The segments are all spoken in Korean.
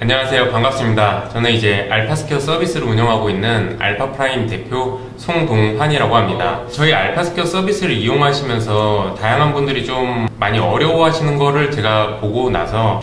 안녕하세요. 반갑습니다. 저는 이제 알파스퀘어 서비스를 운영하고 있는 알파프라임 대표 송동환이라고 합니다. 저희 알파스퀘어 서비스를 이용하시면서 다양한 분들이 좀 많이 어려워하시는 거를 제가 보고 나서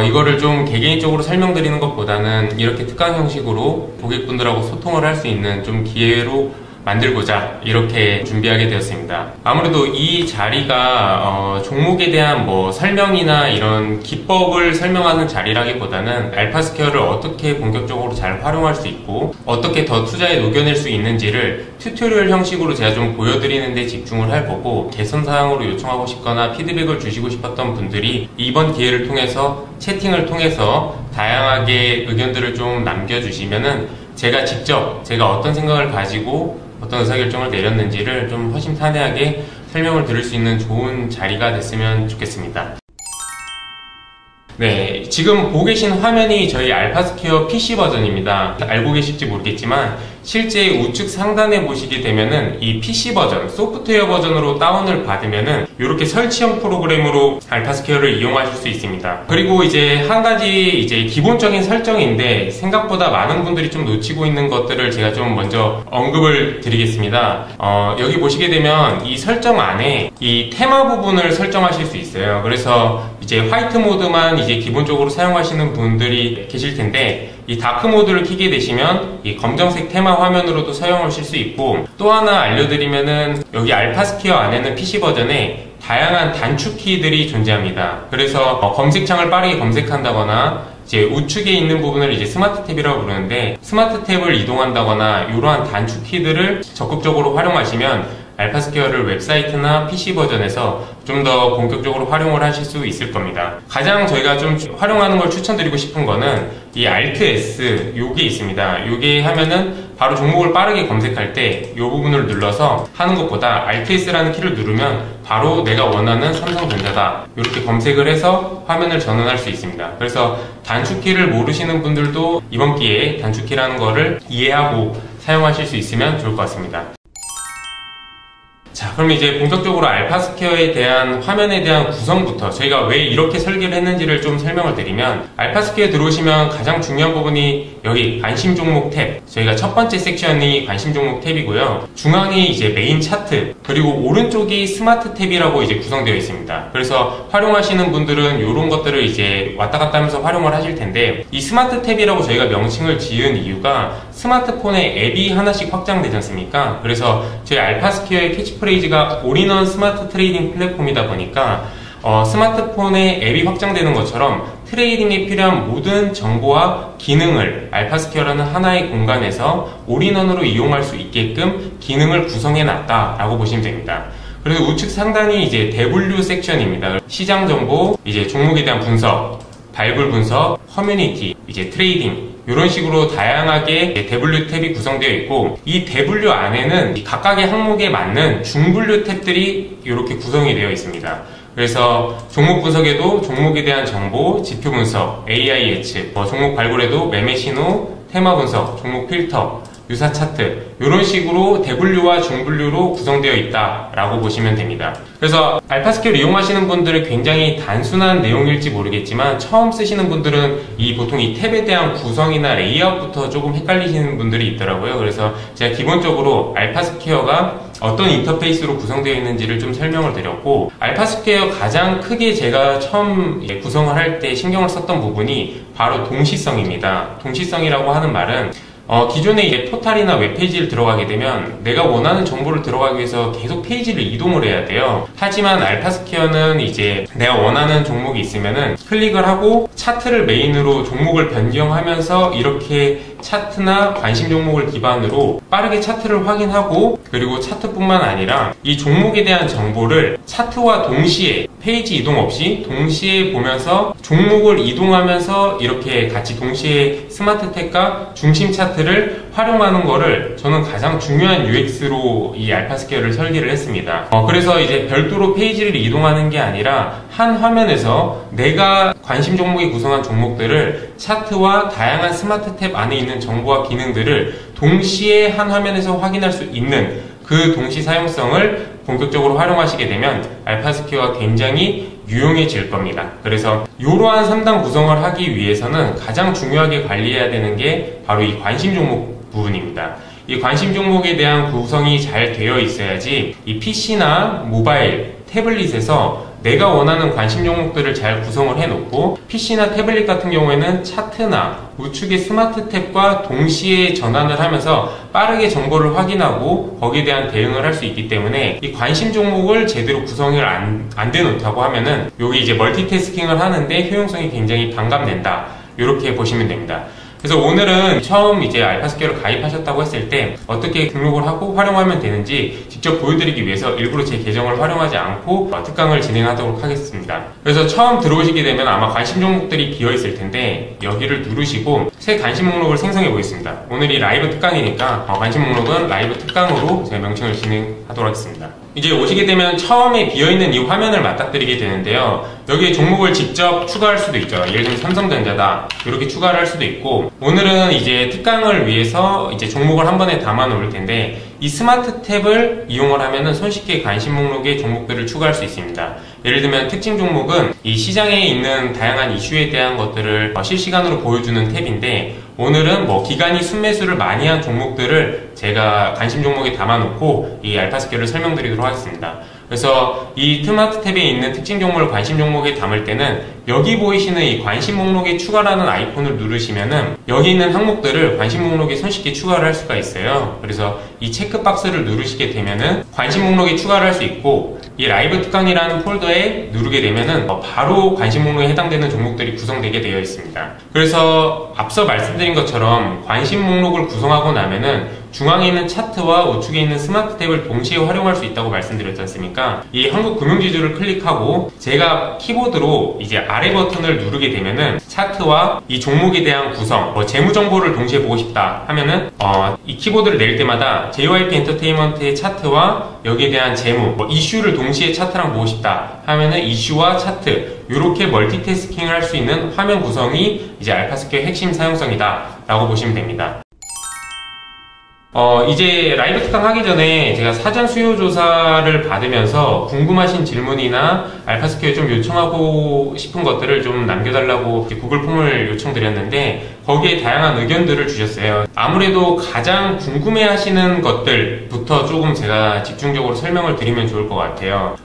이거를 좀 개개인적으로 설명드리는 것보다는 이렇게 특강 형식으로 고객분들하고 소통을 할 수 있는 좀 기회로 만들고자 이렇게 준비하게 되었습니다. 아무래도 이 자리가 종목에 대한 설명이나 이런 기법을 설명하는 자리라기보다는 알파스퀘어를 어떻게 본격적으로 잘 활용할 수 있고 어떻게 더 투자에 녹여낼 수 있는지를 튜토리얼 형식으로 제가 좀 보여드리는 데 집중을 할 거고, 개선사항으로 요청하고 싶거나 피드백을 주시고 싶었던 분들이 이번 기회를 통해서 채팅을 통해서 다양하게 의견들을 좀 남겨주시면은 제가 직접 제가 어떤 생각을 가지고 어떤 의사결정을 내렸는지를 좀 허심탄회하게 설명을 드릴 수 있는 좋은 자리가 됐으면 좋겠습니다. 네, 지금 보고 계신 화면이 저희 알파스퀘어 PC 버전입니다. 알고 계실지 모르겠지만 실제 우측 상단에 보시게 되면은 이 PC 버전, 소프트웨어 버전으로 다운을 받으면은 이렇게 설치형 프로그램으로 알파스퀘어를 이용하실 수 있습니다. 그리고 이제 한 가지 이제 기본적인 설정인데 생각보다 많은 분들이 좀 놓치고 있는 것들을 제가 좀 먼저 언급을 드리겠습니다. 여기 보시게 되면 이 설정 안에 이 테마 부분을 설정하실 수 있어요. 그래서 이제 화이트 모드만 이제 기본적으로 사용하시는 분들이 계실 텐데, 이 다크 모드를 켜게 되시면 이 검정색 테마 화면으로도 사용하실 수 있고, 또 하나 알려드리면은 여기 알파스퀘어 안에는 PC 버전에 다양한 단축 키들이 존재합니다. 그래서 검색창을 빠르게 검색한다거나 이제 우측에 있는 부분을 이제 스마트 탭이라고 부르는데, 스마트 탭을 이동한다거나 이러한 단축 키들을 적극적으로 활용하시면 알파스퀘어를 웹사이트나 PC 버전에서 좀 더 본격적으로 활용을 하실 수 있을 겁니다. 가장 저희가 좀 활용하는 걸 추천드리고 싶은 거는 이 Alt S 요게 있습니다. 요게 하면은 바로 종목을 빠르게 검색할 때 이 부분을 눌러서 하는 것보다 Alt S라는 키를 누르면 바로 내가 원하는 삼성전자다 이렇게 검색을 해서 화면을 전환할 수 있습니다. 그래서 단축키를 모르시는 분들도 이번 기회에 단축키라는 거를 이해하고 사용하실 수 있으면 좋을 것 같습니다. 자, 그럼 이제 본격적으로 알파스퀘어에 대한 화면에 대한 구성부터 저희가 왜 이렇게 설계를 했는지를 좀 설명을 드리면, 알파스퀘어에 들어오시면 가장 중요한 부분이 여기 관심 종목 탭, 저희가 첫 번째 섹션이 관심 종목 탭이고요. 중앙이 이제 메인 차트, 그리고 오른쪽이 스마트 탭이라고 이제 구성되어 있습니다. 그래서 활용하시는 분들은 이런 것들을 이제 왔다 갔다 하면서 활용을 하실 텐데, 이 스마트 탭이라고 저희가 명칭을 지은 이유가 스마트폰에 앱이 하나씩 확장되지 않습니까? 그래서 저희 알파스퀘어의 캐치프레이즈가 올인원 스마트 트레이딩 플랫폼이다 보니까 스마트폰에 앱이 확장되는 것처럼 트레이딩에 필요한 모든 정보와 기능을 알파스퀘어라는 하나의 공간에서 올인원으로 이용할 수 있게끔 기능을 구성해 놨다라고 보시면 됩니다. 그래서 우측 상단이 이제 대분류 섹션입니다. 시장 정보, 이제 종목에 대한 분석, 발굴 분석, 커뮤니티, 이제 트레이딩, 이런 식으로 다양하게 대분류 탭이 구성되어 있고, 이 대분류 안에는 각각의 항목에 맞는 중분류 탭들이 이렇게 구성이 되어 있습니다. 그래서 종목 분석에도 종목에 대한 정보, 지표 분석, AI 예측, 종목 발굴에도 매매 신호, 테마 분석, 종목 필터, 유사 차트, 이런 식으로 대분류와 중분류로 구성되어 있다라고 보시면 됩니다. 그래서 알파스퀘어를 이용하시는 분들은 굉장히 단순한 내용일지 모르겠지만 처음 쓰시는 분들은 보통 이 탭에 대한 구성이나 레이아웃부터 조금 헷갈리시는 분들이 있더라고요. 그래서 제가 기본적으로 알파스퀘어가 어떤 인터페이스로 구성되어 있는지를 좀 설명을 드렸고, 알파스퀘어 가장 크게 제가 처음 구성을 할 때 신경을 썼던 부분이 바로 동시성입니다. 동시성이라고 하는 말은 기존에 이제 포탈이나 웹페이지를 들어가게 되면 내가 원하는 정보를 들어가기 위해서 계속 페이지를 이동을 해야 돼요. 하지만 알파스퀘어는 이제 내가 원하는 종목이 있으면은 클릭을 하고 차트를 메인으로 종목을 변경하면서 이렇게 차트나 관심 종목을 기반으로 빠르게 차트를 확인하고, 그리고 차트뿐만 아니라 이 종목에 대한 정보를 차트와 동시에 페이지 이동 없이 동시에 보면서 종목을 이동하면서 이렇게 같이 동시에 스마트 탭과 중심 차트를 활용하는 거를 저는 가장 중요한 UX로 이 알파스퀘어를 설계를 했습니다. 그래서 이제 별도로 페이지를 이동하는 게 아니라 한 화면에서 내가 관심 종목이 구성한 종목들을 차트와 다양한 스마트 탭 안에 있는 정보와 기능들을 동시에 한 화면에서 확인할 수 있는 그 동시 사용성을 본격적으로 활용하시게 되면 알파스퀘어가 굉장히 유용해질 겁니다. 그래서 이러한 3단 구성을 하기 위해서는 가장 중요하게 관리해야 되는 게 바로 이 관심 종목 부분입니다. 이 관심 종목에 대한 구성이 잘 되어 있어야지 이 PC나 모바일, 태블릿에서 내가 원하는 관심 종목들을 잘 구성을 해놓고 PC나 태블릿 같은 경우에는 차트나 우측의 스마트 탭과 동시에 전환을 하면서 빠르게 정보를 확인하고 거기에 대한 대응을 할 수 있기 때문에 이 관심 종목을 제대로 구성을 안 돼놓다고 하면은 여기 이제 멀티태스킹을 하는데 효용성이 굉장히 반감된다. 이렇게 보시면 됩니다. 그래서 오늘은 처음 이제 알파스퀘어를 가입하셨다고 했을 때 어떻게 등록을 하고 활용하면 되는지 직접 보여드리기 위해서 일부러 제 계정을 활용하지 않고 특강을 진행하도록 하겠습니다. 그래서 처음 들어오시게 되면 아마 관심 종목들이 비어 있을 텐데 여기를 누르시고 새 관심 목록을 생성해 보겠습니다. 오늘이 라이브 특강이니까 관심 목록은 라이브 특강으로 제 명칭을 진행하도록 하겠습니다. 이제 오시게 되면 처음에 비어있는 이 화면을 맞닥뜨리게 되는데요. 여기에 종목을 직접 추가할 수도 있죠. 예를 들면 삼성전자다. 이렇게 추가를 할 수도 있고, 오늘은 이제 특강을 위해서 이제 종목을 한 번에 담아 놓을 텐데, 이 스마트 탭을 이용을 하면은 손쉽게 관심 목록에 종목들을 추가할 수 있습니다. 예를 들면 특징 종목은 이 시장에 있는 다양한 이슈에 대한 것들을 실시간으로 보여주는 탭인데, 오늘은 뭐 기관이 순매수를 많이 한 종목들을 제가 관심 종목에 담아놓고 이 알파스퀘어를 설명드리도록 하겠습니다. 그래서 이 스마트 탭에 있는 특징 종목을 관심 종목에 담을 때는 여기 보이시는 이 관심 목록에 추가라는 아이콘을 누르시면은 여기 있는 항목들을 관심 목록에 손쉽게 추가를 할 수가 있어요. 그래서 이 체크박스를 누르시게 되면은 관심 목록에 추가를 할 수 있고, 이 라이브 특강이라는 폴더에 누르게 되면은 바로 관심 목록에 해당되는 종목들이 구성되게 되어 있습니다. 그래서 앞서 말씀드린 것처럼 관심 목록을 구성하고 나면은 중앙에 있는 차트와 우측에 있는 스마트 탭을 동시에 활용할 수 있다고 말씀드렸지 않습니까? 이 한국금융지주를 클릭하고 제가 키보드로 이제 아래 버튼을 누르게 되면은 차트와 이 종목에 대한 구성, 재무 정보를 동시에 보고 싶다 하면은 이 키보드를 내릴 때마다 JYP 엔터테인먼트의 차트와 여기에 대한 재무, 이슈를 동시에 차트랑 보고 싶다 하면은 이슈와 차트, 이렇게 멀티태스킹을 할 수 있는 화면 구성이 이제 알파스퀘어 핵심 사용성이다 라고 보시면 됩니다. 이제 라이브 특강 하기 전에 제가 사전 수요 조사를 받으면서 궁금하신 질문이나 알파스퀘어에 좀 요청하고 싶은 것들을 좀 남겨달라고 구글 폼을 요청드렸는데 거기에 다양한 의견들을 주셨어요. 아무래도 가장 궁금해 하시는 것들부터 조금 제가 집중적으로 설명을 드리면 좋을 것 같아요.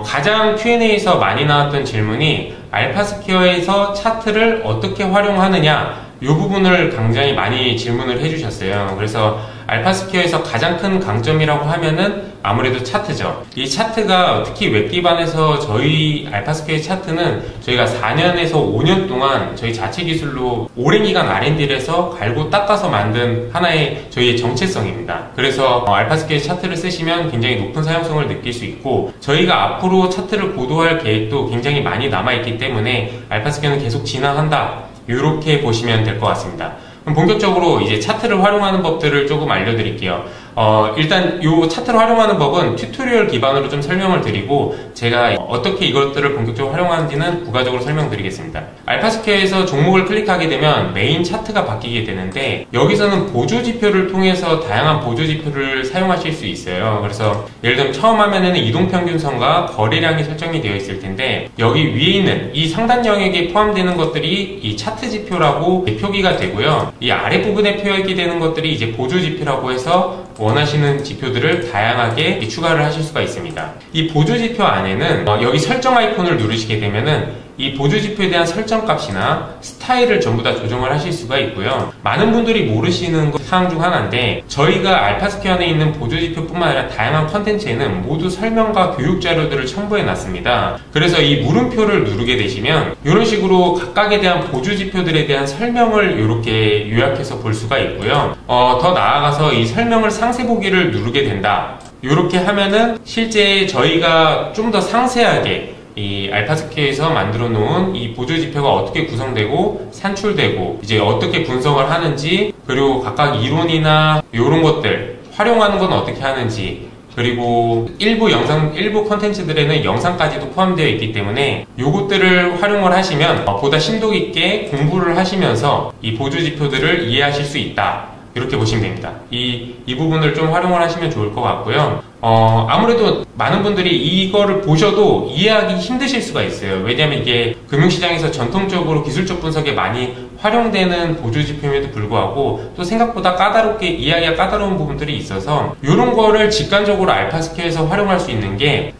가장 Q&A에서 많이 나왔던 질문이 알파스퀘어에서 차트를 어떻게 활용하느냐, 이 부분을 굉장히 많이 질문을 해주셨어요. 그래서 알파스퀘어에서 가장 큰 강점이라고 하면은 아무래도 차트죠. 이 차트가 특히 웹 기반에서 저희 알파스퀘어의 차트는 저희가 4년에서 5년 동안 저희 자체 기술로 오랜 기간 R&D를 해서 갈고 닦아서 만든 하나의 저희의 정체성입니다. 그래서 알파스퀘어의 차트를 쓰시면 굉장히 높은 사용성을 느낄 수 있고, 저희가 앞으로 차트를 고도화할 계획도 굉장히 많이 남아있기 때문에 알파스퀘어는 계속 진화한다, 이렇게 보시면 될 것 같습니다. 그럼 본격적으로 이제 차트를 활용하는 법들을 조금 알려드릴게요. 일단 이 차트를 활용하는 법은 튜토리얼 기반으로 좀 설명을 드리고, 제가 어떻게 이것들을 본격적으로 활용하는지는 부가적으로 설명드리겠습니다. 알파스퀘어에서 종목을 클릭하게 되면 메인 차트가 바뀌게 되는데, 여기서는 보조지표를 통해서 다양한 보조지표를 사용하실 수 있어요. 그래서 예를 들면 처음 화면에는 이동평균선과 거래량이 설정이 되어 있을 텐데, 여기 위에 있는 이 상단 영역에 포함되는 것들이 이 차트 지표라고 표기가 되고요. 이 아랫부분에 표기되는 되는 것들이 이제 보조지표라고 해서 원하시는 지표들을 다양하게 추가를 하실 수가 있습니다. 이 보조지표 안에는 여기 설정 아이콘을 누르시게 되면은 이 보조지표에 대한 설정값이나 스타일을 전부 다 조정을 하실 수가 있고요. 많은 분들이 모르시는 사항 중 하나인데, 저희가 알파스퀘어 안에 있는 보조지표뿐만 아니라 다양한 컨텐츠에는 모두 설명과 교육 자료들을 첨부해 놨습니다. 그래서 이 물음표를 누르게 되시면 이런 식으로 각각에 대한 보조지표들에 대한 설명을 이렇게 요약해서 볼 수가 있고요. 더 나아가서 이 설명을 상세 보기를 누르게 된다. 이렇게 하면은 실제 저희가 좀 더 상세하게 이 알파스퀘어에서 만들어 놓은 이 보조지표가 어떻게 구성되고 산출되고 이제 어떻게 분석을 하는지, 그리고 각각 이론이나 이런 것들 활용하는 건 어떻게 하는지, 그리고 일부 컨텐츠들에는 영상까지도 포함되어 있기 때문에 요것들을 활용을 하시면 보다 심도 있게 공부를 하시면서 이 보조지표들을 이해하실 수 있다, 이렇게 보시면 됩니다. 이 부분을 좀 활용을 하시면 좋을 것 같고요. 아무래도 많은 분들이 이거를 보셔도 이해하기 힘드실 수가 있어요. 왜냐하면 이게 금융시장에서 전통적으로 기술적 분석에 많이 활용되는 보조지표임에도 불구하고 또 생각보다 까다롭게 이해하기가 까다로운 부분들이 있어서 이런 거를 직관적으로 알파스퀘어에서 활용할 수 있는 게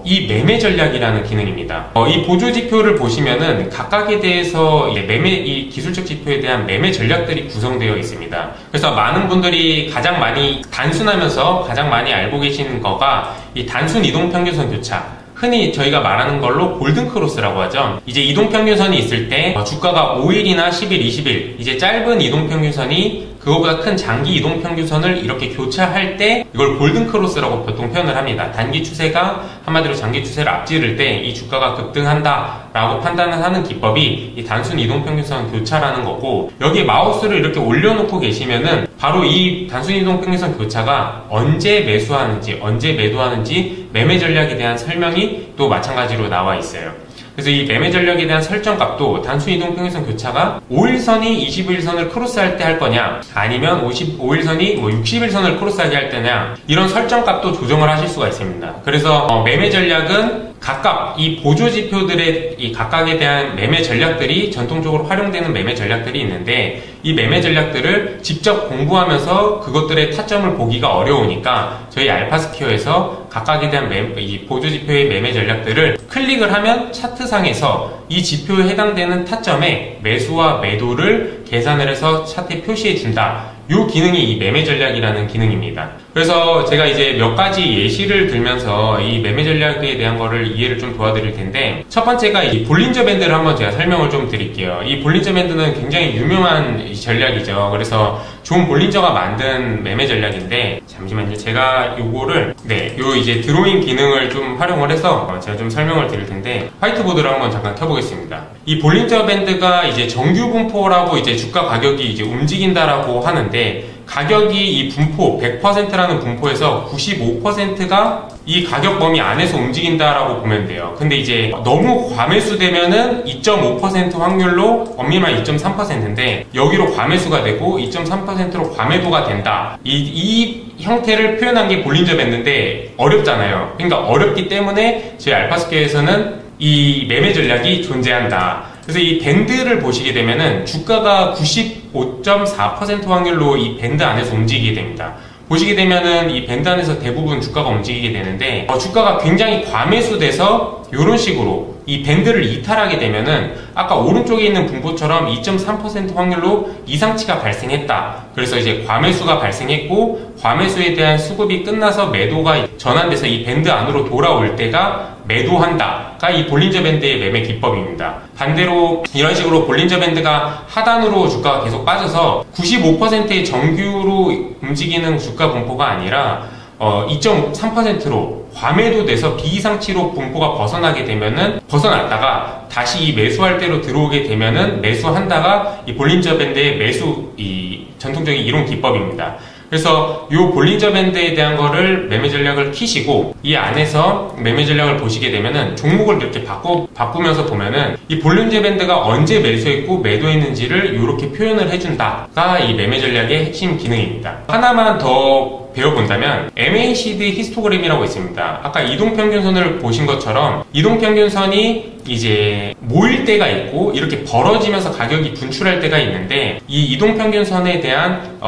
이 매매 전략이라는 기능입니다. 이 보조지표를 보시면은 각각에 대해서 이 기술적 지표에 대한 매매 전략들이 구성되어 있습니다. 그래서 많은 분들이 가장 많이 단순하면서 가장 많이 알고 계시는 거가 이 단순 이동평균선 교차. 흔히 저희가 말하는 걸로 골든크로스라고 하죠. 이제 이동평균선이 있을 때 주가가 5일이나 10일, 20일 이제 짧은 이동평균선이 그거보다 큰 장기 이동평균선을 이렇게 교차할 때 이걸 골든크로스라고 보통 표현을 합니다. 단기 추세가 한마디로 장기 추세를 앞지를 때 이 주가가 급등한다 라고 판단을 하는 기법이 이 단순 이동평균선 교차라는 거고, 여기 마우스를 이렇게 올려놓고 계시면은 바로 이 단순 이동평균선 교차가 언제 매수하는지 언제 매도하는지 매매 전략에 대한 설명이 또 마찬가지로 나와 있어요. 그래서 이 매매 전략에 대한 설정값도 단순 이동평균선 교차가 5일선이 21일선을 크로스할 때 할 거냐, 아니면 5일선이 60일선을 크로스하게 할 때냐, 이런 설정값도 조정을 하실 수가 있습니다. 그래서 매매 전략은 각각 이 보조지표들의 이 각각에 대한 매매 전략들이 전통적으로 활용되는 매매 전략들이 있는데, 이 매매 전략들을 직접 공부하면서 그것들의 타점을 보기가 어려우니까 저희 알파스퀘어에서 각각에 대한 이 보조지표의 매매 전략들을 클릭을 하면 차트상에서 이 지표에 해당되는 타점에 매수와 매도를 계산을 해서 차트에 표시해 준다. 이 기능이 이 매매 전략이라는 기능입니다. 그래서 제가 이제 몇 가지 예시를 들면서 이 매매 전략에 대한 거를 이해를 좀 도와드릴 텐데, 첫 번째가 이 볼린저 밴드를 한번 제가 설명을 좀 드릴게요. 이 볼린저 밴드는 굉장히 유명한 전략이죠. 그래서 존 볼린저가 만든 매매 전략인데, 잠시만요. 제가 요거를 요 이제 드로잉 기능을 좀 활용을 해서 제가 좀 설명을 드릴 텐데, 화이트보드를 한번 잠깐 켜보겠습니다. 이 볼린저 밴드가 이제 정규 분포라고 이제 주가 가격이 이제 움직인다라고 하는데, 가격이 이 분포 100%라는 분포에서 95%가 이 가격 범위 안에서 움직인다라고 보면 돼요. 근데 이제 너무 과매수되면은 2.5% 확률로 엄밀한 2.3%인데 여기로 과매수가 되고 2.3%로 과매도가 된다. 이 형태를 표현한 게 볼린저 밴드인데 어렵잖아요. 그러니까 어렵기 때문에 저희 알파스퀘어에서는 이 매매 전략이 존재한다. 그래서 이 밴드를 보시게 되면은 주가가 95.4% 확률로 이 밴드 안에서 움직이게 됩니다. 보시게 되면은 이 밴드 안에서 대부분 주가가 움직이게 되는데, 주가가 굉장히 과매수돼서 이런 식으로 이 밴드를 이탈하게 되면은 아까 오른쪽에 있는 분포처럼 2.3% 확률로 이상치가 발생했다. 그래서 이제 과매수가 발생했고, 과매수에 대한 수급이 끝나서 매도가 전환돼서 이 밴드 안으로 돌아올 때가 매도한다가 이 볼린저 밴드의 매매 기법입니다. 반대로 이런 식으로 볼린저 밴드가 하단으로 주가가 계속 빠져서 95%의 정규로 움직이는 주가 분포가 아니라 2.3%로 과매도 돼서 비이상치로 분포가 벗어나게 되면은 벗어났다가 다시 이 매수할 때로 들어오게 되면은 매수한다가 이 볼린저 밴드의 이 전통적인 이론 기법입니다. 그래서 이 볼린저 밴드에 대한 거를 매매 전략을 키시고, 이 안에서 매매 전략을 보시게 되면은 종목을 이렇게 바꾸면서 보면은 이 볼린저 밴드가 언제 매수했고 매도했는지를 이렇게 표현을 해준다가 이 매매 전략의 핵심 기능입니다. 하나만 더 배워본다면 MACD 히스토그램이라고 있습니다. 아까 이동평균선을 보신 것처럼 이동평균선이 이제 모일 때가 있고 이렇게 벌어지면서 가격이 분출할 때가 있는데, 이 이동평균선에 대한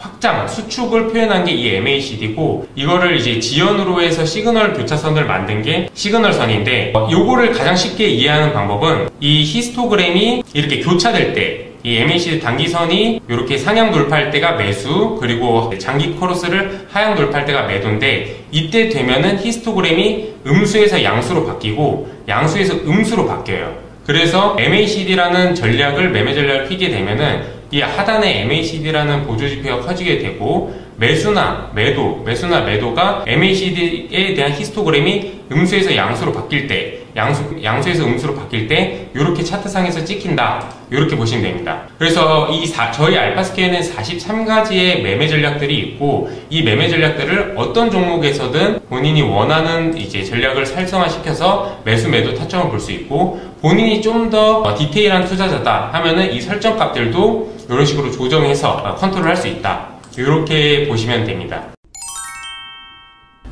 확장, 수축을 표현한 게 이 MACD고, 이거를 이제 지연으로 해서 시그널 교차선을 만든 게 시그널선인데, 요거를 가장 쉽게 이해하는 방법은 이 히스토그램이 이렇게 교차될 때, 이 MACD 단기선이 이렇게 상향 돌파할 때가 매수, 그리고 장기 크로스를 하향 돌파할 때가 매도인데, 이때 되면은 히스토그램이 음수에서 양수로 바뀌고 양수에서 음수로 바뀌어요. 그래서 MACD라는 전략을 매매 전략을 피게 되면은 이 하단에 MACD라는 보조지표가 커지게 되고, 매수나 매도가 MACD에 대한 히스토그램이 음수에서 양수로 바뀔 때, 양수에서 음수로 바뀔 때 이렇게 차트상에서 찍힌다, 이렇게 보시면 됩니다. 그래서 저희 알파스퀘어는 43가지의 매매 전략들이 있고, 이 매매 전략들을 어떤 종목에서든 본인이 원하는 이제 전략을 활성화시켜서 매수 매도 타점을 볼 수 있고, 본인이 좀 더 디테일한 투자자다 하면은 이 설정 값들도 이런 식으로 조정해서 컨트롤할 수 있다, 이렇게 보시면 됩니다.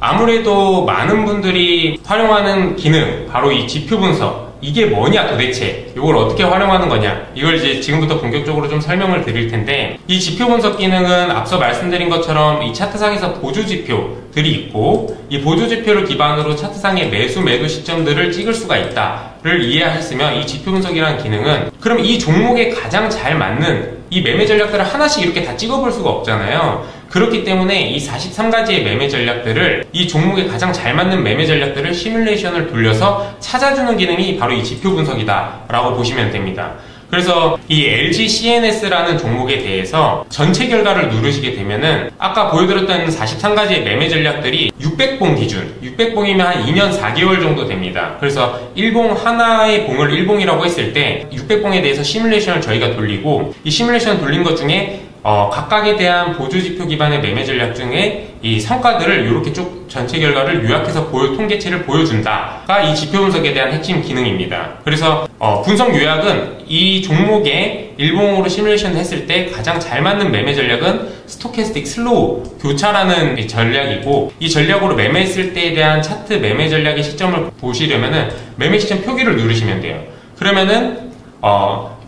아무래도 많은 분들이 활용하는 기능, 바로 이 지표 분석, 이게 뭐냐 도대체, 이걸 어떻게 활용하는 거냐, 이걸 이제 지금부터 본격적으로 좀 설명을 드릴 텐데, 이 지표 분석 기능은 앞서 말씀드린 것처럼 이 차트상에서 보조 지표들이 있고, 이 보조 지표를 기반으로 차트상의 매수 매도 시점들을 찍을 수가 있다를 이해하셨으면, 이 지표 분석이라는 기능은 그럼 이 종목에 가장 잘 맞는 이 매매 전략들을 하나씩 이렇게 다 찍어볼 수가 없잖아요. 그렇기 때문에 이 43가지의 매매 전략들을, 이 종목에 가장 잘 맞는 매매 전략들을 시뮬레이션을 돌려서 찾아주는 기능이 바로 이 지표 분석이다 라고 보시면 됩니다. 그래서 이 LG CNS라는 종목에 대해서 전체 결과를 누르시게 되면은 아까 보여드렸던 43가지의 매매 전략들이 600봉 기준, 600봉이면 한 2년 4개월 정도 됩니다. 그래서 1봉 하나의 봉을 1봉이라고 했을 때 600봉에 대해서 시뮬레이션을 저희가 돌리고, 이 시뮬레이션 돌린 것 중에 각각에 대한 보조지표 기반의 매매 전략 중에 이 성과들을 이렇게 쭉 전체 결과를 요약해서 통계치를 보여준다가 이 지표 분석에 대한 핵심 기능입니다. 그래서 분석 요약은 이 종목에 일봉으로 시뮬레이션 했을 때 가장 잘 맞는 매매 전략은 스토캐스틱 슬로우 교차라는 전략이고, 이 전략으로 매매했을 때에 대한 차트 매매 전략의 시점을 보시려면은 매매 시점 표기를 누르시면 돼요. 그러면은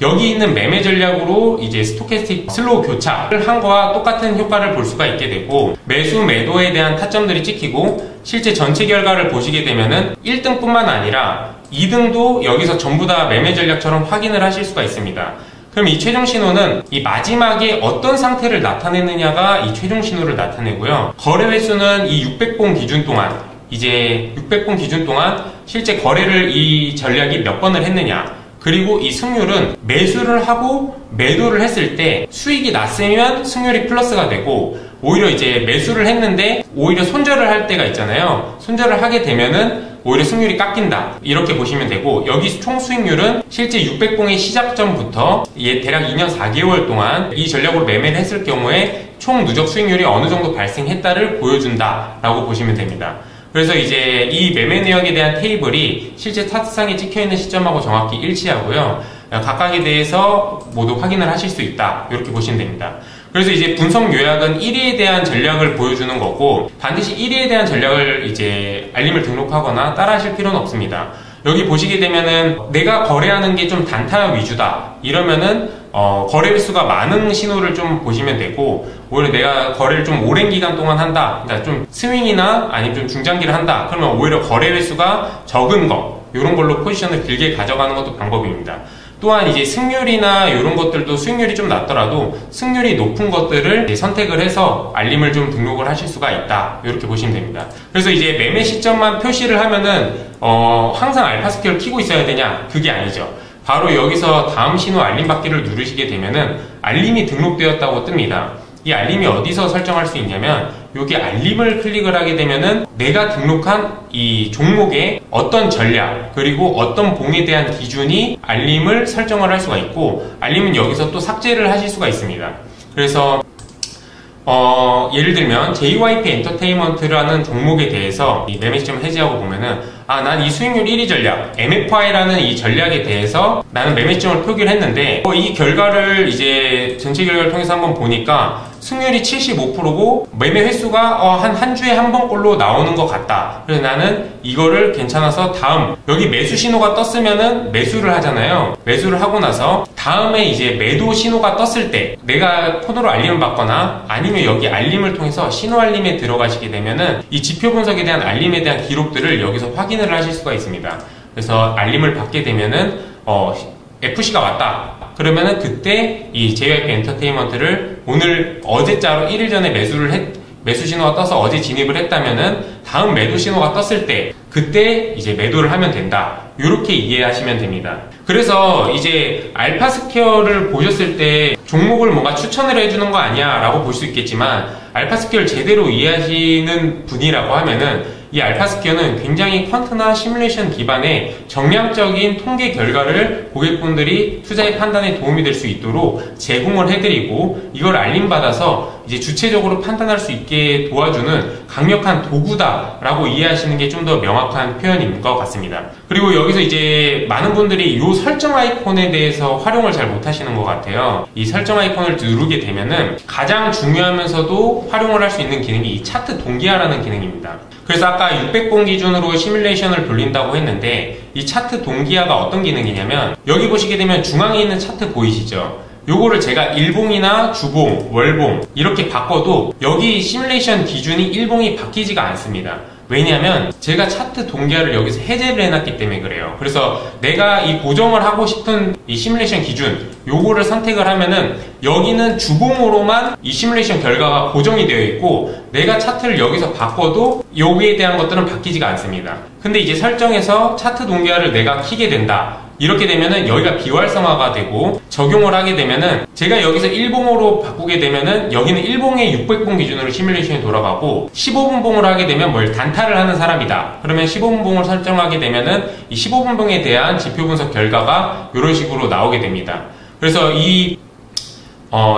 여기 있는 매매 전략으로 이제 스토캐스틱 슬로우 교차를 한 거와 똑같은 효과를 볼 수가 있게 되고, 매수 매도에 대한 타점들이 찍히고, 실제 전체 결과를 보시게 되면은 1등뿐만 아니라 2등도 여기서 전부 다 매매 전략처럼 확인을 하실 수가 있습니다. 그럼 이 최종 신호는 이 마지막에 어떤 상태를 나타내느냐가 이 최종 신호를 나타내고요. 거래 횟수는 이 600봉 기준 동안, 이제 600봉 기준 동안 실제 거래를 이 전략이 몇 번을 했느냐, 그리고 이 승률은 매수를 하고 매도를 했을 때 수익이 났으면 승률이 플러스가 되고, 오히려 이제 매수를 했는데 오히려 손절을 할 때가 있잖아요. 손절을 하게 되면은 오히려 승률이 깎인다, 이렇게 보시면 되고, 여기 총 수익률은 실제 600봉의 시작점부터 대략 2년 4개월 동안 이 전략으로 매매를 했을 경우에 총 누적 수익률이 어느 정도 발생했다를 보여준다 라고 보시면 됩니다. 그래서 이제 이 매매 내역에 대한 테이블이 실제 차트상에 찍혀있는 시점하고 정확히 일치하고요. 각각에 대해서 모두 확인을 하실 수 있다, 이렇게 보시면 됩니다. 그래서 이제 분석 요약은 1위에 대한 전략을 보여주는 거고, 반드시 1위에 대한 전략을 이제 알림을 등록하거나 따라 하실 필요는 없습니다. 여기 보시게 되면은 내가 거래하는 게 좀 단타 위주다, 이러면은 거래 횟수가 많은 신호를 좀 보시면 되고, 오히려 내가 거래를 좀 오랜 기간 동안 한다, 그러니까 좀 스윙이나 아니면 좀 중장기를 한다, 그러면 오히려 거래 횟수가 적은 거, 이런 걸로 포지션을 길게 가져가는 것도 방법입니다. 또한 이제 승률이나 이런 것들도 수익률이 좀 낮더라도 승률이 높은 것들을 선택을 해서 알림을 좀 등록을 하실 수가 있다, 이렇게 보시면 됩니다. 그래서 이제 매매 시점만 표시를 하면은 항상 알파 스퀘어를 켜고 있어야 되냐? 그게 아니죠. 바로 여기서 다음 신호 알림 받기를 누르시게 되면은 알림이 등록되었다고 뜹니다. 이 알림이 어디서 설정할 수 있냐면, 여기 알림을 클릭을 하게 되면은 내가 등록한 이 종목의 어떤 전략, 그리고 어떤 봉에 대한 기준이 알림을 설정을 할 수가 있고, 알림은 여기서 또 삭제를 하실 수가 있습니다. 그래서 예를 들면 JYP 엔터테인먼트라는 종목에 대해서 이 매매 시점을 해제하고 보면은, 난 이 수익률 1위 전략 MFI라는 이 전략에 대해서 나는 매매 시점을 표기를 했는데, 이 결과를 이제 전체 결과를 통해서 한번 보니까 승률이 75%고 매매 횟수가 한 주에 한 번꼴로 나오는 것 같다. 그래서 나는 이거를 괜찮아서 다음, 여기 매수 신호가 떴으면은 매수를 하잖아요. 매수를 하고 나서 다음에 이제 매도 신호가 떴을 때 내가 폰으로 알림을 받거나, 아니면 여기 알림을 통해서 신호 알림에 들어가시게 되면은 이 지표 분석에 대한 알림에 대한 기록들을 여기서 확인을 하실 수가 있습니다. 그래서 알림을 받게 되면은 FC가 왔다, 그러면은 그때 이 JYP 엔터테인먼트를 어제자로 1일 전에 매수 신호가 떠서 어제 진입을 했다면은 다음 매도 신호가 떴을 때 그때 이제 매도를 하면 된다, 이렇게 이해하시면 됩니다. 그래서 이제 알파 스퀘어를 보셨을 때 종목을 뭔가 추천을 해주는 거 아니야 라고 볼 수 있겠지만, 알파 스퀘어를 제대로 이해하시는 분이라고 하면은 이 알파 스퀘어는 굉장히 퀀트나 시뮬레이션 기반의 정량적인 통계 결과를 고객분들이 투자의 판단에 도움이 될 수 있도록 제공을 해드리고, 이걸 알림받아서 이제 주체적으로 판단할 수 있게 도와주는 강력한 도구다라고 이해하시는 게 좀 더 명확한 표현인 것 같습니다. 그리고 여기서 이제 많은 분들이 이 설정 아이콘에 대해서 활용을 잘 못하시는 것 같아요. 이 설정 아이콘을 누르게 되면은 가장 중요하면서도 활용을 할 수 있는 기능이 이 차트 동기화라는 기능입니다. 그래서 아까 600봉 기준으로 시뮬레이션을 돌린다고 했는데 이 차트 동기화가 어떤 기능이냐면 여기 보시게 되면 중앙에 있는 차트 보이시죠? 요거를 제가 일봉이나 주봉, 월봉 이렇게 바꿔도 여기 시뮬레이션 기준이 일봉이 바뀌지가 않습니다. 왜냐하면 제가 차트 동기화를 여기서 해제를 해놨기 때문에 그래요. 그래서 내가 이 고정을 하고 싶은 이 시뮬레이션 기준 요거를 선택을 하면은 여기는 주봉으로만 이 시뮬레이션 결과가 고정이 되어 있고 내가 차트를 여기서 바꿔도 여기에 대한 것들은 바뀌지가 않습니다. 근데 이제 설정에서 차트 동기화를 내가 키게 된다. 이렇게 되면은 여기가 비활성화가 되고 적용을 하게 되면은 제가 여기서 1봉으로 바꾸게 되면은 여기는 1봉에 600봉 기준으로 시뮬레이션이 돌아가고 15분봉을 하게 되면 뭘 단타를 하는 사람이다. 그러면 15분봉을 설정하게 되면은 이 15분봉에 대한 지표 분석 결과가 이런 식으로 나오게 됩니다. 그래서 이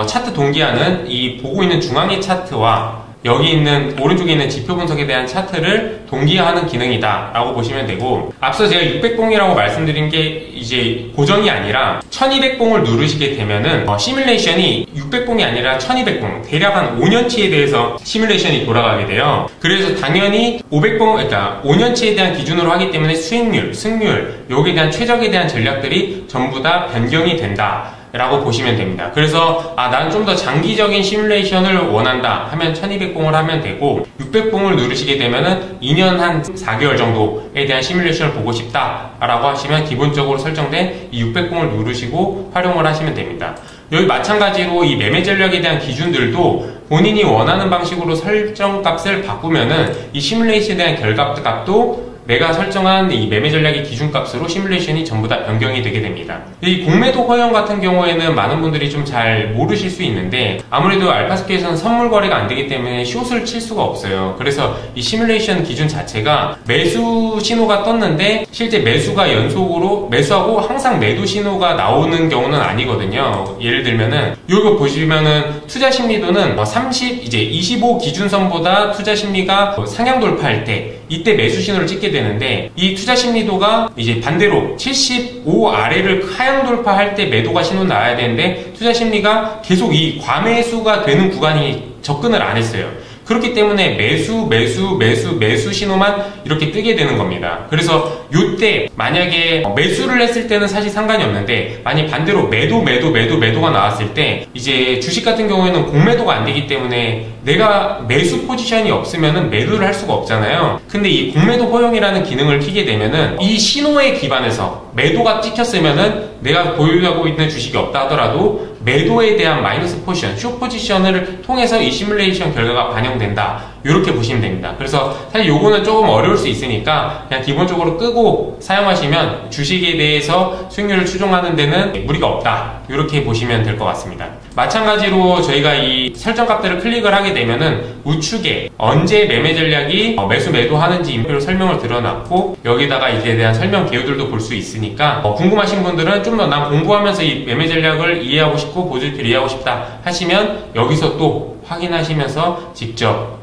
차트 동기화는 이 보고 있는 중앙의 차트와 여기 있는 오른쪽에 있는 지표 분석에 대한 차트를 동기화하는 기능이다 라고 보시면 되고 앞서 제가 600봉이라고 말씀드린 게 이제 고정이 아니라 1200봉을 누르시게 되면은 시뮬레이션이 600봉이 아니라 1200봉 대략 한 5년치에 대해서 시뮬레이션이 돌아가게 돼요. 그래서 당연히 500봉 그러니까 5년치에 대한 기준으로 하기 때문에 수익률, 승률 여기에 대한 최적에 대한 전략들이 전부 다 변경이 된다 라고 보시면 됩니다. 그래서 난 좀 더 장기적인 시뮬레이션을 원한다 하면 1200봉을 하면 되고 600봉을 누르시게 되면은 2년 한 4개월 정도에 대한 시뮬레이션을 보고 싶다 라고 하시면 기본적으로 설정된 이 600봉을 누르시고 활용을 하시면 됩니다. 여기 마찬가지로 이 매매 전략에 대한 기준들도 본인이 원하는 방식으로 설정 값을 바꾸면은 이 시뮬레이션에 대한 결과값도 내가 설정한 이 매매 전략의 기준값으로 시뮬레이션이 전부 다 변경이 되게 됩니다. 이 공매도 허용 같은 경우에는 많은 분들이 좀 잘 모르실 수 있는데 아무래도 알파스케에서는 선물 거래가 안 되기 때문에 숏을 칠 수가 없어요. 그래서 이 시뮬레이션 기준 자체가 매수 신호가 떴는데 실제 매수가 연속으로 매수하고 항상 매도 신호가 나오는 경우는 아니거든요. 예를 들면은 이거 보시면은 투자 심리도는 25 기준선보다 투자 심리가 상향 돌파할 때 이때 매수 신호를 찍게 되는데 이 투자 심리도가 이제 반대로 75 아래를 하향 돌파할 때 매도가 신호 나와야 되는데 투자 심리가 계속 이 과매수가 되는 구간이 접근을 안 했어요. 그렇기 때문에 매수 신호만 이렇게 뜨게 되는 겁니다. 그래서 이때 만약에 매수를 했을 때는 사실 상관이 없는데 만약 반대로 매도가 나왔을 때 이제 주식 같은 경우에는 공매도가 안 되기 때문에 내가 매수 포지션이 없으면은 매도를 할 수가 없잖아요. 근데 이 공매도 허용이라는 기능을 켜게 되면은 이 신호에 기반해서 매도가 찍혔으면은 내가 보유하고 있는 주식이 없다 하더라도 매도에 대한 마이너스 포지션, 숏 포지션을 통해서 이 시뮬레이션 결과가 반영된다. 이렇게 보시면 됩니다. 그래서 사실 요거는 조금 어려울 수 있으니까 그냥 기본적으로 끄고 사용하시면 주식에 대해서 수익률을 추종하는 데는 무리가 없다. 이렇게 보시면 될 것 같습니다. 마찬가지로 저희가 이 설정 값들을 클릭을 하게 되면은 우측에 언제 매매 전략이 매수 매도하는지 임표로 설명을 드러놨고 여기다가 이에 대한 설명 개요들도 볼 수 있으니까 궁금하신 분들은 좀 더 난 공부하면서 이 매매 전략을 이해하고 싶고 보조표를 이해하고 싶다 하시면 여기서 또 확인하시면서 직접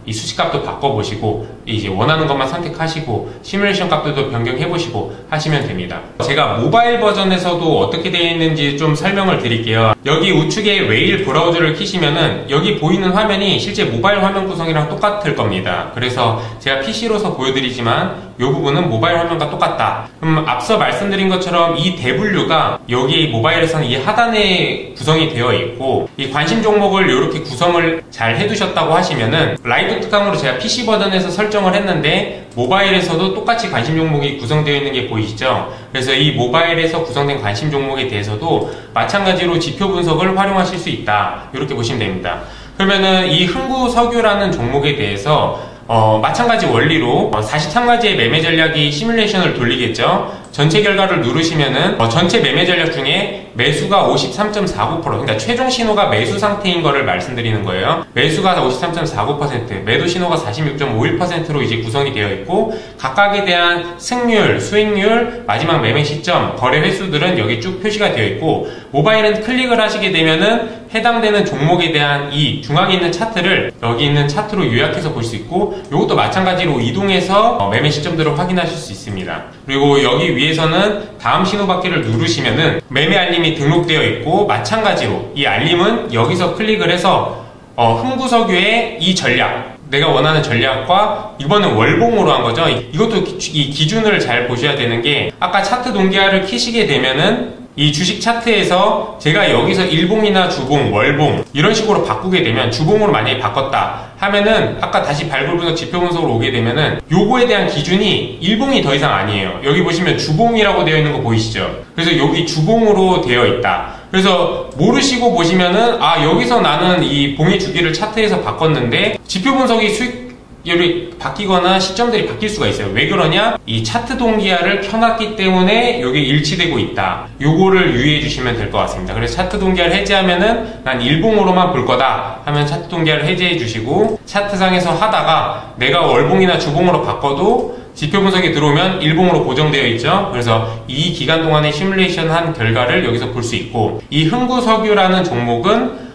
이 수식값도 바꿔보시고 이제 원하는 것만 선택하시고 시뮬레이션 값들도 변경해보시고 하시면 됩니다. 제가 모바일 버전에서도 어떻게 되어 있는지 좀 설명을 드릴게요. 여기 우측에 웨일 브라우저를 키시면은 여기 보이는 화면이 실제 모바일 화면 구성이랑 똑같을 겁니다. 그래서 제가 PC로서 보여드리지만 이 부분은 모바일 화면과 똑같다. 그럼 앞서 말씀드린 것처럼 이 대분류가 여기 모바일에서는 이 하단에 구성이 되어 있고 이 관심 종목을 이렇게 구성을 잘 해두셨다고 하시면은 라이브 특강으로 제가 PC 버전에서 설정을 했는데 모바일에서도 똑같이 관심 종목이 구성되어 있는 게 보이시죠? 그래서 이 모바일에서 구성된 관심 종목에 대해서도 마찬가지로 지표 분석을 활용하실 수 있다. 이렇게 보시면 됩니다. 그러면은 이 흥구석유라는 종목에 대해서 마찬가지 원리로 43가지의 매매 전략이 시뮬레이션을 돌리겠죠. 전체 결과를 누르시면은 전체 매매 전략 중에 매수가 53.49% 그러니까 최종 신호가 매수 상태인 거를 말씀드리는 거예요. 매수가 53.49% 매도 신호가 46.51%로 이제 구성이 되어 있고 각각에 대한 승률, 수익률, 마지막 매매 시점, 거래 횟수들은 여기 쭉 표시가 되어 있고 모바일은 클릭을 하시게 되면은 해당되는 종목에 대한 이 중앙에 있는 차트를 여기 있는 차트로 요약해서 볼 수 있고 이것도 마찬가지로 이동해서 매매 시점들을 확인하실 수 있습니다. 그리고 여기 위에서는 다음 신호받기를 누르시면은 매매 알림이 등록되어 있고 마찬가지로 이 알림은 여기서 클릭을 해서 흥구석유의 이 전략 내가 원하는 전략과 이번엔 월봉으로 한 거죠. 이것도 이 기준을 잘 보셔야 되는 게 아까 차트 동기화를 키시게 되면은 이 주식 차트에서 제가 여기서 일봉이나 주봉, 월봉 이런 식으로 바꾸게 되면 주봉으로 만약에 바꿨다 하면은 아까 다시 발굴 분석 지표 분석으로 오게 되면은 요거에 대한 기준이 일봉이 더 이상 아니에요. 여기 보시면 주봉이라고 되어 있는 거 보이시죠? 그래서 여기 주봉으로 되어 있다. 그래서 모르시고 보시면은 여기서 나는 이 봉의 주기를 차트에서 바꿨는데 지표 분석이 수익률이 바뀌거나 시점들이 바뀔 수가 있어요. 왜 그러냐? 이 차트 동기화를 켜놨기 때문에 이게 일치되고 있다. 요거를 유의해 주시면 될 것 같습니다. 그래서 차트 동기화를 해제하면은 난 일봉으로만 볼 거다 하면 차트 동기화를 해제해 주시고, 차트상에서 하다가 내가 월봉이나 주봉으로 바꿔도 지표 분석이 들어오면 일봉으로 고정되어 있죠. 그래서 이 기간 동안에 시뮬레이션 한 결과를 여기서 볼 수 있고, 이 흥구석유라는 종목은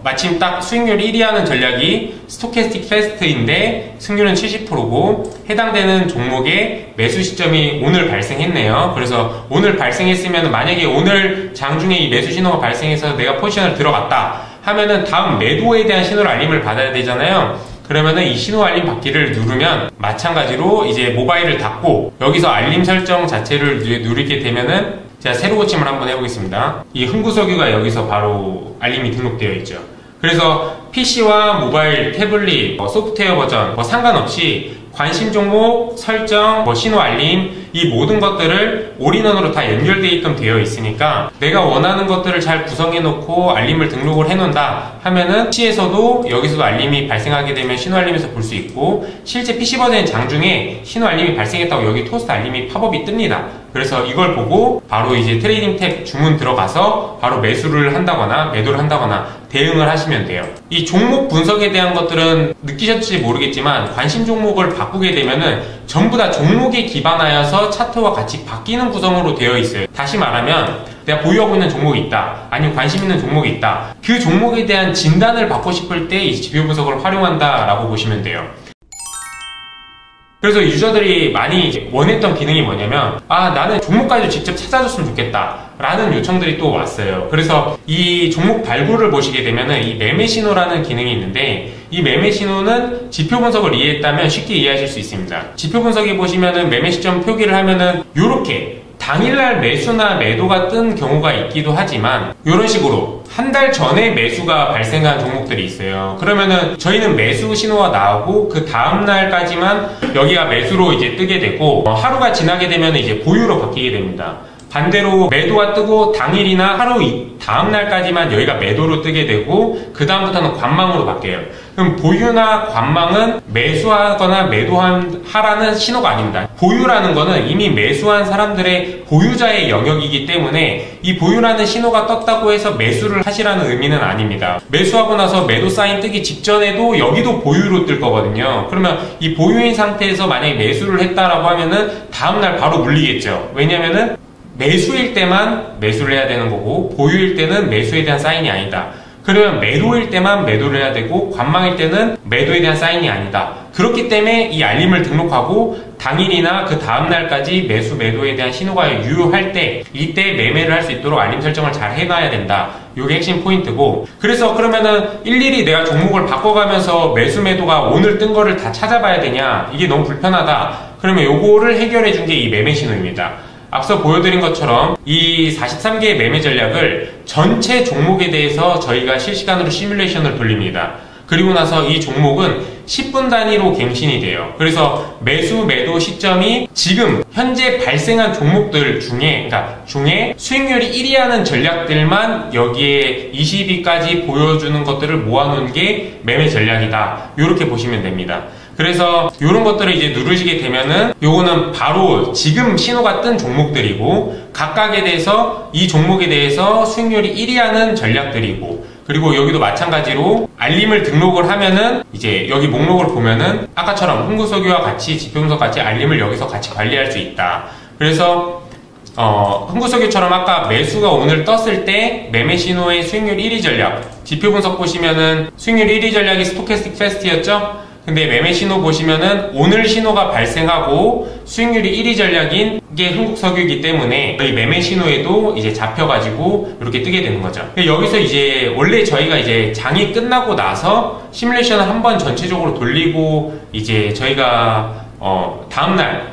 마침 딱 수익률 1위 하는 전략이 스토캐스틱 패스트인데 승률은 70%고 해당되는 종목의 매수 시점이 오늘 발생했네요. 그래서 오늘 발생했으면 만약에 오늘 장중에 이 매수 신호가 발생해서 내가 포지션을 들어갔다 하면은 다음 매도에 대한 신호를 알림을 받아야 되잖아요. 그러면은 이 신호 알림 받기를 누르면 마찬가지로 이제 모바일을 닫고 여기서 알림 설정 자체를 누르게 되면은 제가 새로 고침을 한번 해보겠습니다. 이 흥구석유가 여기서 바로 알림이 등록되어 있죠. 그래서 PC와 모바일, 태블릿, 소프트웨어 버전 상관없이 관심 종목, 설정, 신호 알림 이 모든 것들을 올인원으로 다 연결되어 있게끔 되어 있으니까 내가 원하는 것들을 잘 구성해 놓고 알림을 등록을 해 놓는다 하면은 PC에서도 여기서도 알림이 발생하게 되면 신호 알림에서 볼 수 있고, 실제 PC 버전의 장중에 신호 알림이 발생했다고 여기 토스트 알림이 팝업이 뜹니다. 그래서 이걸 보고 바로 이제 트레이딩 탭 주문 들어가서 바로 매수를 한다거나 매도를 한다거나 대응을 하시면 돼요. 이 종목 분석에 대한 것들은 느끼셨을지 모르겠지만 관심 종목을 바꾸게 되면은 전부 다 종목에 기반하여서 차트와 같이 바뀌는 구성으로 되어 있어요. 다시 말하면 내가 보유하고 있는 종목이 있다, 아니면 관심 있는 종목이 있다, 그 종목에 대한 진단을 받고 싶을 때 이 지표 분석을 활용한다 라고 보시면 돼요. 그래서 유저들이 많이 원했던 기능이 뭐냐면 나는 종목까지 직접 찾아줬으면 좋겠다 라는 요청들이 또 왔어요. 그래서 이 종목 발굴을 보시게 되면은 이 매매 신호라는 기능이 있는데, 이 매매 신호는 지표 분석을 이해했다면 쉽게 이해하실 수 있습니다. 지표 분석에 보시면은 매매 시점 표기를 하면은 요렇게 당일날 매수나 매도가 뜬 경우가 있기도 하지만 이런 식으로 한 달 전에 매수가 발생한 종목들이 있어요. 그러면은 저희는 매수 신호가 나오고 그 다음날까지만 여기가 매수로 이제 뜨게 되고, 하루가 지나게 되면 이제 보유로 바뀌게 됩니다. 반대로 매도가 뜨고 당일이나 하루 다음날까지만 여기가 매도로 뜨게 되고 그 다음부터는 관망으로 바뀌어요. 그럼 보유나 관망은 매수하거나 매도하라는 신호가 아닙니다. 보유라는 거는 이미 매수한 사람들의 보유자의 영역이기 때문에 이 보유라는 신호가 떴다고 해서 매수를 하시라는 의미는 아닙니다. 매수하고 나서 매도 사인 뜨기 직전에도 여기도 보유로 뜰 거거든요. 그러면 이 보유인 상태에서 만약에 매수를 했다라고 하면은 다음날 바로 물리겠죠. 왜냐면은 매수일 때만 매수를 해야 되는 거고 보유일 때는 매수에 대한 사인이 아니다. 그러면 매도일 때만 매도를 해야 되고 관망일 때는 매도에 대한 사인이 아니다. 그렇기 때문에 이 알림을 등록하고 당일이나 그 다음날까지 매수 매도에 대한 신호가 유효할 때 이때 매매를 할 수 있도록 알림 설정을 잘 해놔야 된다. 이게 핵심 포인트고, 그래서 그러면은 일일이 내가 종목을 바꿔가면서 매수 매도가 오늘 뜬 거를 다 찾아봐야 되냐, 이게 너무 불편하다. 그러면 요거를 해결해 준 게 이 매매 신호입니다. 앞서 보여드린 것처럼 이 43개의 매매 전략을 전체 종목에 대해서 저희가 실시간으로 시뮬레이션을 돌립니다. 그리고 나서 이 종목은 10분 단위로 갱신이 돼요. 그래서 매수 매도 시점이 지금 현재 발생한 종목들 중에 수익률이 1위 하는 전략들만 여기에 20위까지 보여주는 것들을 모아놓은 게 매매 전략이다. 이렇게 보시면 됩니다. 그래서 이런 것들을 이제 누르시게 되면은 요거는 바로 지금 신호가 뜬 종목들이고, 각각에 대해서 이 종목에 대해서 수익률이 1위 하는 전략들이고, 그리고 여기도 마찬가지로 알림을 등록을 하면은 이제 여기 목록을 보면은 아까처럼 흥구석유와 같이 지표분석 같이 알림을 여기서 같이 관리할 수 있다. 그래서 흥구석유처럼 아까 매수가 오늘 떴을 때 매매 신호의 수익률 1위 전략, 지표 분석 보시면은 수익률 1위 전략이 스토캐스틱 패스트였죠? 근데 매매 신호 보시면은 오늘 신호가 발생하고 수익률이 1위 전략인 게 흥국석유이기 때문에 저희 매매 신호에도 이제 잡혀가지고 이렇게 뜨게 되는 거죠. 여기서 이제 원래 저희가 이제 장이 끝나고 나서 시뮬레이션을 한번 전체적으로 돌리고 이제 저희가 다음날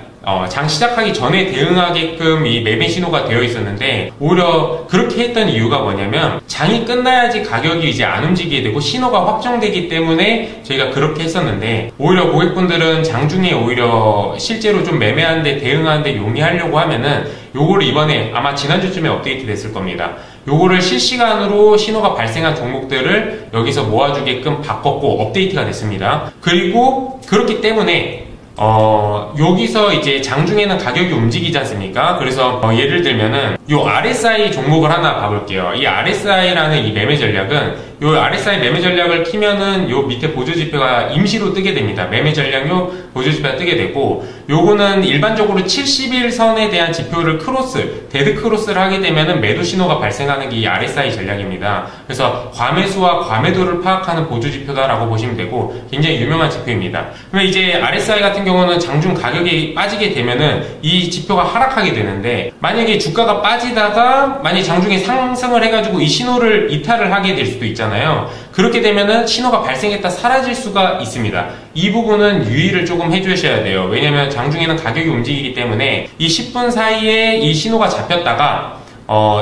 장 시작하기 전에 대응하게끔 이 매매 신호가 되어 있었는데, 오히려 그렇게 했던 이유가 뭐냐면 장이 끝나야지 가격이 이제 안 움직이게 되고 신호가 확정되기 때문에 저희가 그렇게 했었는데, 오히려 고객분들은 장중에 오히려 실제로 좀 매매하는데 대응하는데 용이하려고 하면은 요거를 이번에 아마 지난주쯤에 업데이트 됐을 겁니다. 요거를 실시간으로 신호가 발생한 종목들을 여기서 모아주게끔 바꿨고 업데이트가 됐습니다. 그리고 그렇기 때문에 여기서 이제 장중에는 가격이 움직이지 않습니까? 그래서 예를 들면은 요 RSI 종목을 하나 봐볼게요. 이 RSI라는 이 매매 전략은, 요 RSI 매매 전략을 키면은 요 밑에 보조지표가 임시로 뜨게 됩니다. 매매 전략 요 보조지표가 뜨게 되고, 요거는 일반적으로 70일선에 대한 지표를 데드 크로스를 하게 되면은 매도 신호가 발생하는 게 이 RSI 전략입니다. 그래서 과매수와 과매도를 파악하는 보조지표다라고 보시면 되고, 굉장히 유명한 지표입니다. 그러면 이제 RSI 같은 경우는 장중 가격이 빠지게 되면은 이 지표가 하락하게 되는데, 만약에 주가가 빠지다가 만약 장중에 상승을 해가지고 이 신호를 이탈을 하게 될 수도 있잖아요. 그렇게 되면은 신호가 발생했다 사라질 수가 있습니다. 이 부분은 유의를 조금 해주셔야 돼요. 왜냐면 장중에는 가격이 움직이기 때문에 이 10분 사이에 이 신호가 잡혔다가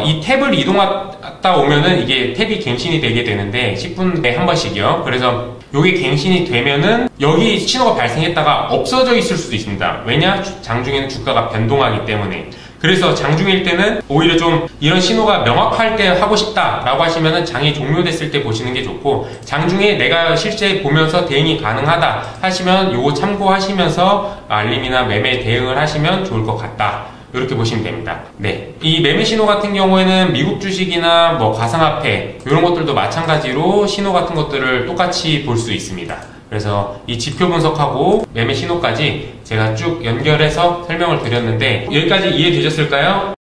이 탭을 이동하다 오면은 이게 탭이 갱신이 되게 되는데 10분에 한 번씩이요. 그래서 요게 갱신이 되면은 여기 신호가 발생했다가 없어져 있을 수도 있습니다. 왜냐? 장중에는 주가가 변동하기 때문에. 그래서 장중일 때는 오히려 좀 이런 신호가 명확할 때 하고 싶다라고 하시면은 장이 종료됐을 때 보시는 게 좋고, 장중에 내가 실제 보면서 대응이 가능하다 하시면 요거 참고하시면서 알림이나 매매 대응을 하시면 좋을 것 같다. 이렇게 보시면 됩니다. 네, 이 매매 신호 같은 경우에는 미국 주식이나 뭐 가상화폐 이런 것들도 마찬가지로 신호 같은 것들을 똑같이 볼 수 있습니다. 그래서 이 지표 분석하고 매매 신호까지 제가 쭉 연결해서 설명을 드렸는데, 여기까지 이해되셨을까요?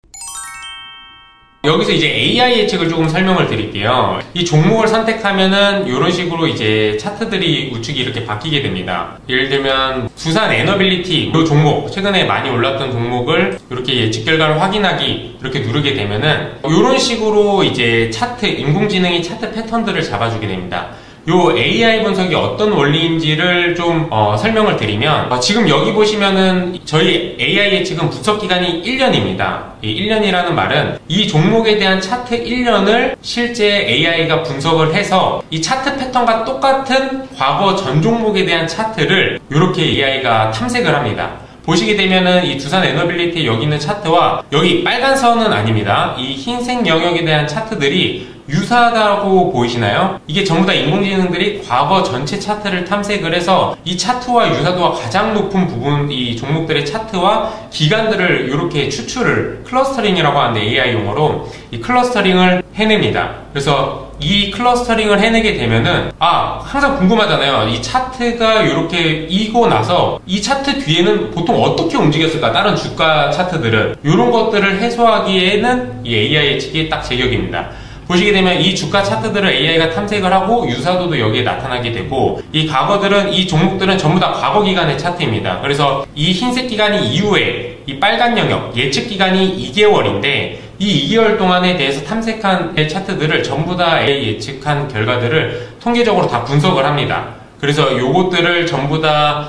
여기서 이제 AI 예측을 조금 설명을 드릴게요. 이 종목을 선택하면은 이런 식으로 이제 차트들이 우측이 이렇게 바뀌게 됩니다. 예를 들면 두산 에너빌리티 이 종목, 최근에 많이 올랐던 종목을 이렇게 예측 결과를 확인하기 이렇게 누르게 되면은 이런 식으로 이제 차트, 인공지능이 차트 패턴들을 잡아주게 됩니다. 요 AI 분석이 어떤 원리인지를 좀 설명을 드리면, 지금 여기 보시면은 저희 AI 예측은 분석 기간이 1년입니다. 이 1년이라는 말은 이 종목에 대한 차트 1년을 실제 AI가 분석을 해서 이 차트 패턴과 똑같은 과거 전 종목에 대한 차트를 이렇게 AI가 탐색을 합니다. 보시게 되면은 이 두산 에너빌리티 여기 있는 차트와 여기 빨간 선은 아닙니다. 이 흰색 영역에 대한 차트들이 유사하다고 보이시나요? 이게 전부 다 인공지능들이 과거 전체 차트를 탐색을 해서 이 차트와 유사도가 가장 높은 부분, 이 종목들의 차트와 기간들을 이렇게 추출을, 클러스터링이라고 하는데 AI 용어로 이 클러스터링을 해냅니다. 그래서 이 클러스터링을 해내게 되면은 항상 궁금하잖아요. 이 차트가 이렇게 이고 나서 이 차트 뒤에는 보통 어떻게 움직였을까? 다른 주가 차트들은 이런 것들을 해소하기에는 이 AI 예측이 딱 제격입니다. 보시게 되면 이 주가 차트들을 AI가 탐색을 하고 유사도도 여기에 나타나게 되고, 이 과거들은, 이 종목들은 전부 다 과거 기간의 차트입니다. 그래서 이 흰색 기간이 이후에 이 빨간 영역, 예측 기간이 2개월인데 이 2개월 동안에 대해서 탐색한 차트들을 전부 다 AI 예측한 결과들을 통계적으로 다 분석을 합니다. 그래서 요것들을 전부 다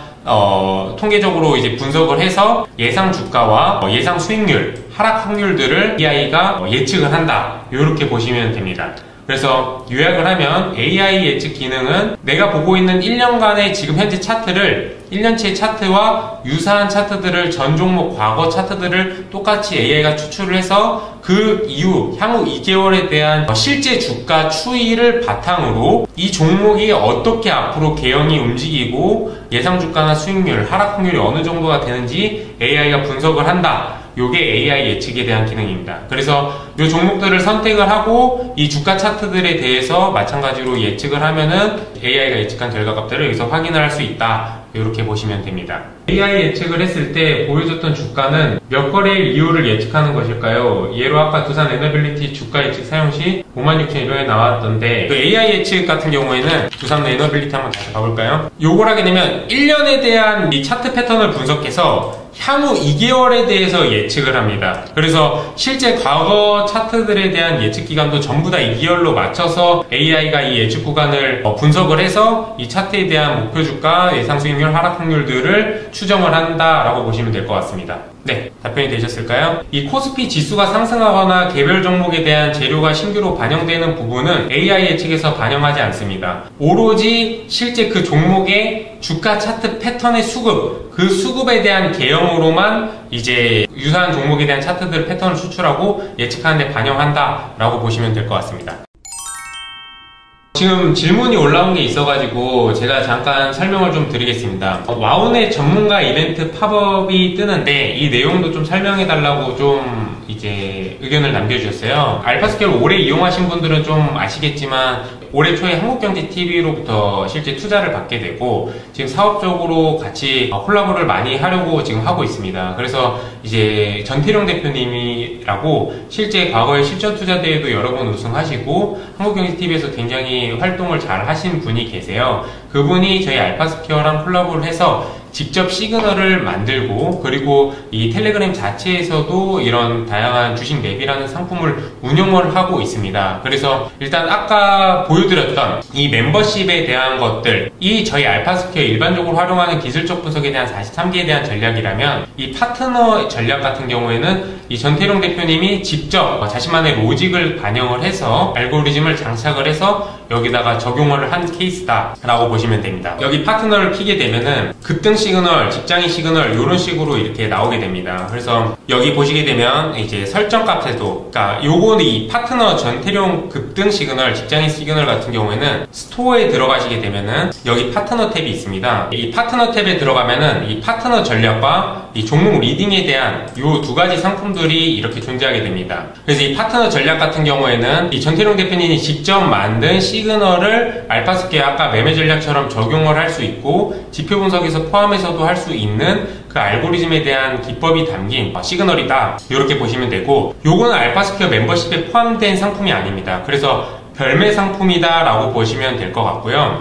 통계적으로 이제 분석을 해서 예상 주가와 예상 수익률, 하락 확률들을 AI가 예측을 한다. 이렇게 보시면 됩니다. 그래서 요약을 하면 AI 예측 기능은 내가 보고 있는 1년간의 지금 현재 차트를 1년치의 차트와 유사한 차트들을 전 종목 과거 차트들을 똑같이 AI가 추출을 해서 그 이후 향후 2개월에 대한 실제 주가 추이를 바탕으로 이 종목이 어떻게 앞으로 개연이 움직이고 예상 주가나 수익률, 하락 확률이 어느 정도가 되는지 AI가 분석을 한다. 요게 AI 예측에 대한 기능입니다. 그래서 요 종목들을 선택을 하고 이 주가 차트들에 대해서 마찬가지로 예측을 하면은 AI가 예측한 결과값들을 여기서 확인을 할 수 있다. 이렇게 보시면 됩니다. AI 예측을 했을 때 보여줬던 주가는 몇 거래일 이후를 예측하는 것일까요? 예로 아까 두산 에너빌리티 주가 예측 사용 시 56,200원에 나왔던데, 그 AI 예측 같은 경우에는 두산 에너빌리티 한번 다시 가볼까요? 요걸 하게 되면 1년에 대한 이 차트 패턴을 분석해서 향후 2개월에 대해서 예측을 합니다. 그래서 실제 과거 차트들에 대한 예측 기간도 전부 다 2개월로 맞춰서 AI가 이 예측 구간을 분석을 해서 이 차트에 대한 목표 주가, 예상 수익률, 하락 확률들을 추정을 한다라고 보시면 될 것 같습니다. 네, 답변이 되셨을까요? 이 코스피 지수가 상승하거나 개별 종목에 대한 재료가 신규로 반영되는 부분은 AI 예측에서 반영하지 않습니다. 오로지 실제 그 종목의 주가 차트 패턴의 수급, 그 수급에 대한 개형으로만 이제 유사한 종목에 대한 차트들 패턴을 수출하고 예측하는 데 반영한다라고 보시면 될 것 같습니다. 지금 질문이 올라온 게 있어가지고 제가 잠깐 설명을 좀 드리겠습니다. 와운의 전문가 이벤트 팝업이 뜨는데 이 내용도 좀 설명해달라고 좀 이제 의견을 남겨주셨어요. 알파스퀘어를 오래 이용하신 분들은 좀 아시겠지만 올해 초에 한국경제TV로부터 실제 투자를 받게 되고 지금 사업적으로 같이 콜라보를 많이 하려고 지금 하고 있습니다. 그래서 이제 전태룡 대표님이라고 실제 과거에 실전투자대회도 여러 번 우승하시고 한국경제TV에서 굉장히 활동을 잘 하신 분이 계세요. 그분이 저희 알파스퀘어랑 콜라보를 해서 직접 시그널을 만들고, 그리고 이 텔레그램 자체에서도 이런 다양한 주식 맵이라는 상품을 운영을 하고 있습니다. 그래서 일단 아까 보여드렸던 이 멤버십에 대한 것들, 이 저희 알파스퀘어 일반적으로 활용하는 기술적 분석에 대한 43개에 대한 전략이라면, 이 파트너 전략 같은 경우에는 이 전태룡 대표님이 직접 자신만의 로직을 반영을 해서 알고리즘을 장착을 해서 여기다가 적용을 한 케이스다라고 보시면 됩니다. 여기 파트너를 키게 되면은 급등 시그널, 직장인 시그널 이런 식으로 이렇게 나오게 됩니다. 그래서 여기 보시게 되면 이제 설정 값에도, 그러니까 요거는 이 파트너 전태룡 급등 시그널, 직장인 시그널 같은 경우에는 스토어에 들어가시게 되면은 여기 파트너 탭이 있습니다. 이 파트너 탭에 들어가면은 이 파트너 전략과 이 종목 리딩에 대한 요 두 가지 상품들이 이렇게 존재하게 됩니다. 그래서 이 파트너 전략 같은 경우에는 이 전태룡 대표님이 직접 만든 시그널을 알파스퀘어 아까 매매 전략처럼 적용을 할 수 있고 지표 분석에서 포함해서도 할 수 있는 그 알고리즘에 대한 기법이 담긴 시그널이다, 이렇게 보시면 되고, 요거는 알파스퀘어 멤버십에 포함된 상품이 아닙니다. 그래서 별매 상품이다 라고 보시면 될 것 같고요.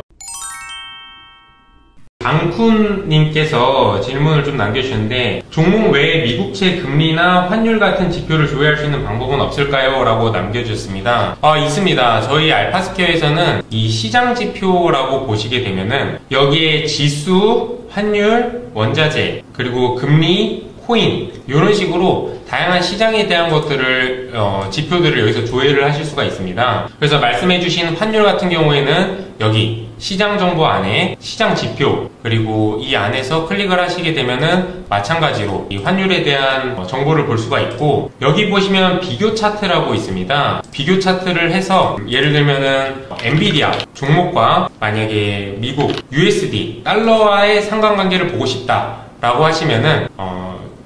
강쿤님께서 질문을 좀 남겨주셨는데, 종목 외에 미국채 금리나 환율 같은 지표를 조회할 수 있는 방법은 없을까요? 라고 남겨주셨습니다. 있습니다. 저희 알파스퀘어에서는 이 시장 지표라고 보시게 되면은 여기에 지수, 환율, 원자재, 그리고 금리, 코인, 이런 식으로 다양한 시장에 대한 것들을 지표들을 여기서 조회를 하실 수가 있습니다. 그래서 말씀해주신 환율 같은 경우에는 여기 시장 정보 안에 시장 지표, 그리고 이 안에서 클릭을 하시게 되면은 마찬가지로 이 환율에 대한 정보를 볼 수가 있고, 여기 보시면 비교 차트라고 있습니다. 비교 차트를 해서 예를 들면은 엔비디아 종목과 만약에 미국 USD 달러와의 상관관계를 보고 싶다 라고 하시면은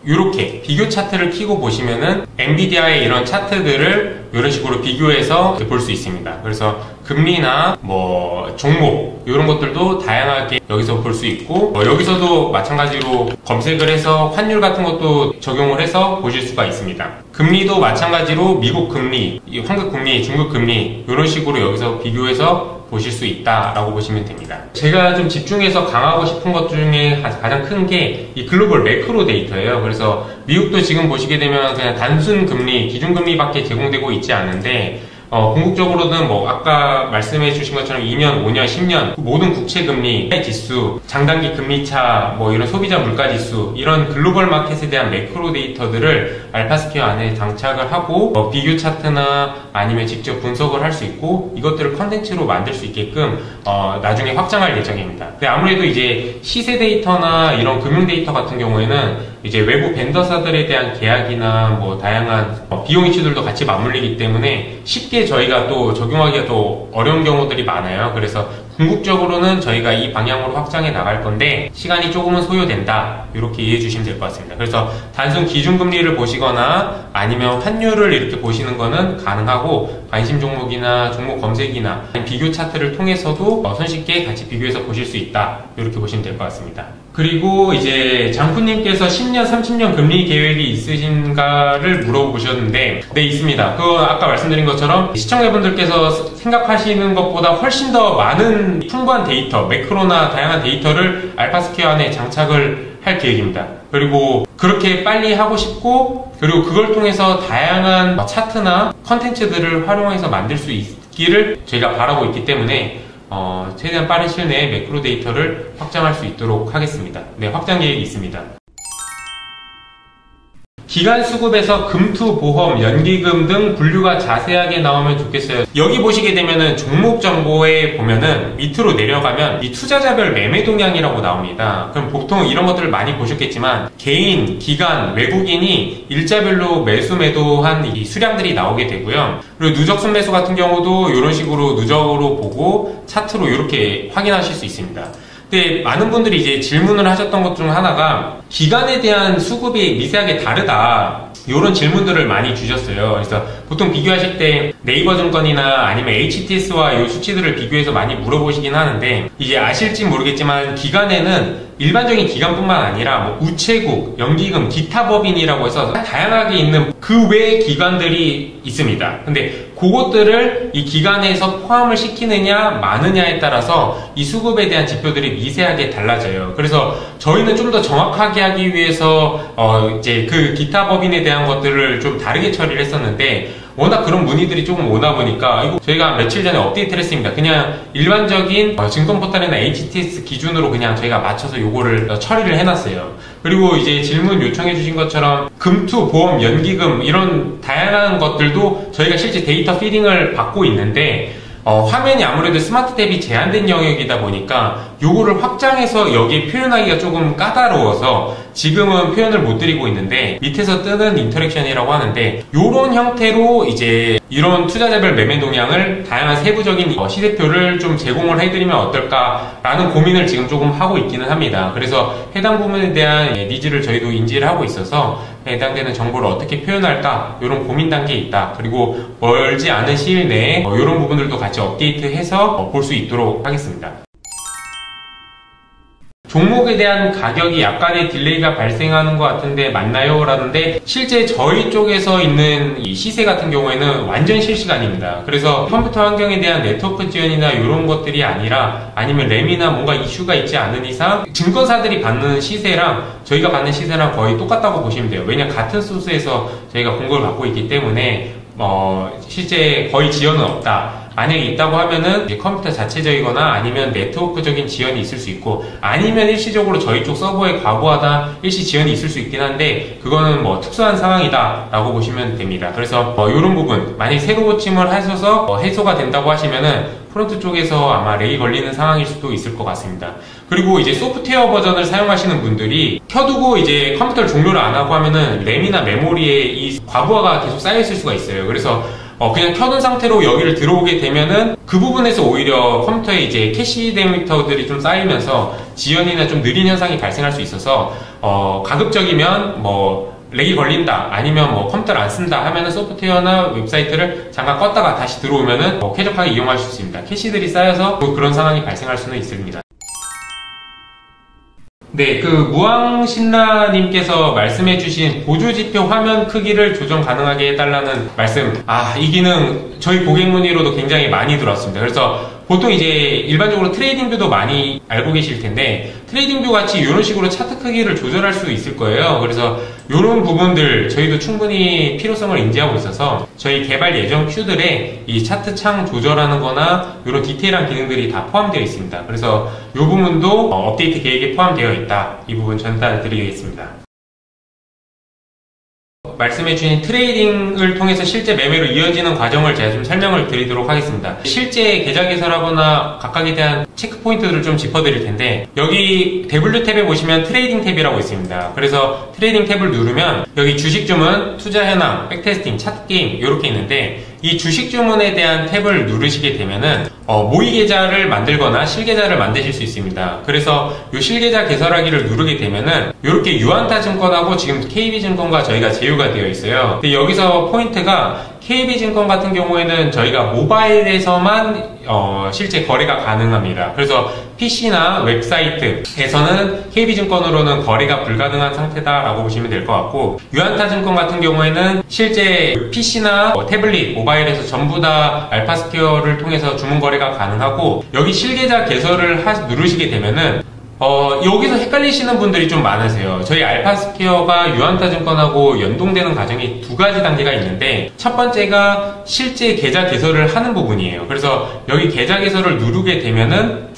이렇게 비교 차트를 켜고 보시면은 엔비디아의 이런 차트들을 이런 식으로 비교해서 볼 수 있습니다. 그래서 금리나 뭐 종목 이런 것들도 다양하게 여기서 볼 수 있고, 여기서도 마찬가지로 검색을 해서 환율 같은 것도 적용을 해서 보실 수가 있습니다. 금리도 마찬가지로 미국 금리, 한국 금리, 중국 금리 이런 식으로 여기서 비교해서 보실 수 있다라고 보시면 됩니다. 제가 좀 집중해서 강하고 싶은 것 중에 가장 큰 게 이 글로벌 매크로 데이터예요. 그래서 미국도 지금 보시게 되면 그냥 단순 금리, 기준금리밖에 제공되고 있지 않은데, 궁극적으로는 뭐 아까 말씀해 주신 것처럼 2년, 5년, 10년 모든 국채금리 지수, 장단기 금리차, 뭐 이런 소비자 물가지수, 이런 글로벌 마켓에 대한 매크로 데이터들을 알파스퀘어 안에 장착을 하고 비교 차트나 아니면 직접 분석을 할 수 있고, 이것들을 컨텐츠로 만들 수 있게끔 나중에 확장할 예정입니다. 근데 아무래도 이제 시세 데이터나 이런 금융 데이터 같은 경우에는 이제 외부 벤더사들에 대한 계약이나 뭐 다양한 비용 이슈들도 같이 맞물리기 때문에 쉽게 저희가 또 적용하기가 또 어려운 경우들이 많아요. 그래서 궁극적으로는 저희가 이 방향으로 확장해 나갈 건데 시간이 조금은 소요된다, 이렇게 이해해 주시면 될 것 같습니다. 그래서 단순 기준금리를 보시거나 아니면 환율을 이렇게 보시는 거는 가능하고, 관심 종목이나 종목 검색이나 비교 차트를 통해서도 손쉽게 같이 비교해서 보실 수 있다, 이렇게 보시면 될 것 같습니다. 그리고 이제 장쿠님께서 10년, 30년 금리 계획이 있으신가를 물어보셨는데, 네, 있습니다. 그거 아까 말씀드린 것처럼 시청자분들께서 생각하시는 것보다 훨씬 더 많은 풍부한 데이터, 매크로나 다양한 데이터를 알파스퀘어 안에 장착을 할 계획입니다. 그리고 그렇게 빨리 하고 싶고, 그리고 그걸 통해서 다양한 차트나 컨텐츠들을 활용해서 만들 수 있기를 저희가 바라고 있기 때문에 최대한 빠른 시일 내에 매크로 데이터를 확장할 수 있도록 하겠습니다. 네, 확장 계획이 있습니다. 기간 수급에서 금투, 보험, 연기금 등 분류가 자세하게 나오면 좋겠어요. 여기 보시게 되면은 종목 정보에 보면은 밑으로 내려가면 이 투자자별 매매 동향이라고 나옵니다. 그럼 보통 이런 것들을 많이 보셨겠지만 개인, 기관, 외국인이 일자별로 매수, 매도한 이 수량들이 나오게 되고요. 그리고 누적 순매수 같은 경우도 이런 식으로 누적으로 보고 차트로 이렇게 확인하실 수 있습니다. 근데 많은 분들이 이제 질문을 하셨던 것 중 하나가 기간에 대한 수급이 미세하게 다르다, 이런 질문들을 많이 주셨어요. 그래서 보통 비교하실 때 네이버 증권이나 아니면 HTS와 이 수치들을 비교해서 많이 물어보시긴 하는데, 이제 아실지 모르겠지만 기간에는 일반적인 기관뿐만 아니라 뭐 우체국, 연기금, 기타 법인이라고 해서 다양하게 있는 그 외의 기관들이 있습니다. 근데 그것들을 이 기간에서 포함을 시키느냐 마느냐에 따라서 이 수급에 대한 지표들이 미세하게 달라져요. 그래서 저희는 좀 더 정확하게 하기 위해서 이제 그 기타 법인에 대한 것들을 좀 다르게 처리를 했었는데, 워낙 그런 문의들이 조금 오다 보니까 이거 저희가 며칠 전에 업데이트를 했습니다. 그냥 일반적인 증권 포털이나 HTS 기준으로 그냥 저희가 맞춰서 요거를 처리를 해놨어요. 그리고 이제 질문 요청해 주신 것처럼 금투, 보험, 연기금 이런 다양한 것들도 저희가 실제 데이터 피딩을 받고 있는데, 화면이 아무래도 스마트 탭이 제한된 영역이다 보니까 요거를 확장해서 여기에 표현하기가 조금 까다로워서 지금은 표현을 못 드리고 있는데, 밑에서 뜨는 인터랙션이라고 하는데, 요런 형태로 이제 이런 투자자별 매매 동향을 다양한 세부적인 시세표를 좀 제공을 해드리면 어떨까라는 고민을 지금 조금 하고 있기는 합니다. 그래서 해당 부분에 대한 니즈를 저희도 인지를 하고 있어서 해당되는 정보를 어떻게 표현할까, 이런 고민 단계에 있다. 그리고 멀지 않은 시일 내에 이런 부분들도 같이 업데이트해서 볼 수 있도록 하겠습니다. 종목에 대한 가격이 약간의 딜레이가 발생하는 것 같은데 맞나요? 라는데, 실제 저희 쪽에서 있는 이 시세 같은 경우에는 완전 실시간입니다. 그래서 컴퓨터 환경에 대한 네트워크 지연이나 이런 것들이 아니라, 아니면 램이나 뭔가 이슈가 있지 않은 이상 증권사들이 받는 시세랑 저희가 받는 시세랑 거의 똑같다고 보시면 돼요. 왜냐면 같은 소스에서 저희가 공급을 받고 있기 때문에 실제 거의 지연은 없다. 만약에 있다고 하면은 이제 컴퓨터 자체적이거나 아니면 네트워크적인 지연이 있을 수 있고, 아니면 일시적으로 저희 쪽 서버에 과부하다 일시 지연이 있을 수 있긴 한데, 그거는 뭐 특수한 상황이다 라고 보시면 됩니다. 그래서 이런 부분 만약에 새로 고침을 하셔서 해소가 된다고 하시면은 프론트 쪽에서 아마 렉이 걸리는 상황일 수도 있을 것 같습니다. 그리고 이제 소프트웨어 버전을 사용하시는 분들이 켜두고 이제 컴퓨터를 종료를 안 하고 하면은 램이나 메모리에 이 과부하가 계속 쌓여 있을 수가 있어요. 그래서 그냥 켜둔 상태로 여기를 들어오게 되면은 그 부분에서 오히려 컴퓨터에 이제 캐시 데이터들이 좀 쌓이면서 지연이나 좀 느린 현상이 발생할 수 있어서 가급적이면 렉이 걸린다, 아니면 컴퓨터를 안 쓴다 하면은 소프트웨어나 웹사이트를 잠깐 껐다가 다시 들어오면은 쾌적하게 이용할 수 있습니다. 캐시들이 쌓여서 그런 상황이 발생할 수는 있습니다. 네, 무왕신라님께서 말씀해주신 보조지표 화면 크기를 조정 가능하게 해달라는 말씀. 이 기능 저희 고객 문의로도 굉장히 많이 들어왔습니다. 그래서 보통 이제 일반적으로 트레이딩뷰도 많이 알고 계실 텐데, 트레이딩뷰 같이 이런 식으로 차트 크기를 조절할 수 있을 거예요. 그래서 이런 부분들 저희도 충분히 필요성을 인지하고 있어서 저희 개발 예정 큐들에 이 차트 창 조절하는 거나 이런 디테일한 기능들이 다 포함되어 있습니다. 그래서 이 부분도 업데이트 계획에 포함되어 있다. 이 부분 전달 드리겠습니다. 말씀해주신 트레이딩을 통해서 실제 매매로 이어지는 과정을 제가 좀 설명을 드리도록 하겠습니다. 실제 계좌 개설하거나 각각에 대한 체크 포인트들을 좀 짚어드릴 텐데, 여기 W 탭에 보시면 트레이딩 탭이라고 있습니다. 그래서 트레이딩 탭을 누르면 여기 주식 주문, 투자 현황, 백테스팅, 차트 게임 이렇게 있는데, 이 주식 주문에 대한 탭을 누르시게 되면은 모의 계좌를 만들거나 실계좌를 만드실 수 있습니다. 그래서 이 실계좌 개설하기를 누르게 되면은 이렇게 유한타증권하고 지금 KB증권과 저희가 제휴가 되어 있어요. 근데 여기서 포인트가 KB증권 같은 경우에는 저희가 모바일에서만 실제 거래가 가능합니다. 그래서 PC나 웹사이트에서는 KB증권으로는 거래가 불가능한 상태다라고 보시면 될 것 같고, 유한타증권 같은 경우에는 실제 PC나 태블릿, 모바일에서 전부 다 알파스퀘어를 통해서 주문 거래가 가능하고, 여기 실계좌 개설을 누르시게 되면은 여기서 헷갈리시는 분들이 좀 많으세요. 저희 알파스퀘어가 유한타증권하고 연동되는 과정이 두 가지 단계가 있는데, 첫 번째가 실제 계좌 개설을 하는 부분이에요. 그래서 여기 계좌 개설을 누르게 되면은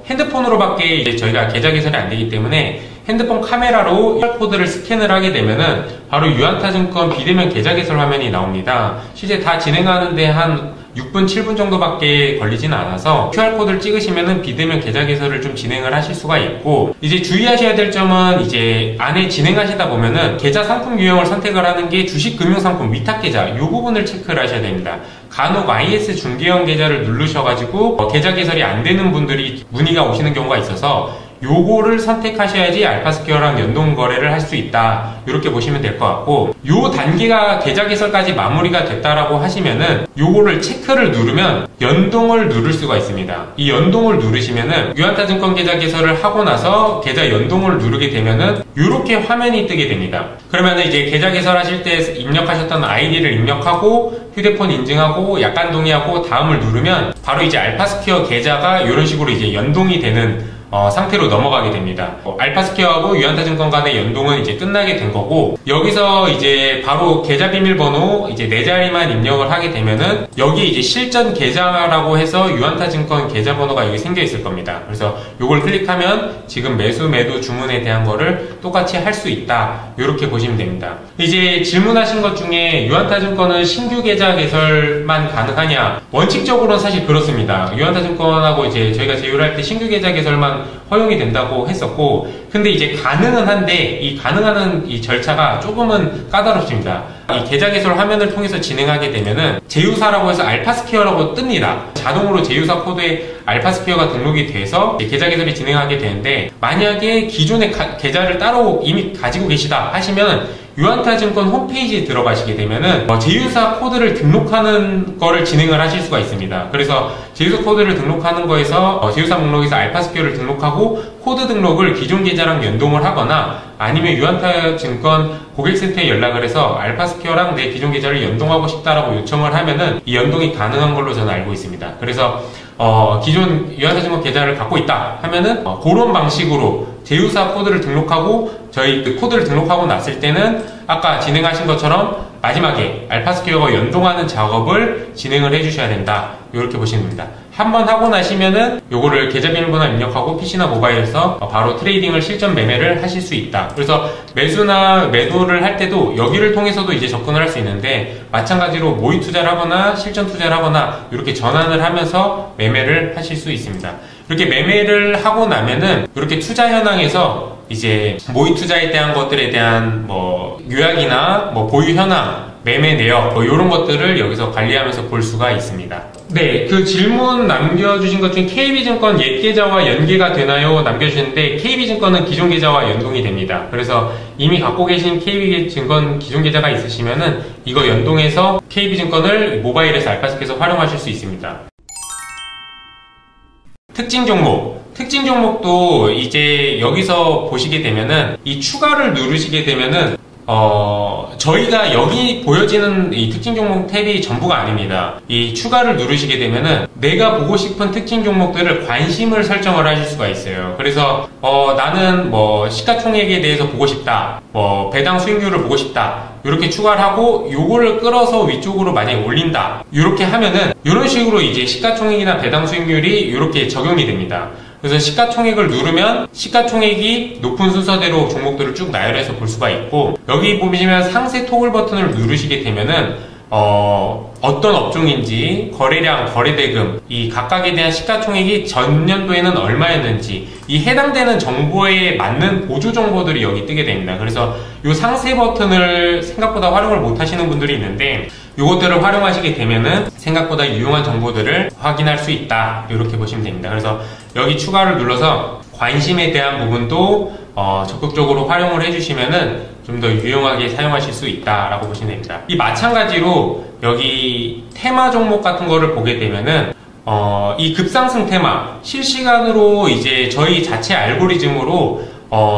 핸드폰으로밖에 이제 저희가 계좌 개설이 안 되기 때문에 핸드폰 카메라로 QR코드를 스캔을 하게 되면은 바로 유한타증권 비대면 계좌 개설 화면이 나옵니다. 실제 다 진행하는데 한 6분, 7분 정도밖에 걸리진 않아서 QR코드를 찍으시면은 비대면 계좌 개설을 좀 진행을 하실 수가 있고, 이제 주의하셔야 될 점은 이제 안에 진행하시다 보면은 계좌 상품 유형을 선택을 하는 게 주식 금융상품 위탁 계좌, 이 부분을 체크를 하셔야 됩니다. 간혹 IS 중개형 계좌를 누르셔가지고 계좌 개설이 안 되는 분들이 문의가 오시는 경우가 있어서 요거를 선택하셔야지 알파스퀘어랑 연동 거래를 할 수 있다, 이렇게 보시면 될 것 같고, 요 단계가 계좌 개설까지 마무리가 됐다라고 하시면은 요거를 체크를 누르면 연동을 누를 수가 있습니다. 이 연동을 누르시면은 유한타증권 계좌 개설을 하고 나서 계좌 연동을 누르게 되면은 요렇게 화면이 뜨게 됩니다. 그러면은 이제 계좌 개설하실 때 입력하셨던 아이디를 입력하고 휴대폰 인증하고 약관 동의하고 다음을 누르면 바로 이제 알파스퀘어 계좌가 이런 식으로 이제 연동이 되는 상태로 넘어가게 됩니다. 알파스퀘어하고 유한타증권 간의 연동은 이제 끝나게 된 거고, 여기서 이제 바로 계좌 비밀번호 이제 4자리만 입력을 하게 되면은 여기 이제 실전 계좌라고 해서 유한타증권 계좌번호가 여기 생겨 있을 겁니다. 그래서 요걸 클릭하면 지금 매수 매도 주문에 대한 거를 똑같이 할 수 있다, 이렇게 보시면 됩니다. 이제 질문하신 것 중에 유한타증권은 신규 계좌 개설만 가능하냐? 원칙적으로는 사실 그렇습니다. 유한타증권하고 이제 저희가 제휴를 할 때 신규 계좌 개설만 허용이 된다고 했었고, 근데 이제 가능은 한데 이 가능한 이 절차가 조금은 까다롭습니다. 이 계좌 개설 화면을 통해서 진행하게 되면은 제휴사라고 해서 알파스퀘어라고 뜹니다. 자동으로 제휴사 코드에 알파스퀘어가 등록이 돼서 계좌 개설이 진행하게 되는데, 만약에 기존의 계좌를 따로 이미 가지고 계시다 하시면 유한타증권 홈페이지에 들어가시게 되면은 제휴사 코드를 등록하는 거를 진행을 하실 수가 있습니다. 그래서 제휴사 코드를 등록하는 거에서 제휴사 목록에서 알파스퀘어를 등록하고 코드 등록을 기존 계좌랑 연동을 하거나, 아니면 유한타증권 고객센터에 연락을 해서 알파스퀘어랑 내 기존 계좌를 연동하고 싶다라고 요청을 하면은 이 연동이 가능한 걸로 저는 알고 있습니다. 그래서 기존 유한타증권 계좌를 갖고 있다 하면은 그런 방식으로 제휴사 코드를 등록하고, 저희 그 코드를 등록하고 났을 때는 아까 진행하신 것처럼 마지막에 알파스퀘어가 연동하는 작업을 진행을 해주셔야 된다, 이렇게 보시면 됩니다. 한번 하고 나시면은 요거를 계좌 비밀번호 입력하고 PC나 모바일에서 바로 트레이딩을 실전 매매를 하실 수 있다. 그래서 매수나 매도를 할 때도 여기를 통해서도 이제 접근을 할 수 있는데, 마찬가지로 모의 투자를 하거나 실전 투자를 하거나 이렇게 전환을 하면서 매매를 하실 수 있습니다. 이렇게 매매를 하고 나면은 이렇게 투자 현황에서 이제 모의 투자에 대한 것들에 대한 요약이나 보유 현황, 매매 내역 이런 것들을 여기서 관리하면서 볼 수가 있습니다. 네, 그 질문 남겨주신 것 중에 KB증권 옛 계좌와 연계가 되나요? 남겨주셨는데, KB증권은 기존 계좌와 연동이 됩니다. 그래서 이미 갖고 계신 KB증권 기존 계좌가 있으시면은 이거 연동해서 KB증권을 모바일에서 알파스퀘어에서 활용하실 수 있습니다. 특징 종목도 이제 여기서 보시게 되면은 이 추가를 누르시게 되면은 저희가 여기 보여지는 이 특징 종목 탭이 전부가 아닙니다. 이 추가를 누르시게 되면은 내가 보고 싶은 특징 종목들을 관심을 설정을 하실 수가 있어요. 그래서 나는 시가총액에 대해서 보고 싶다, 배당 수익률을 보고 싶다, 이렇게 추가를 하고 요거를 끌어서 위쪽으로 만약에 올린다, 이렇게 하면은 이런 식으로 이제 시가총액이나 배당 수익률이 이렇게 적용이 됩니다. 그래서 시가총액을 누르면 시가총액이 높은 순서대로 종목들을 쭉 나열해서 볼 수가 있고, 여기 보시면 상세 토글 버튼을 누르시게 되면은 어떤 업종인지, 거래량, 거래대금, 이 각각에 대한 시가총액이 전년도에는 얼마였는지, 이 해당되는 정보에 맞는 보조 정보들이 여기 뜨게 됩니다. 그래서 이 상세 버튼을 생각보다 활용을 못 하시는 분들이 있는데, 요것들을 활용하시게 되면은 생각보다 유용한 정보들을 확인할 수 있다, 이렇게 보시면 됩니다. 그래서 여기 추가를 눌러서 관심에 대한 부분도 적극적으로 활용을 해주시면은 좀 더 유용하게 사용하실 수 있다라고 보시면 됩니다. 이 마찬가지로 여기 테마 종목 같은 거를 보게 되면은 이 급상승 테마 실시간으로 이제 저희 자체 알고리즘으로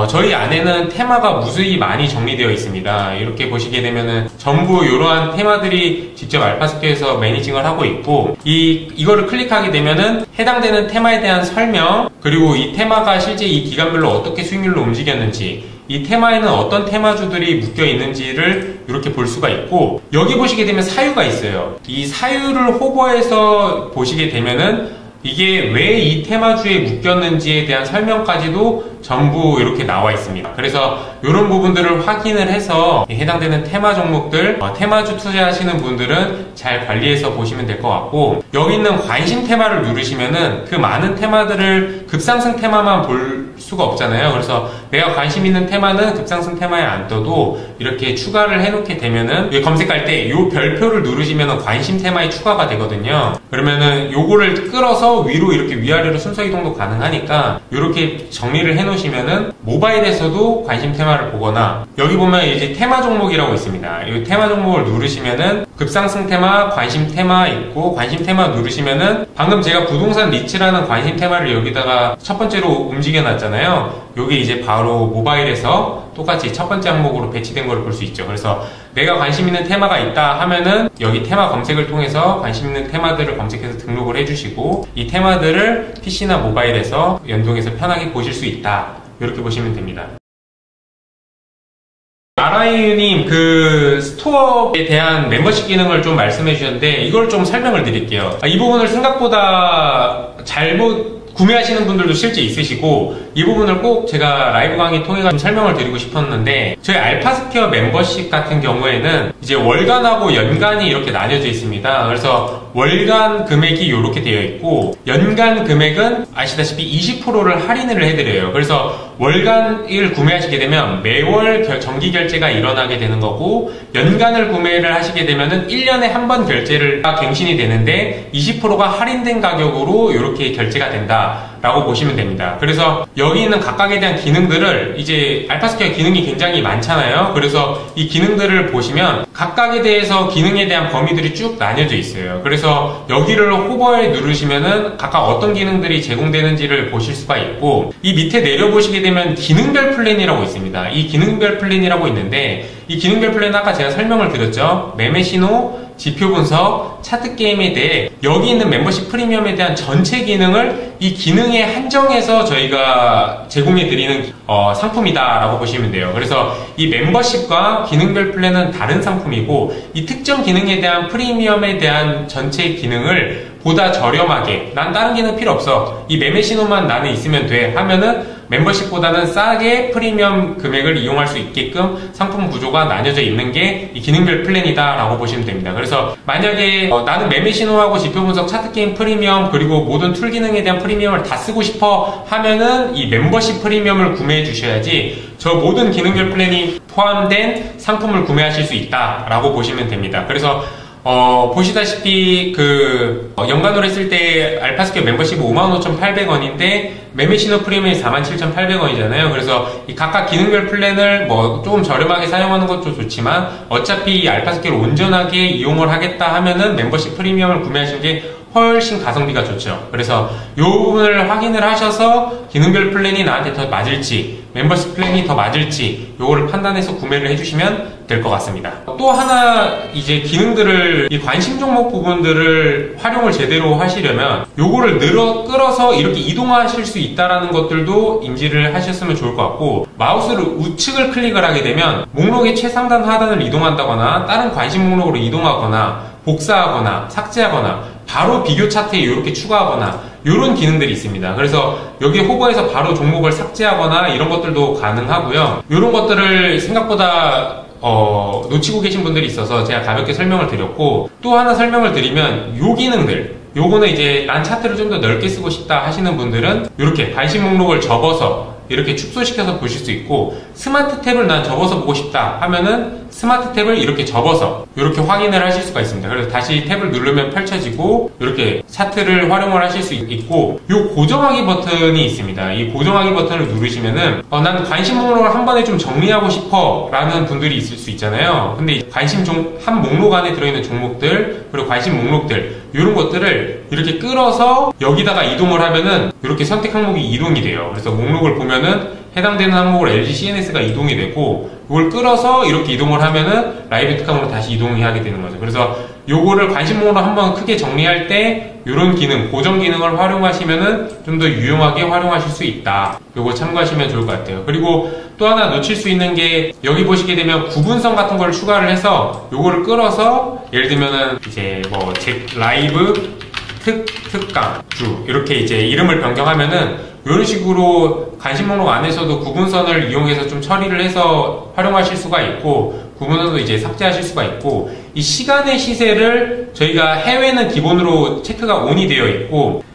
저희 안에는 테마가 무수히 많이 정리되어 있습니다. 이렇게 보시게 되면은 전부 이러한 테마들이 직접 알파스퀘어에서 매니징을 하고 있고, 이거를 클릭하게 되면은 해당되는 테마에 대한 설명, 그리고 이 테마가 실제 이 기간별로 어떻게 수익률로 움직였는지, 이 테마에는 어떤 테마주들이 묶여 있는지를 이렇게 볼 수가 있고, 여기 보시게 되면 사유가 있어요. 이 사유를 호버해서 보시게 되면은 이게 왜 이 테마주에 묶였는지에 대한 설명까지도 전부 이렇게 나와 있습니다. 그래서 이런 부분들을 확인을 해서 해당되는 테마 종목들, 테마주 투자하시는 분들은 잘 관리해서 보시면 될 것 같고, 여기 있는 관심 테마를 누르시면은 그 많은 테마들을 급상승 테마만 볼 수가 없잖아요. 그래서 내가 관심 있는 테마는 급상승 테마에 안 떠도 이렇게 추가를 해놓게 되면은 검색할 때 이 별표를 누르시면은 관심 테마에 추가가 되거든요. 그러면은 요거를 끌어서 위로 이렇게 위아래로 순서 이동도 가능하니까 이렇게 정리를 해놓으시면은 모바일에서도 관심 테마를 보거나, 여기 보면 이제 테마 종목이라고 있습니다. 이 테마 종목을 누르시면은 급상승 테마, 관심 테마 있고, 관심 테마 누르시면은 방금 제가 부동산 리츠라는 관심 테마를 여기다가 첫 번째로 움직여놨잖아요. 요게 이제 바로 모바일에서 똑같이 첫 번째 항목으로 배치된 걸 볼 수 있죠. 그래서 내가 관심 있는 테마가 있다 하면은 여기 테마 검색을 통해서 관심 있는 테마들을 검색해서 등록을 해주시고, 이 테마들을 PC나 모바일에서 연동해서 편하게 보실 수 있다, 이렇게 보시면 됩니다. 아라이유님, 그 스토어에 대한 멤버십 기능을 좀 말씀해 주셨는데 이걸 좀 설명을 드릴게요. 이 부분을 생각보다 잘못 구매하시는 분들도 실제 있으시고, 이 부분을 꼭 제가 라이브 강의 통해 좀 설명을 드리고 싶었는데, 저희 알파스퀘어 멤버십 같은 경우에는 이제 월간하고 연간이 이렇게 나뉘어져 있습니다. 그래서 월간 금액이 이렇게 되어 있고, 연간 금액은 아시다시피 20%를 할인을 해드려요. 그래서 월간을 구매하시게 되면 매월 정기 결제가 일어나게 되는 거고, 연간을 구매를 하시게 되면은 1년에 한 번 결제가 갱신이 되는데 20%가 할인된 가격으로 이렇게 결제가 된다 라고 보시면 됩니다. 그래서 여기 있는 각각에 대한 기능들을, 이제 알파스퀘어 기능이 굉장히 많잖아요. 그래서 이 기능들을 보시면 각각에 대해서 기능에 대한 범위들이 쭉 나뉘어져 있어요. 그래서 여기를 호버에 누르시면은 각각 어떤 기능들이 제공되는지를 보실 수가 있고, 이 밑에 내려보시게 되면 기능별 플랜이라고 있습니다. 이 기능별 플랜이라고 있는데, 이 기능별 플랜은 아까 제가 설명을 드렸죠. 매매 신호, 지표 분석, 차트 게임에 대해 여기 있는 멤버십 프리미엄에 대한 전체 기능을 이 기능에 한정해서 저희가 제공해 드리는 상품이다 라고 보시면 돼요. 그래서 이 멤버십과 기능별 플랜은 다른 상품이고, 이 특정 기능에 대한 프리미엄에 대한 전체 기능을 보다 저렴하게, 난 다른 기능 필요 없어, 이 매매 신호만 나는 있으면 돼 하면은 멤버십보다는 싸게 프리미엄 금액을 이용할 수 있게끔 상품 구조가 나뉘어져 있는 게 이 기능별 플랜이다 라고 보시면 됩니다. 그래서 만약에 나는 매매 신호하고 지표 분석, 차트 게임 프리미엄, 그리고 모든 툴 기능에 대한 프리미엄을 다 쓰고 싶어 하면은 이 멤버십 프리미엄을 구매해 주셔야지 저 모든 기능별 플랜이 포함된 상품을 구매하실 수 있다 라고 보시면 됩니다. 그래서 보시다시피 연간으로 했을 때 알파스퀘어 멤버십이 55,800원인데 매매 신호 프리미엄이 47,800원이잖아요. 그래서 이 각각 기능별 플랜을 조금 저렴하게 사용하는 것도 좋지만, 어차피 이 알파스퀘어를 온전하게 이용을 하겠다 하면은 멤버십 프리미엄을 구매하시는 게 훨씬 가성비가 좋죠. 그래서 이 부분을 확인을 하셔서 기능별 플랜이 나한테 더 맞을지, 멤버십 플랜이 더 맞을지 요거를 판단해서 구매를 해주시면 될 것 같습니다. 또 하나 이제 기능들을, 이 관심 종목 부분들을 활용을 제대로 하시려면 요거를 끌어서 이렇게 이동하실 수 있다라는 것들도 인지를 하셨으면 좋을 것 같고, 마우스를 우측을 클릭을 하게 되면 목록의 최상단 하단을 이동한다거나 다른 관심 목록으로 이동하거나 복사하거나 삭제하거나 바로 비교 차트에 이렇게 추가하거나 이런 기능들이 있습니다. 그래서 여기 호버에서 바로 종목을 삭제하거나 이런 것들도 가능하고요. 이런 것들을 생각보다 놓치고 계신 분들이 있어서 제가 가볍게 설명을 드렸고, 또 하나 설명을 드리면 요 기능들, 요거는 이제 난 차트를 좀 더 넓게 쓰고 싶다 하시는 분들은 이렇게 관심 목록을 접어서 이렇게 축소시켜서 보실 수 있고, 스마트 탭을 난 접어서 보고 싶다 하면은 스마트 탭을 이렇게 접어서 이렇게 확인을 하실 수가 있습니다. 그래서 다시 탭을 누르면 펼쳐지고 이렇게 차트를 활용을 하실 수 있고, 이 고정하기 버튼이 있습니다. 이 고정하기 버튼을 누르시면은 난 관심 목록을 한 번에 좀 정리하고 싶어 라는 분들이 있을 수 있잖아요. 근데 한 목록 안에 들어있는 종목들 그리고 관심 목록들 이런 것들을 이렇게 끌어서 여기다가 이동을 하면은 이렇게 선택 항목이 이동이 돼요. 그래서 목록을 보면은 해당되는 항목으로 LG CNS가 이동이 되고, 이걸 끌어서 이렇게 이동을 하면은 라이브 특강으로 다시 이동이 하게 되는 거죠. 그래서 요거를 관심 목록으로 한번 크게 정리할 때 이런 기능, 고정 기능을 활용하시면은 좀 더 유용하게 활용하실 수 있다. 요거 참고하시면 좋을 것 같아요. 그리고 또 하나 놓칠 수 있는 게, 여기 보시게 되면 구분성 같은 걸 추가를 해서 요거를 끌어서 예를 들면은 이제 뭐 라이브 특강 주 이렇게 이제 이름을 변경하면은 이런 식으로 관심 목록 안에서도 구분선을 이용해서 좀 처리를 해서 활용하실 수가 있고, 구분선도 이제 삭제하실 수가 있고, 이 시간의 시세를 저희가 해외는 기본으로 체크가 ON이 되어 있고,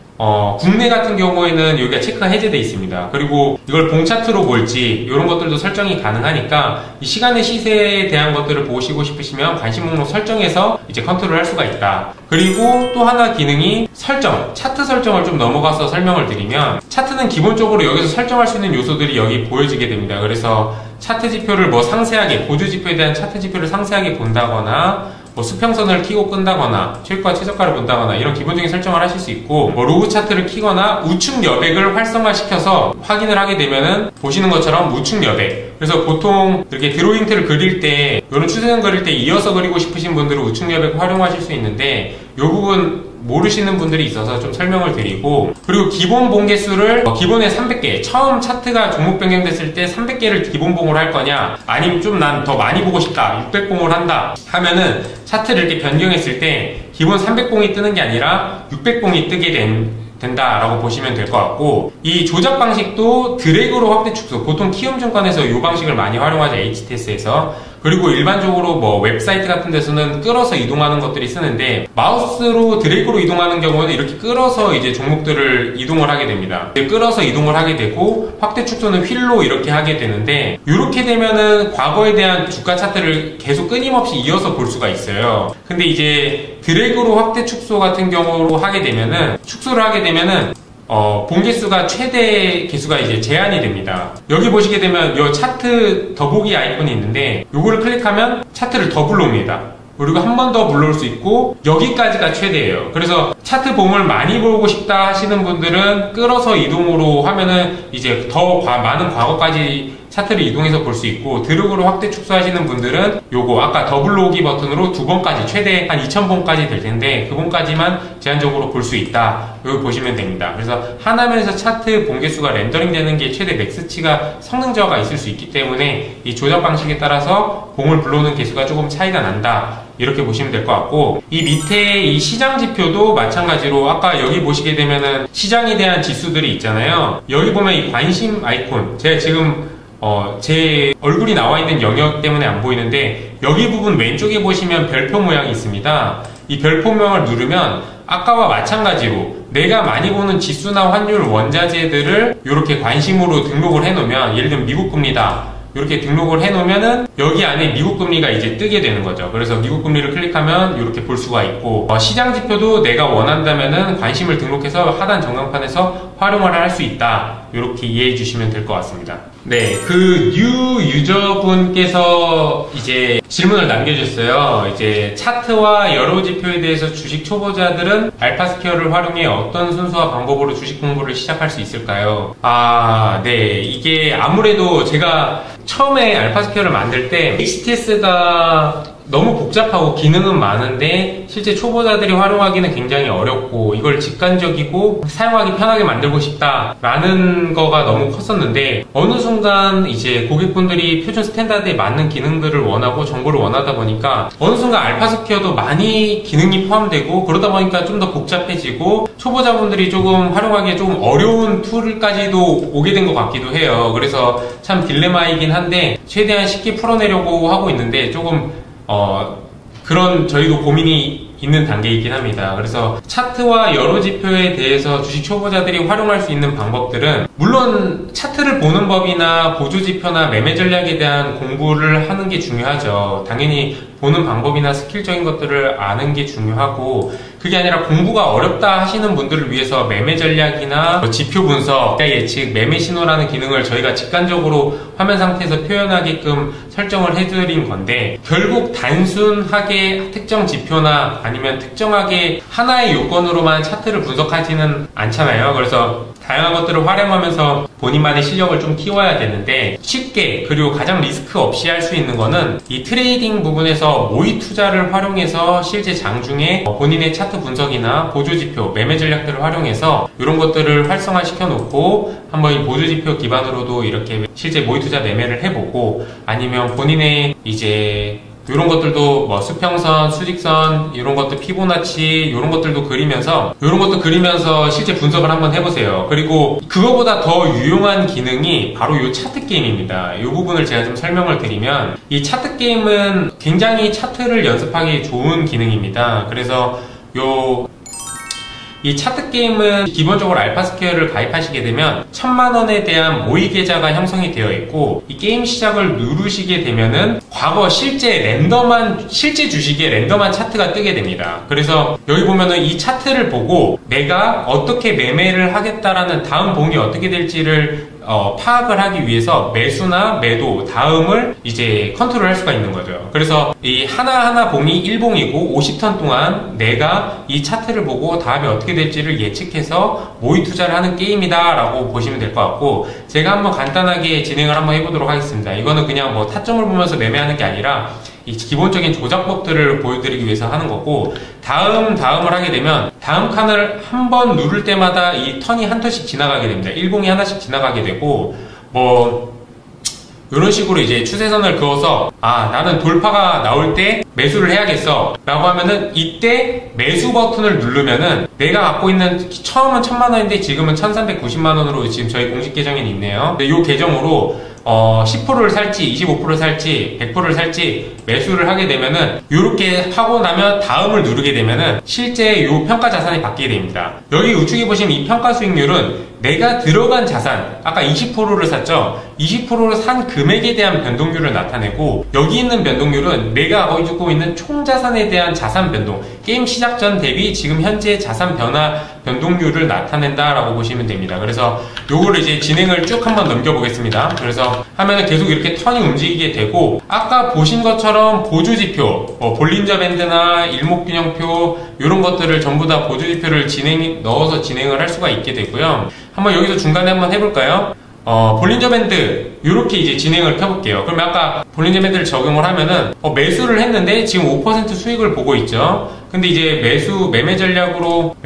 국내 같은 경우에는 여기가 체크가 해제되어 있습니다. 그리고 이걸 봉차트로 볼지 이런 것들도 설정이 가능하니까 이 시간의 시세에 대한 것들을 보시고 싶으시면 관심 목록 설정에서 이제 컨트롤 할 수가 있다. 그리고 또 하나 기능이 차트 설정을 좀 넘어가서 설명을 드리면, 차트는 기본적으로 여기서 설정할 수 있는 요소들이 여기 보여지게 됩니다. 그래서 차트 지표를 뭐 상세하게, 보조 지표에 대한 차트 지표를 상세하게 본다거나, 뭐 수평선을 키고 끈다거나, 최고가 최저가를 본다거나, 이런 기본적인 설정을 하실 수 있고, 뭐 로그 차트를 키거나 우측 여백을 활성화시켜서 확인을 하게 되면은 보시는 것처럼 우측 여백, 그래서 보통 이렇게 드로잉트를 그릴 때, 이런 추세선 그릴 때 이어서 그리고 싶으신 분들은 우측 여백 활용하실 수 있는데, 이 부분 모르시는 분들이 있어서 좀 설명을 드리고, 그리고 기본 봉 개수를 기본에 300개, 처음 차트가 종목 변경됐을 때 300개를 기본 봉을 할 거냐, 아니면 좀 난 더 많이 보고 싶다, 600봉을 한다 하면은 차트를 이렇게 변경했을 때 기본 300봉이 뜨는 게 아니라 600봉이 뜨게 된다라고 보시면 될 것 같고, 이 조작 방식도 드래그로 확대 축소, 보통 키움증권에서 이 방식을 많이 활용하죠, HTS에서. 그리고 일반적으로 뭐 웹사이트 같은 데서는 끌어서 이동하는 것들이 쓰는데, 마우스로 드래그로 이동하는 경우는 이렇게 끌어서 이제 종목들을 이동을 하게 됩니다. 끌어서 이동을 하게 되고, 확대 축소는 휠로 이렇게 하게 되는데, 이렇게 되면은 과거에 대한 주가 차트를 계속 끊임없이 이어서 볼 수가 있어요. 근데 이제 드래그로 확대 축소 같은 경우로 하게 되면은, 축소를 하게 되면은 봉 개수가 최대 개수가 이제 제한이 됩니다. 여기 보시게 되면 이 차트 더보기 아이콘이 있는데, 요거를 클릭하면 차트를 더 불러옵니다. 그리고 한 번 더 불러올 수 있고, 여기까지가 최대예요. 그래서 차트 봉을 많이 보고 싶다 하시는 분들은 끌어서 이동으로 하면은 이제 더 많은 과거까지 차트를 이동해서 볼 수 있고, 드래그로 확대 축소하시는 분들은 요거 아까 더블 오기 버튼으로 2번까지, 최대 한 2000번까지 될 텐데 그 번까지만 제한적으로 볼 수 있다. 여기 보시면 됩니다. 그래서 한 화면에서 차트 봉 개수가 렌더링 되는 게 최대 맥스치가 성능 저하가 있을 수 있기 때문에 이 조작 방식에 따라서 봉을 불러오는 개수가 조금 차이가 난다. 이렇게 보시면 될 것 같고, 이 밑에 이 시장 지표도 마찬가지로 아까 여기 보시게 되면은 시장에 대한 지수들이 있잖아요. 여기 보면 이 관심 아이콘, 제가 지금 제 얼굴이 나와 있는 영역 때문에 안 보이는데, 여기 부분 왼쪽에 보시면 별표 모양이 있습니다. 이 별표 모양을 누르면 아까와 마찬가지로 내가 많이 보는 지수나 환율 원자재들을 이렇게 관심으로 등록을 해 놓으면, 예를 들면 미국 금리다 이렇게 등록을 해 놓으면은 여기 안에 미국 금리가 이제 뜨게 되는 거죠. 그래서 미국 금리를 클릭하면 이렇게 볼 수가 있고, 시장 지표도 내가 원한다면은 관심을 등록해서 하단 전광판에서 활용을 할 수 있다. 이렇게 이해해 주시면 될 것 같습니다. 네, 그 뉴 유저분께서 이제 질문을 남겨주셨어요. 이제 차트와 여러 지표에 대해서 주식 초보자들은 알파스퀘어를 활용해 어떤 순서와 방법으로 주식 공부를 시작할 수 있을까요? 네, 이게 아무래도 제가 처음에 알파스퀘어를 만들 때 HTS가 너무 복잡하고 기능은 많은데 실제 초보자들이 활용하기는 굉장히 어렵고, 이걸 직관적이고 사용하기 편하게 만들고 싶다라는 거가 너무 컸었는데, 어느 순간 이제 고객분들이 표준 스탠다드에 맞는 기능들을 원하고 정보를 원하다 보니까 어느 순간 알파스퀘어도 많이 기능이 포함되고, 그러다 보니까 좀 더 복잡해지고 초보자분들이 조금 활용하기에 조금 어려운 툴까지도 오게 된 것 같기도 해요. 그래서 참 딜레마이긴 한데 최대한 쉽게 풀어내려고 하고 있는데, 조금 그런 저희도 고민이 있는 단계이긴 합니다. 그래서 차트와 여러 지표에 대해서 주식 초보자들이 활용할 수 있는 방법들은 물론 차트를 보는 법이나 보조 지표나 매매 전략에 대한 공부를 하는 게 중요하죠. 당연히 보는 방법이나 스킬적인 것들을 아는 게 중요하고, 그게 아니라 공부가 어렵다 하시는 분들을 위해서 매매 전략이나 지표 분석, 예측, 매매 신호라는 기능을 저희가 직관적으로 화면 상태에서 표현하게끔 설정을 해드린 건데, 결국 단순하게 특정 지표나 아니면 특정하게 하나의 요건으로만 차트를 분석하지는 않잖아요. 그래서 다양한 것들을 활용하면서 본인만의 실력을 좀 키워야 되는데, 쉽게 그리고 가장 리스크 없이 할 수 있는 거는 이 트레이딩 부분에서 모의 투자를 활용해서 실제 장중에 본인의 차트 분석이나 보조지표, 매매 전략들을 활용해서 이런 것들을 활성화 시켜놓고 한번 이 보조지표 기반으로도 이렇게 실제 모의 투자 매매를 해보고, 아니면 본인의 이제 이런 것들도 뭐 수평선, 수직선, 이런 것들 피보나치 이런 것들도 그리면서 실제 분석을 한번 해보세요. 그리고 그거보다 더 유용한 기능이 바로 이 차트 게임입니다. 이 부분을 제가 좀 설명을 드리면, 이 차트 게임은 굉장히 차트를 연습하기 좋은 기능입니다. 그래서 이 차트 게임은 기본적으로 알파스퀘어를 가입하시게 되면 1000만원에 대한 모의 계좌가 형성이 되어 있고, 이 게임 시작을 누르시게 되면은 과거 실제 주식의 랜덤한 차트가 뜨게 됩니다. 그래서 여기 보면은 이 차트를 보고 내가 어떻게 매매를 하겠다라는 다음 봉이 어떻게 될지를 파악을 하기 위해서 매수나 매도, 다음을 이제 컨트롤 할 수가 있는 거죠. 그래서 이 하나하나 봉이 1봉이고 50턴 동안 내가 이 차트를 보고 다음에 어떻게 될지를 예측해서 모의 투자를 하는 게임이다 라고 보시면 될 것 같고, 제가 한번 간단하게 진행을 한번 해보도록 하겠습니다. 이거는 그냥 뭐 타점을 보면서 매매하는 게 아니라 이 기본적인 조작법들을 보여드리기 위해서 하는 거고, 다음을 하게 되면 다음 칸을 한 번 누를 때마다 이 턴이 한 턴씩 지나가게 됩니다. 1봉이 하나씩 지나가게 되고, 이런 식으로 이제 추세선을 그어서 나는 돌파가 나올 때 매수를 해야겠어 라고 하면은, 이때 매수 버튼을 누르면은 내가 갖고 있는, 처음은 1000만원인데 지금은 1390만원으로 지금 저희 공식 계정에 있네요. 근데 이 계정으로 10%를 살지 25%를 살지 100%를 살지 매수를 하게 되면은, 이렇게 하고 나면 다음을 누르게 되면은 실제 이 평가 자산이 바뀌게 됩니다. 여기 우측에 보시면 이 평가 수익률은 내가 들어간 자산, 아까 20%를 샀죠? 20%를 산 금액에 대한 변동률을 나타내고, 여기 있는 변동률은 내가 가지고 있는 총 자산에 대한 자산 변동, 게임 시작 전 대비 지금 현재 자산 변화 변동률을 나타낸다라고 보시면 됩니다. 그래서 요거를 이제 진행을 쭉 한번 넘겨보겠습니다. 그래서 하면은 계속 이렇게 턴이 움직이게 되고, 아까 보신 것처럼 보조지표, 볼린저 밴드나 일목균형표 이런 것들을 전부 다 보조지표를 넣어서 진행을 할 수가 있게 되고요. 한번 여기서 중간에 한번 해볼까요? 볼린저 밴드 이렇게 이제 진행을 켜볼게요. 그러면 아까 볼린저 밴드를 적용을 하면은 매수를 했는데 지금 5% 수익을 보고 있죠. 근데 이제 매매 전략으로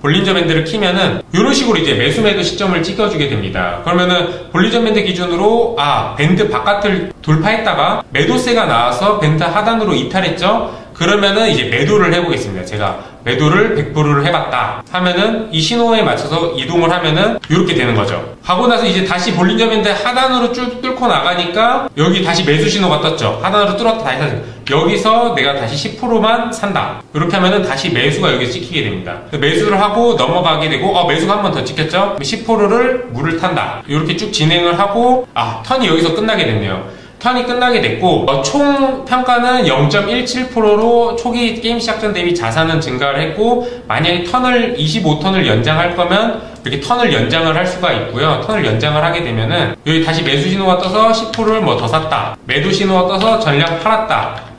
볼린저 밴드를 키면은 이런 식으로 이제 매수 매도 시점을 찍어주게 됩니다. 그러면은 볼린저 밴드 기준으로 밴드 바깥을 돌파했다가 매도세가 나와서 밴드 하단으로 이탈했죠. 그러면은 이제 매도를 해보겠습니다. 제가 매도를 100%를 해봤다 하면은 이 신호에 맞춰서 이동을 하면은 이렇게 되는 거죠. 하고 나서 이제 다시 볼린저 밴드 하단으로 쭉 뚫고 나가니까 여기 다시 매수 신호가 떴죠. 하단으로 뚫었다 다시 사죠. 여기서 내가 다시 10%만 산다. 이렇게 하면은 다시 매수가 여기서 찍히게 됩니다. 매수를 하고 넘어가게 되고, 매수가 한 번 더 찍혔죠. 10%를 물을 탄다. 이렇게 쭉 진행을 하고, 턴이 여기서 끝나게 됐네요. 턴이 끝나게 됐고, 총 평가는 0.17%로 초기 게임 시작 전 대비 자산은 증가를 했고, 만약에 25턴을 연장할 거면 이렇게 턴을 연장을 할 수가 있고요. 턴을 연장을 하게 되면은 여기 다시 매수 신호가 떠서 10%를 더 샀다, 매도 신호가 떠서 전량 팔았다.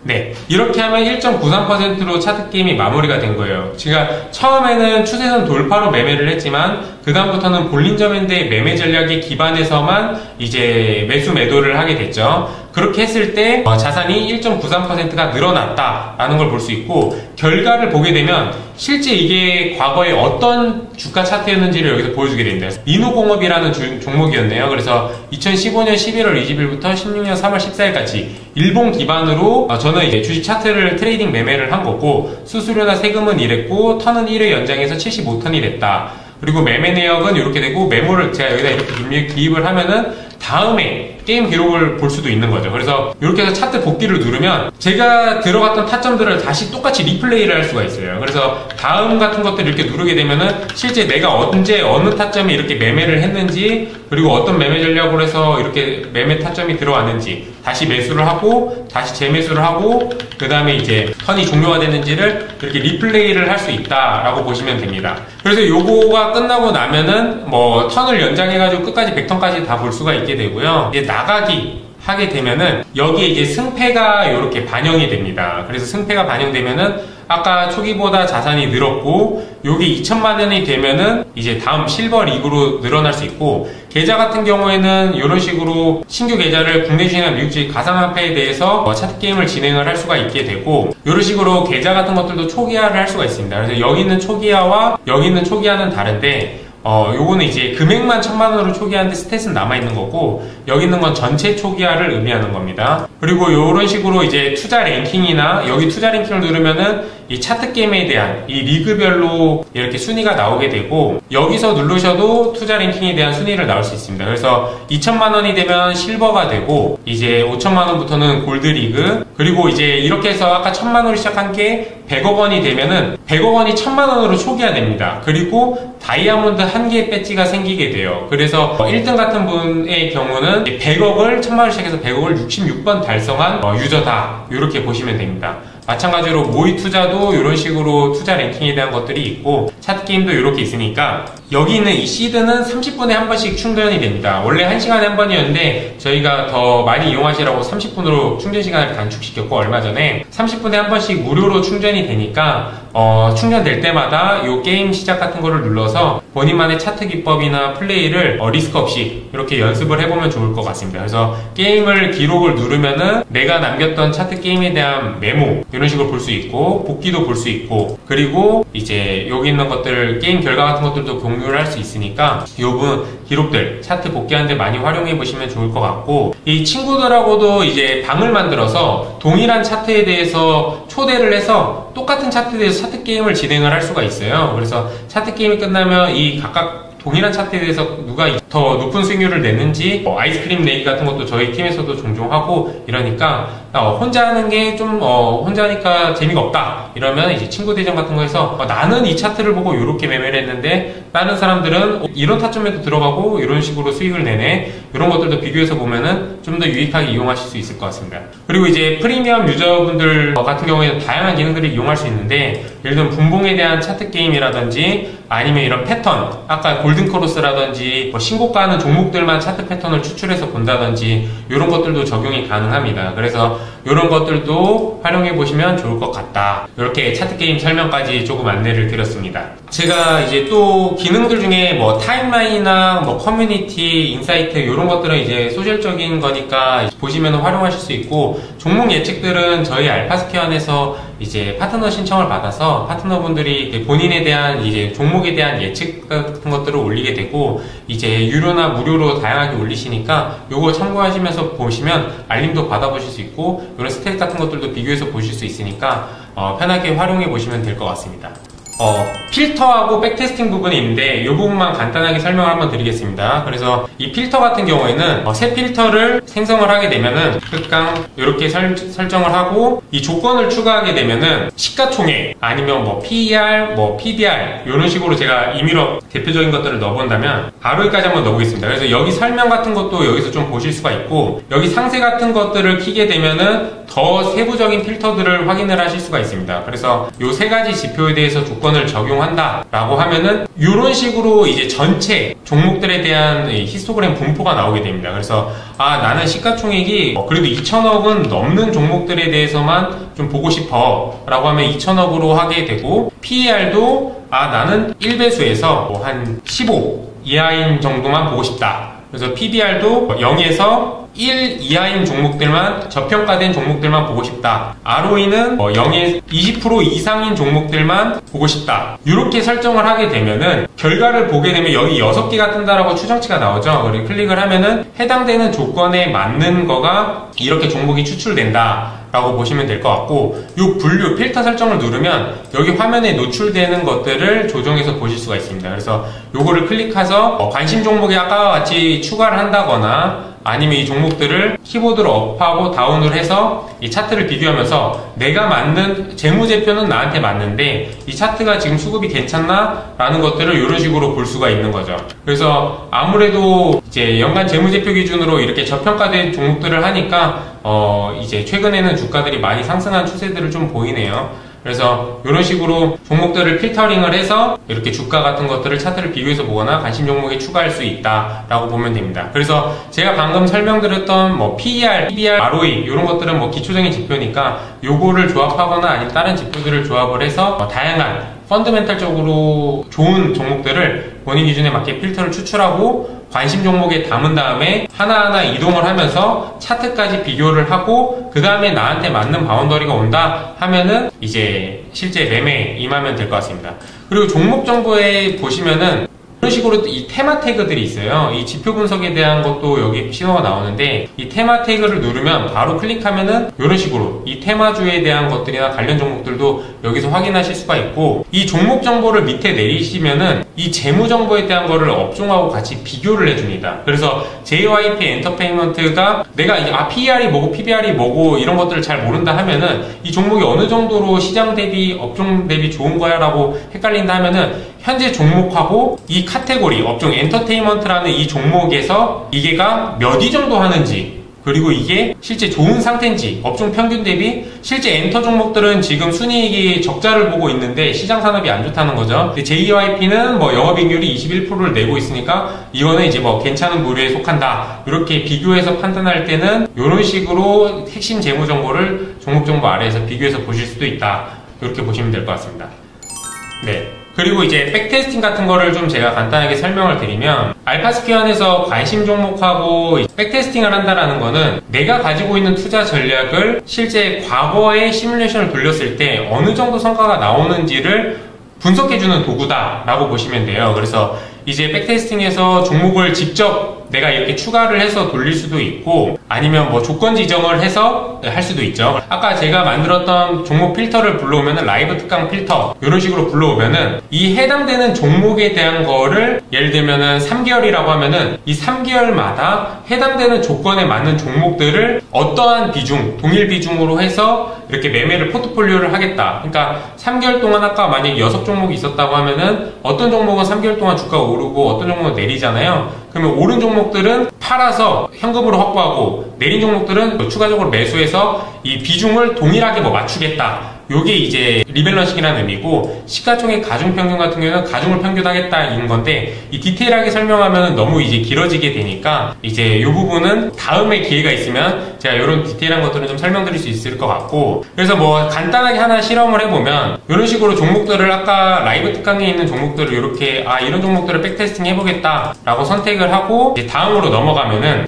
네, 이렇게 하면 1.93%로 차트 게임이 마무리가 된 거예요. 제가 처음에는 추세선 돌파로 매매를 했지만 그 다음부터는 볼린저 밴드의 매매 전략에 기반해서만 이제 매수 매도를 하게 됐죠. 그렇게 했을 때 자산이 1.93%가 늘어났다라는 걸 볼 수 있고, 결과를 보게 되면 실제 이게 과거에 어떤 주가 차트였는지를 여기서 보여주게 됩니다. 인후공업이라는 종목이었네요. 그래서 2015년 11월 20일부터 16년 3월 14일까지 일본 기반으로 저는 이제 주식 차트를 트레이딩 매매를 한 거고, 수수료나 세금은 이랬고, 턴은 1회 연장해서 75턴이 됐다. 그리고 매매 내역은 이렇게 되고, 매물을 제가 여기다 이렇게 기입을 하면은 다음에 게임 기록을 볼 수도 있는 거죠. 그래서 이렇게 해서 차트 복귀를 누르면 제가 들어갔던 타점들을 다시 똑같이 리플레이를 할 수가 있어요. 그래서 다음 같은 것들을 이렇게 누르게 되면은 실제 내가 언제 어느 타점에 이렇게 매매를 했는지, 그리고 어떤 매매 전략으로 해서 이렇게 매매 타점이 들어왔는지, 다시 매수를 하고 다시 재매수를 하고 그 다음에 이제 턴이 종료가 됐는지를 이렇게 리플레이를 할 수 있다라고 보시면 됩니다. 그래서 요거가 끝나고 나면은 뭐 턴을 연장해가지고 끝까지 100턴까지 다 볼 수가 있게 되고요. 이제 나가기 하게 되면은 여기에 이제 승패가 이렇게 반영이 됩니다. 그래서 승패가 반영되면은 아까 초기보다 자산이 늘었고 여기 2천만 원이 되면은 이제 다음 실버 리그로 늘어날 수 있고, 계좌 같은 경우에는 이런 식으로 신규 계좌를 국내 주식이나 미국 주식 가상화폐에 대해서 차트 게임을 진행을 할 수가 있게 되고, 이런 식으로 계좌 같은 것들도 초기화를 할 수가 있습니다. 그래서 여기 있는 초기화와 여기 있는 초기화는 다른데 요거는 이제 금액만 1000만 원으로 초기화하는데 스탯은 남아있는 거고, 여기 있는 건 전체 초기화를 의미하는 겁니다. 그리고 요런 식으로 이제 투자 랭킹이나 여기 투자 랭킹을 누르면은 이 차트 게임에 대한 이 리그별로 이렇게 순위가 나오게 되고, 여기서 누르셔도 투자 랭킹에 대한 순위를 나올 수 있습니다. 그래서 2천만 원이 되면 실버가 되고, 이제 5천만 원부터는 골드 리그, 그리고 이제 이렇게 해서 아까 1000만 원으로 시작한 게 100억 원이 되면은 100억 원이 1000만 원으로 초기화됩니다. 그리고 다이아몬드 한 개 배지가 생기게 돼요. 그래서 1등 같은 분의 경우는 100억을 1000만 원을 시작해서 100억을 66번 달성한 유저다, 이렇게 보시면 됩니다. 마찬가지로 모의 투자도 이런 식으로 투자 랭킹에 대한 것들이 있고, 차트 게임도 이렇게 있으니까 여기 있는 이 시드는 30분에 한 번씩 충전이 됩니다. 원래 1시간에 한 번이었는데 저희가 더 많이 이용하시라고 30분으로 충전 시간을 단축시켰고, 얼마 전에 30분에 한 번씩 무료로 충전이 되니까 충전될 때마다 이 게임 시작 같은 거를 눌러서 본인만의 차트 기법이나 플레이를 리스크 없이 이렇게 연습을 해보면 좋을 것 같습니다. 그래서 게임을 기록을 누르면은 내가 남겼던 차트 게임에 대한 메모 이런 식으로 볼 수 있고, 복귀도 볼 수 있고, 그리고 이제 여기 있는 것들 게임 결과 같은 것들도 공유를 할 수 있으니까 이 부분 기록들 차트 복귀하는데 많이 활용해 보시면 좋을 것 같고, 이 친구들하고도 이제 방을 만들어서 동일한 차트에 대해서 초대를 해서 똑같은 차트에 대해서 차트 게임을 진행을 할 수가 있어요. 그래서 차트 게임이 끝나면 이 각각 동일한 차트에 대해서 누가 더 높은 수익률을 냈는지 아이스크림 내기 같은 것도 저희 팀에서도 종종 하고 이러니까, 혼자 하는 게 좀 혼자 하니까 재미가 없다 이러면 이제 친구 대전 같은 거에서 나는 이 차트를 보고 이렇게 매매를 했는데 다른 사람들은 이런 타점에도 들어가고 이런 식으로 수익을 내네, 이런 것들도 비교해서 보면은 좀 더 유익하게 이용하실 수 있을 것 같습니다. 그리고 이제 프리미엄 유저분들 같은 경우에는 다양한 기능들을 이용할 수 있는데, 예를 들면 분봉에 대한 차트 게임이라든지 아니면 이런 패턴, 아까 골든크로스라든지 신고가하는 종목들만 차트 패턴을 추출해서 본다든지 이런 것들도 적용이 가능합니다. 그래서 이런 것들도 활용해 보시면 좋을 것 같다, 이렇게 차트 게임 설명까지 조금 안내를 드렸습니다. 제가 이제 또 기능들 중에 뭐 타임라인이나 뭐 커뮤니티, 인사이트 이런 것들은 이제 소셜적인 거니까 보시면 활용하실 수 있고, 종목 예측들은 저희 알파스퀘어 안에서 이제 파트너 신청을 받아서 파트너분들이 본인에 대한 이제 종목에 대한 예측 같은 것들을 올리게 되고, 이제 유료나 무료로 다양하게 올리시니까 요거 참고하시면서 보시면 알림도 받아보실 수 있고, 이런 스탯 같은 것들도 비교해서 보실 수 있으니까 편하게 활용해 보시면 될 것 같습니다. 필터하고 백테스팅 부분이 있는데 이 부분만 간단하게 설명을 한번 드리겠습니다. 그래서 이 필터 같은 경우에는 새 필터를 생성을 하게 되면은 끝강 이렇게 설정을 하고, 이 조건을 추가하게 되면은 시가총액 아니면 뭐 PER, 뭐 PBR 이런 식으로 제가 임의로 대표적인 것들을 넣어본다면 바로 여기까지 한번 넣어보겠습니다. 그래서 여기 설명 같은 것도 여기서 좀 보실 수가 있고, 여기 상세 같은 것들을 키게 되면은 더 세부적인 필터들을 확인을 하실 수가 있습니다. 그래서 이 세 가지 지표에 대해서 조건을 적용한다 라고 하면은 이런 식으로 이제 전체 종목들에 대한 히스토그램 분포가 나오게 됩니다. 그래서 나는 시가총액이 그래도 2천억은 넘는 종목들에 대해서만 좀 보고 싶어 라고 하면 2천억으로 하게 되고, PER도 나는 1배수에서 뭐 한 15 이하인 정도만 보고 싶다, 그래서 PBR도 0에서 1 이하인 종목들만, 저평가된 종목들만 보고 싶다. ROE는 0에 20% 이상인 종목들만 보고 싶다. 이렇게 설정을 하게 되면은 결과를 보게 되면 여기 6개가 뜬다라고 추정치가 나오죠. 그리고 클릭을 하면은 해당되는 조건에 맞는 거가 이렇게 종목이 추출된다 라고 보시면 될 것 같고, 이 분류 필터 설정을 누르면 여기 화면에 노출되는 것들을 조정해서 보실 수가 있습니다. 그래서 요거를 클릭해서 관심 종목에 아까와 같이 추가를 한다거나 아니면 이 종목들을 키보드로 업하고 다운을 해서 이 차트를 비교하면서 내가 만든 재무제표는 나한테 맞는데 이 차트가 지금 수급이 괜찮나? 라는 것들을 이런 식으로 볼 수가 있는 거죠. 그래서 아무래도 이제 연간 재무제표 기준으로 이렇게 저평가된 종목들을 하니까 이제 최근에는 주가들이 많이 상승한 추세들을 좀 보이네요. 그래서 이런 식으로 종목들을 필터링을 해서 이렇게 주가 같은 것들을 차트를 비교해서 보거나 관심 종목에 추가할 수 있다라고 보면 됩니다. 그래서 제가 방금 설명드렸던 뭐 PER, PBR, ROE 이런 것들은 뭐 기초적인 지표니까 요거를 조합하거나 아니면 다른 지표들을 조합을 해서 다양한 펀더멘탈적으로 좋은 종목들을 본인 기준에 맞게 필터를 추출하고 관심 종목에 담은 다음에 하나하나 이동을 하면서 차트까지 비교를 하고 그 다음에 나한테 맞는 바운더리가 온다 하면은 이제 실제 매매에 임하면 될 것 같습니다. 그리고 종목 정보에 보시면은 이런 식으로 이 테마 태그들이 있어요. 이 지표 분석에 대한 것도 여기 신호가 나오는데 이 테마 태그를 누르면 바로 클릭하면은 이런 식으로 이 테마주에 대한 것들이나 관련 종목들도 여기서 확인하실 수가 있고 이 종목 정보를 밑에 내리시면은 이 재무 정보에 대한 거를 업종하고 같이 비교를 해줍니다. 그래서 JYP 엔터테인먼트가 내가 PER이 뭐고 PBR이 뭐고 이런 것들을 잘 모른다 하면은 이 종목이 어느 정도로 시장 대비 업종 대비 좋은 거야 라고 헷갈린다 하면은 현재 종목하고 이 카테고리 업종 엔터테인먼트라는 이 종목에서 이게가 몇 위 정도 하는지 그리고 이게 실제 좋은 상태인지 업종 평균 대비 실제 엔터 종목들은 지금 순이익이 적자를 보고 있는데 시장 산업이 안 좋다는 거죠. JYP는 뭐 영업이익률이 21%를 내고 있으니까 이거는 이제 뭐 괜찮은 부류에 속한다. 이렇게 비교해서 판단할 때는 이런 식으로 핵심 재무 정보를 종목 정보 아래에서 비교해서 보실 수도 있다. 이렇게 보시면 될 것 같습니다. 네. 그리고 이제 백테스팅 같은 거를 좀 제가 간단하게 설명을 드리면 알파스퀘어 안에서 관심 종목하고 백테스팅을 한다라는 거는 내가 가지고 있는 투자 전략을 실제 과거의 시뮬레이션을 돌렸을 때 어느 정도 성과가 나오는지를 분석해주는 도구다 라고 보시면 돼요. 그래서 이제 백테스팅에서 종목을 직접 내가 이렇게 추가를 해서 돌릴 수도 있고 아니면 뭐 조건 지정을 해서 할 수도 있죠. 아까 제가 만들었던 종목 필터를 불러오면은 라이브 특강 필터 이런 식으로 불러오면은 이 해당되는 종목에 대한 거를 예를 들면은 3개월이라고 하면은 이 3개월마다 해당되는 조건에 맞는 종목들을 어떠한 비중, 동일 비중으로 해서 이렇게 매매를 포트폴리오를 하겠다. 그러니까 3개월 동안 아까 만약에 6종목이 있었다고 하면은 어떤 종목은 3개월 동안 주가가 오르고 어떤 종목은 내리잖아요. 그러면 오른 종목들은 팔아서 현금으로 확보하고 내린 종목들은 추가적으로 매수해서 이 비중을 동일하게 뭐 맞추겠다. 요게 이제 리밸런싱이라는 의미고 시가총액 가중평균 같은 경우는 가중을 평균하겠다인 건데 이 디테일하게 설명하면 너무 이제 길어지게 되니까 이제 요 부분은 다음에 기회가 있으면 제가 이런 디테일한 것들은 좀 설명드릴 수 있을 것 같고 그래서 뭐 간단하게 하나 실험을 해보면 이런 식으로 종목들을 아까 라이브 특강에 있는 종목들을 이렇게 이런 종목들을 백테스팅 해보겠다 라고 선택을 하고 이제 다음으로 넘어가면은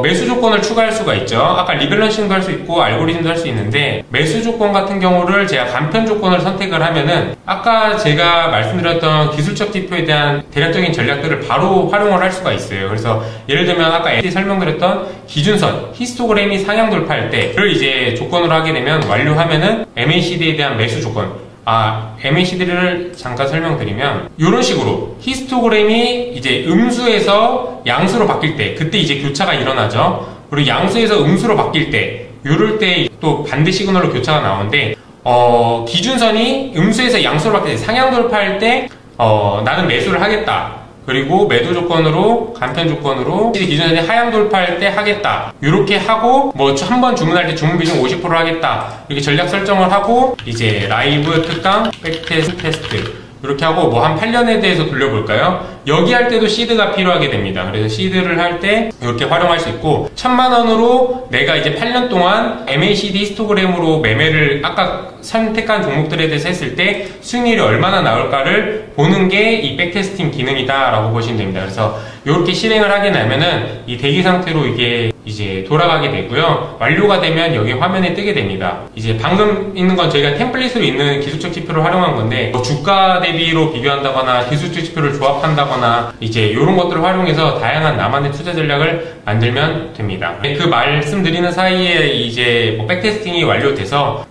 매수 조건을 추가할 수가 있죠. 아까 리밸런싱도 할 수 있고 알고리즘도 할 수 있는데 매수 조건 같은 경우를 제가 간편 조건을 선택을 하면은 아까 제가 말씀드렸던 기술적 지표에 대한 대략적인 전략들을 바로 활용을 할 수가 있어요. 그래서 예를 들면 아까 설명드렸던 기준선 히스토그램이 상향 돌파할 때를 이제 조건으로 하게 되면 완료하면은 MACD에 대한 매수 조건 MACD를 잠깐 설명드리면 이런 식으로 히스토그램이 이제 음수에서 양수로 바뀔 때 그때 이제 교차가 일어나죠. 그리고 양수에서 음수로 바뀔 때 이럴 때 또 반대 시그널로 교차가 나오는데 기준선이 음수에서 양수로 바뀔 때 상향 돌파할 때 나는 매수를 하겠다. 그리고 매도 조건으로 간편 조건으로 기준선이 하향 돌파할 때 하겠다 이렇게 하고 뭐 한 번 주문할 때 주문 비중 50% 하겠다 이렇게 전략 설정을 하고 이제 라이브 특강 백테스트 이렇게 하고 뭐 한 8년에 대해서 돌려볼까요? 여기 할 때도 시드가 필요하게 됩니다. 그래서 시드를 할 때 이렇게 활용할 수 있고 1000만원으로 내가 이제 8년 동안 MACD 히스토그램으로 매매를 아까 선택한 종목들에 대해서 했을 때 수익률이 얼마나 나올까를 보는 게 이 백테스팅 기능이다 라고 보시면 됩니다. 그래서 이렇게 실행을 하게 되면은 이 대기 상태로 이게 이제 돌아가게 되고요. 완료가 되면 여기 화면에 뜨게 됩니다. 이제 방금 있는 건 저희가 템플릿으로 있는 기술적 지표를 활용한 건데 뭐 주가 대비로 비교한다거나 기술적 지표를 조합한다거나 이제 이런 것들을 활용해서 다양한 나만의 투자 전략을 만들면 됩니다. 그 말씀드리는 사이에 이제 뭐 백테스팅이 완료돼서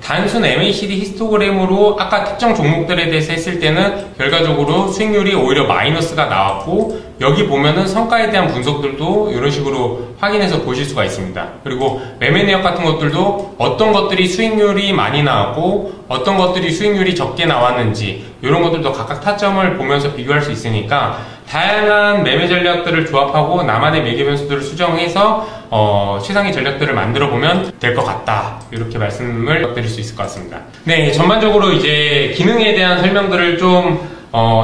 단순 MACD 히스토그램으로 아까 특정 종목들에 대해서 했을 때는 결과적으로 수익률이 오히려 마이너스가 나왔고 여기 보면은 성과에 대한 분석들도 이런 식으로 확인해서 보실 수가 있습니다. 그리고 매매 내역 같은 것들도 어떤 것들이 수익률이 많이 나왔고 어떤 것들이 수익률이 적게 나왔는지 이런 것들도 각각 타점을 보면서 비교할 수 있으니까 다양한 매매 전략들을 조합하고 나만의 매개 변수들을 수정해서 최상의 전략들을 만들어 보면 될 것 같다, 이렇게 말씀을 드릴 수 있을 것 같습니다. 네, 전반적으로 이제 기능에 대한 설명들을 좀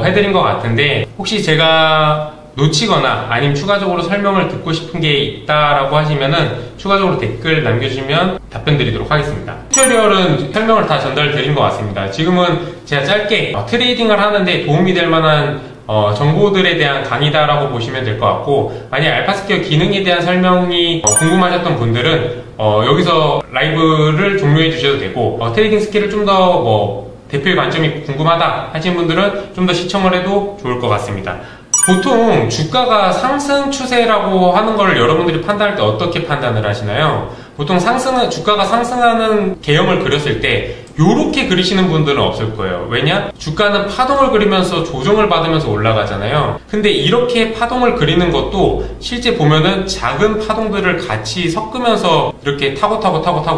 해드린 것 같은데, 혹시 제가 놓치거나 아니면 추가적으로 설명을 듣고 싶은 게 있다라고 하시면은 추가적으로 댓글 남겨주시면 답변 드리도록 하겠습니다. 튜토리얼은 설명을 다 전달 드린 것 같습니다. 지금은 제가 짧게 트레이딩을 하는데 도움이 될 만한 정보들에 대한 강의다라고 보시면 될 것 같고, 만약 알파스퀘어 기능에 대한 설명이 궁금하셨던 분들은 여기서 라이브를 종료해 주셔도 되고, 트레이딩 스킬을 좀 더 대표의 관점이 궁금하다 하시는 분들은 좀 더 시청을 해도 좋을 것 같습니다. 보통 주가가 상승 추세라고 하는 걸 여러분들이 판단할 때 어떻게 판단을 하시나요? 보통 주가가 상승하는 개형을 그렸을 때 요렇게 그리시는 분들은 없을 거예요. 왜냐? 주가는 파동을 그리면서 조정을 받으면서 올라가잖아요. 근데 이렇게 파동을 그리는 것도 실제 보면은 작은 파동들을 같이 섞으면서 이렇게 타고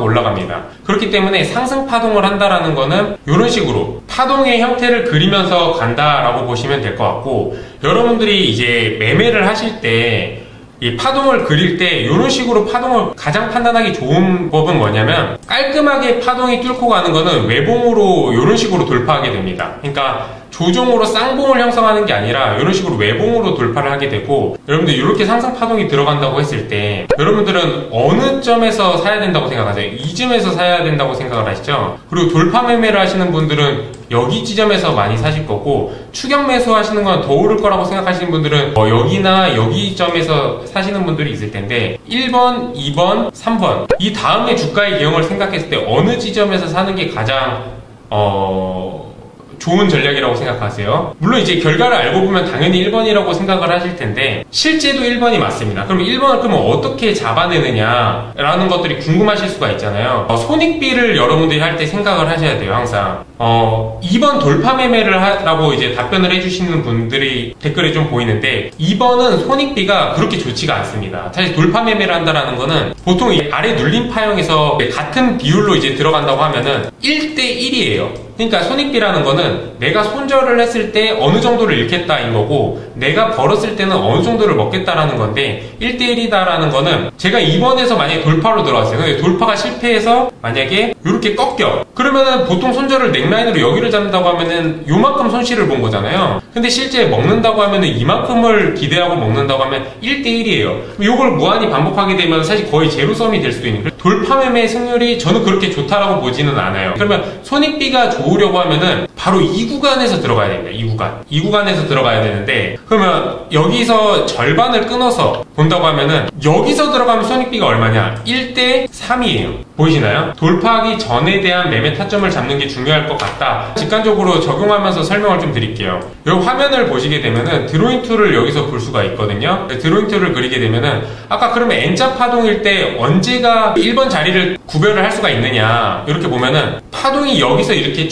올라갑니다. 그렇기 때문에 상승 파동을 한다라는 거는 이런 식으로 파동의 형태를 그리면서 간다라고 보시면 될 것 같고, 여러분들이 이제 매매를 하실 때 이 파동을 그릴 때 이런 식으로 파동을 가장 판단하기 좋은 법은 뭐냐면, 깔끔하게 파동이 뚫고 가는 거는 외봉으로 이런 식으로 돌파하게 됩니다. 그러니까 조종으로 쌍봉을 형성하는 게 아니라 이런 식으로 외봉으로 돌파를 하게 되고, 여러분들 이렇게 상승 파동이 들어간다고 했을 때 여러분들은 어느 점에서 사야 된다고 생각하세요? 이쯤에서 사야 된다고 생각을 하시죠? 그리고 돌파 매매를 하시는 분들은 여기 지점에서 많이 사실 거고, 추격 매수 하시는 건 더 오를 거라고 생각하시는 분들은 여기나 여기 점에서 사시는 분들이 있을 텐데, 1번, 2번, 3번 이 다음에 주가의 개형을 생각했을 때 어느 지점에서 사는 게 가장 좋은 전략이라고 생각하세요? 물론 이제 결과를 알고 보면 당연히 1번이라고 생각을 하실 텐데, 실제도 1번이 맞습니다. 그럼 1번을 그러면 어떻게 잡아내느냐 라는 것들이 궁금하실 수가 있잖아요. 손익비를 여러분들이 할 때 생각을 하셔야 돼요. 항상 2번 돌파 매매를 하라고 이제 답변을 해주시는 분들이 댓글에 좀 보이는데, 2번은 손익비가 그렇게 좋지가 않습니다. 사실 돌파 매매를 한다라는 거는 보통 이 아래 눌림 파형에서 같은 비율로 이제 들어간다고 하면은 1대1이에요. 그러니까 손익비라는 거는 내가 손절을 했을 때 어느 정도를 잃겠다인 거고, 내가 벌었을 때는 어느 정도를 먹겠다라는 건데, 1대1이다라는 거는 제가 2번에서 만약에 돌파로 들어왔어요. 근데 돌파가 실패해서 만약에 이렇게 꺾여, 그러면은 보통 손절을 넥라인으로 여기를 잡는다고 하면은 요만큼 손실을 본 거잖아요. 근데 실제 먹는다고 하면은 이만큼을 기대하고 먹는다고 하면 1대1이에요. 요걸 무한히 반복하게 되면 사실 거의 제로섬이 될 수도 있는, 돌파 매매의 승률이 저는 그렇게 좋다라고 보지는 않아요. 그러면 손익비가 좋으려고 하면은 바로 이 구간에서 들어가야 됩니다. 이 구간에서 들어가야 되는데, 그러면 여기서 절반을 끊어서 본다고 하면은 여기서 들어가면 손익비가 얼마냐? 1대3이에요. 보이시나요? 돌파하기 전에 대한 매매 타점을 잡는 게 중요할 것 같다. 직관적으로 적용하면서 설명을 좀 드릴게요. 이 화면을 보시게 되면은 드로잉 툴을 여기서 볼 수가 있거든요. 드로잉 툴을 그리게 되면은 아까 그러면 N자 파동일 때 언제가 1번 자리를 구별을 할 수가 있느냐, 이렇게 보면은 파동이 여기서 이렇게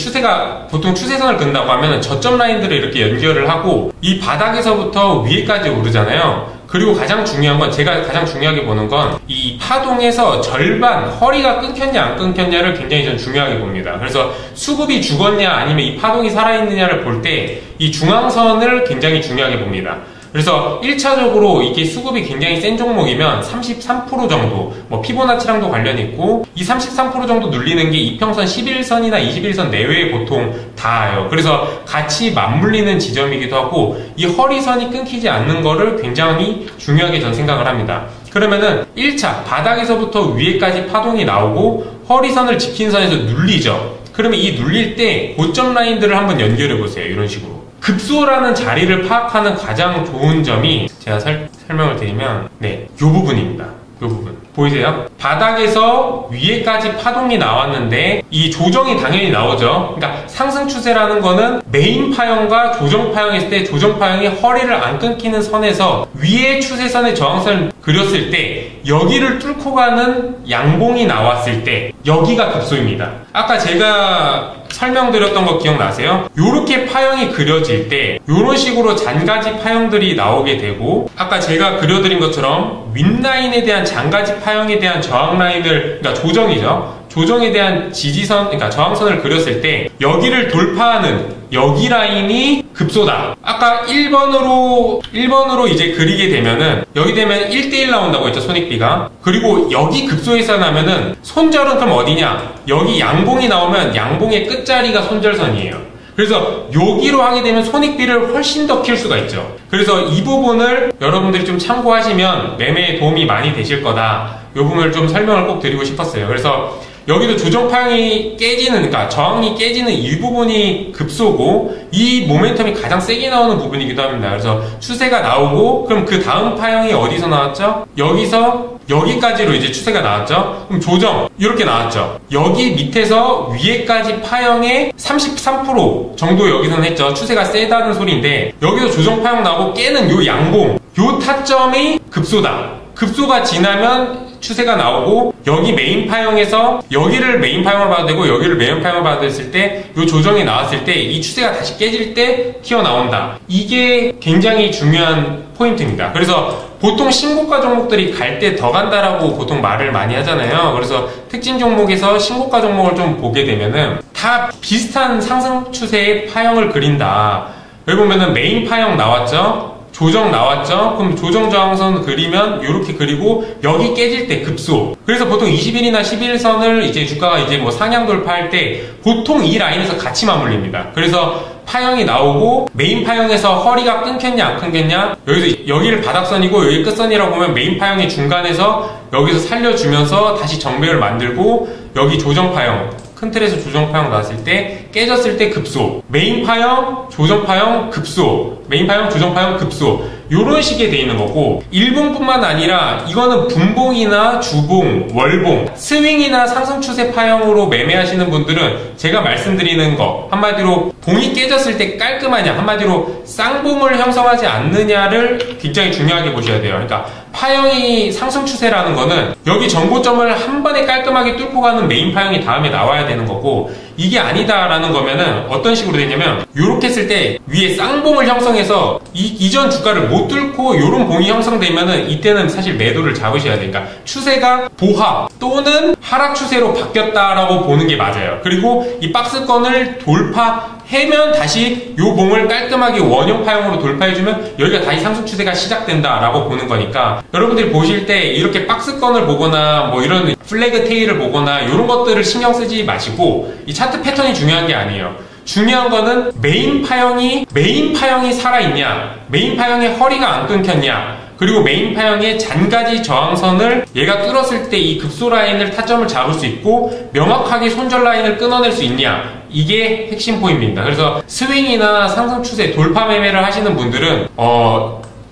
보통 추세선을 긋는다고 하면은 저점 라인들을 이렇게 연결을 하고 이 바닥에서부터 위에까지 오르잖아요. 그리고 가장 중요한 건, 제가 가장 중요하게 보는 건 이 파동에서 절반 허리가 끊겼냐 안 끊겼냐를 굉장히 전 중요하게 봅니다. 그래서 수급이 죽었냐 아니면 이 파동이 살아있느냐를 볼 때 이 중앙선을 굉장히 중요하게 봅니다. 그래서 1차적으로 이게 수급이 굉장히 센 종목이면 33% 정도, 피보나치랑도 관련이 있고, 이 33% 정도 눌리는 게 이평선 11선이나 21선 내외에 보통 닿아요. 그래서 같이 맞물리는 지점이기도 하고, 이 허리선이 끊기지 않는 거를 굉장히 중요하게 전 생각을 합니다. 그러면은 1차 바닥에서부터 위에까지 파동이 나오고 허리선을 지킨 선에서 눌리죠. 그러면 이 눌릴 때 고점 라인들을 한번 연결해 보세요. 이런 식으로 급소라는 자리를 파악하는 가장 좋은 점이, 제가 설명을 드리면 이 부분입니다. 이 부분 보이세요? 바닥에서 위에까지 파동이 나왔는데 이 조정이 당연히 나오죠. 그러니까 상승 추세라는 거는 메인 파형과 조정 파형했을 때 조정 파형이 허리를 안 끊기는 선에서 위에 추세선의 저항선을 그렸을 때 여기를 뚫고 가는 양봉이 나왔을 때 여기가 급소입니다. 아까 제가 설명드렸던 거 기억나세요? 요렇게 파형이 그려질 때 요런 식으로 잔가지 파형들이 나오게 되고 아까 제가 그려드린 것처럼 윗라인에 대한 잔가지 파형에 대한 저항 라인을 그러니까 조정이죠. 조정에 대한 지지선, 그러니까 저항선을 그렸을 때 여기를 돌파하는 여기 라인이 급소다. 아까 1번으로 이제 그리게 되면은 여기 되면 1대1 나온다고 했죠, 손익비가. 그리고 여기 급소에서 나면은 손절은 그럼 어디냐? 여기 양봉이 나오면 양봉의 끝자리가 손절선이에요. 그래서 여기로 하게 되면 손익비를 훨씬 더 키울 수가 있죠. 그래서 이 부분을 여러분들이 좀 참고하시면 매매에 도움이 많이 되실 거다. 이 부분을 좀 설명을 꼭 드리고 싶었어요. 그래서 여기도 조정 파형이 깨지는, 그러니까 저항이 깨지는 이 부분이 급소고 이 모멘텀이 가장 세게 나오는 부분이기도 합니다. 그래서 추세가 나오고 그럼 그 다음 파형이 어디서 나왔죠? 여기서 여기까지로 이제 추세가 나왔죠? 그럼 조정 이렇게 나왔죠? 여기 밑에서 위에까지 파형의 33% 정도 여기서는 했죠. 추세가 세다는 소리인데 여기서 조정 파형 나오고 깨는 요 양봉, 요 타점이 급소다. 급소가 지나면 추세가 나오고 여기 메인 파형에서 여기를 메인 파형을 봐도 되고 여기를 메인 파형을 봐도 됐을 때 이 조정이 나왔을 때 이 추세가 다시 깨질 때 튀어나온다. 이게 굉장히 중요한 포인트입니다. 그래서 보통 신고가 종목들이 갈 때 더 간다라고 보통 말을 많이 하잖아요. 그래서 특징 종목에서 신고가 종목을 좀 보게 되면은 다 비슷한 상승 추세의 파형을 그린다. 여기 보면은 메인 파형 나왔죠? 조정 나왔죠? 그럼 조정 저항선 그리면 이렇게 그리고 여기 깨질 때 급소. 그래서 보통 20일이나 11선을 이제 주가가 이제 뭐 상향 돌파할 때 보통 이 라인에서 같이 맞물립니다. 그래서 파형이 나오고 메인 파형에서 허리가 끊겼냐 안 끊겼냐 여기서 여기를 바닥선이고 여기 끝선이라고 보면 메인 파형의 중간에서 여기서 살려주면서 다시 정배를 만들고 여기 조정 파형 큰 틀에서 조정 파형 나왔을 때 깨졌을 때 급소, 메인 파형, 조정 파형, 급소, 메인 파형, 조정 파형, 급소 요런 식의 돼 있는 거고 일봉뿐만 아니라 이거는 분봉이나 주봉, 월봉, 스윙이나 상승 추세 파형으로 매매하시는 분들은 제가 말씀드리는 거 한마디로 봉이 깨졌을 때 깔끔하냐 한마디로 쌍봉을 형성하지 않느냐를 굉장히 중요하게 보셔야 돼요. 그러니까 파형이 상승 추세라는 거는 여기 전고점을 한 번에 깔끔하게 뚫고 가는 메인 파형이 다음에 나와야 되는 거고 이게 아니다라는 거면은 어떤 식으로 되냐면 요렇게 했을 때 위에 쌍봉을 형성해서 이전 주가를 못 뚫고 요런 봉이 형성되면은 이때는 사실 매도를 잡으셔야 되니까 추세가 보합 또는 하락 추세로 바뀌었다라고 보는 게 맞아요. 그리고 이 박스권을 돌파하면 다시 요 봉을 깔끔하게 원형 파형으로 돌파해주면 여기가 다시 상승 추세가 시작된다라고 보는 거니까 여러분들이 보실 때 이렇게 박스권을 보거나 뭐 이런 플래그 테일을 보거나 이런 것들을 신경 쓰지 마시고 이 차트 패턴이 중요한 게 아니에요. 중요한 거는 메인 파형이 살아있냐 메인 파형의 허리가 안 끊겼냐 그리고 메인 파형의 잔가지 저항선을 얘가 뚫었을 때 이 급소 라인을 타점을 잡을 수 있고 명확하게 손절 라인을 끊어낼 수 있냐 이게 핵심 포인트입니다. 그래서 스윙이나 상승 추세 돌파 매매를 하시는 분들은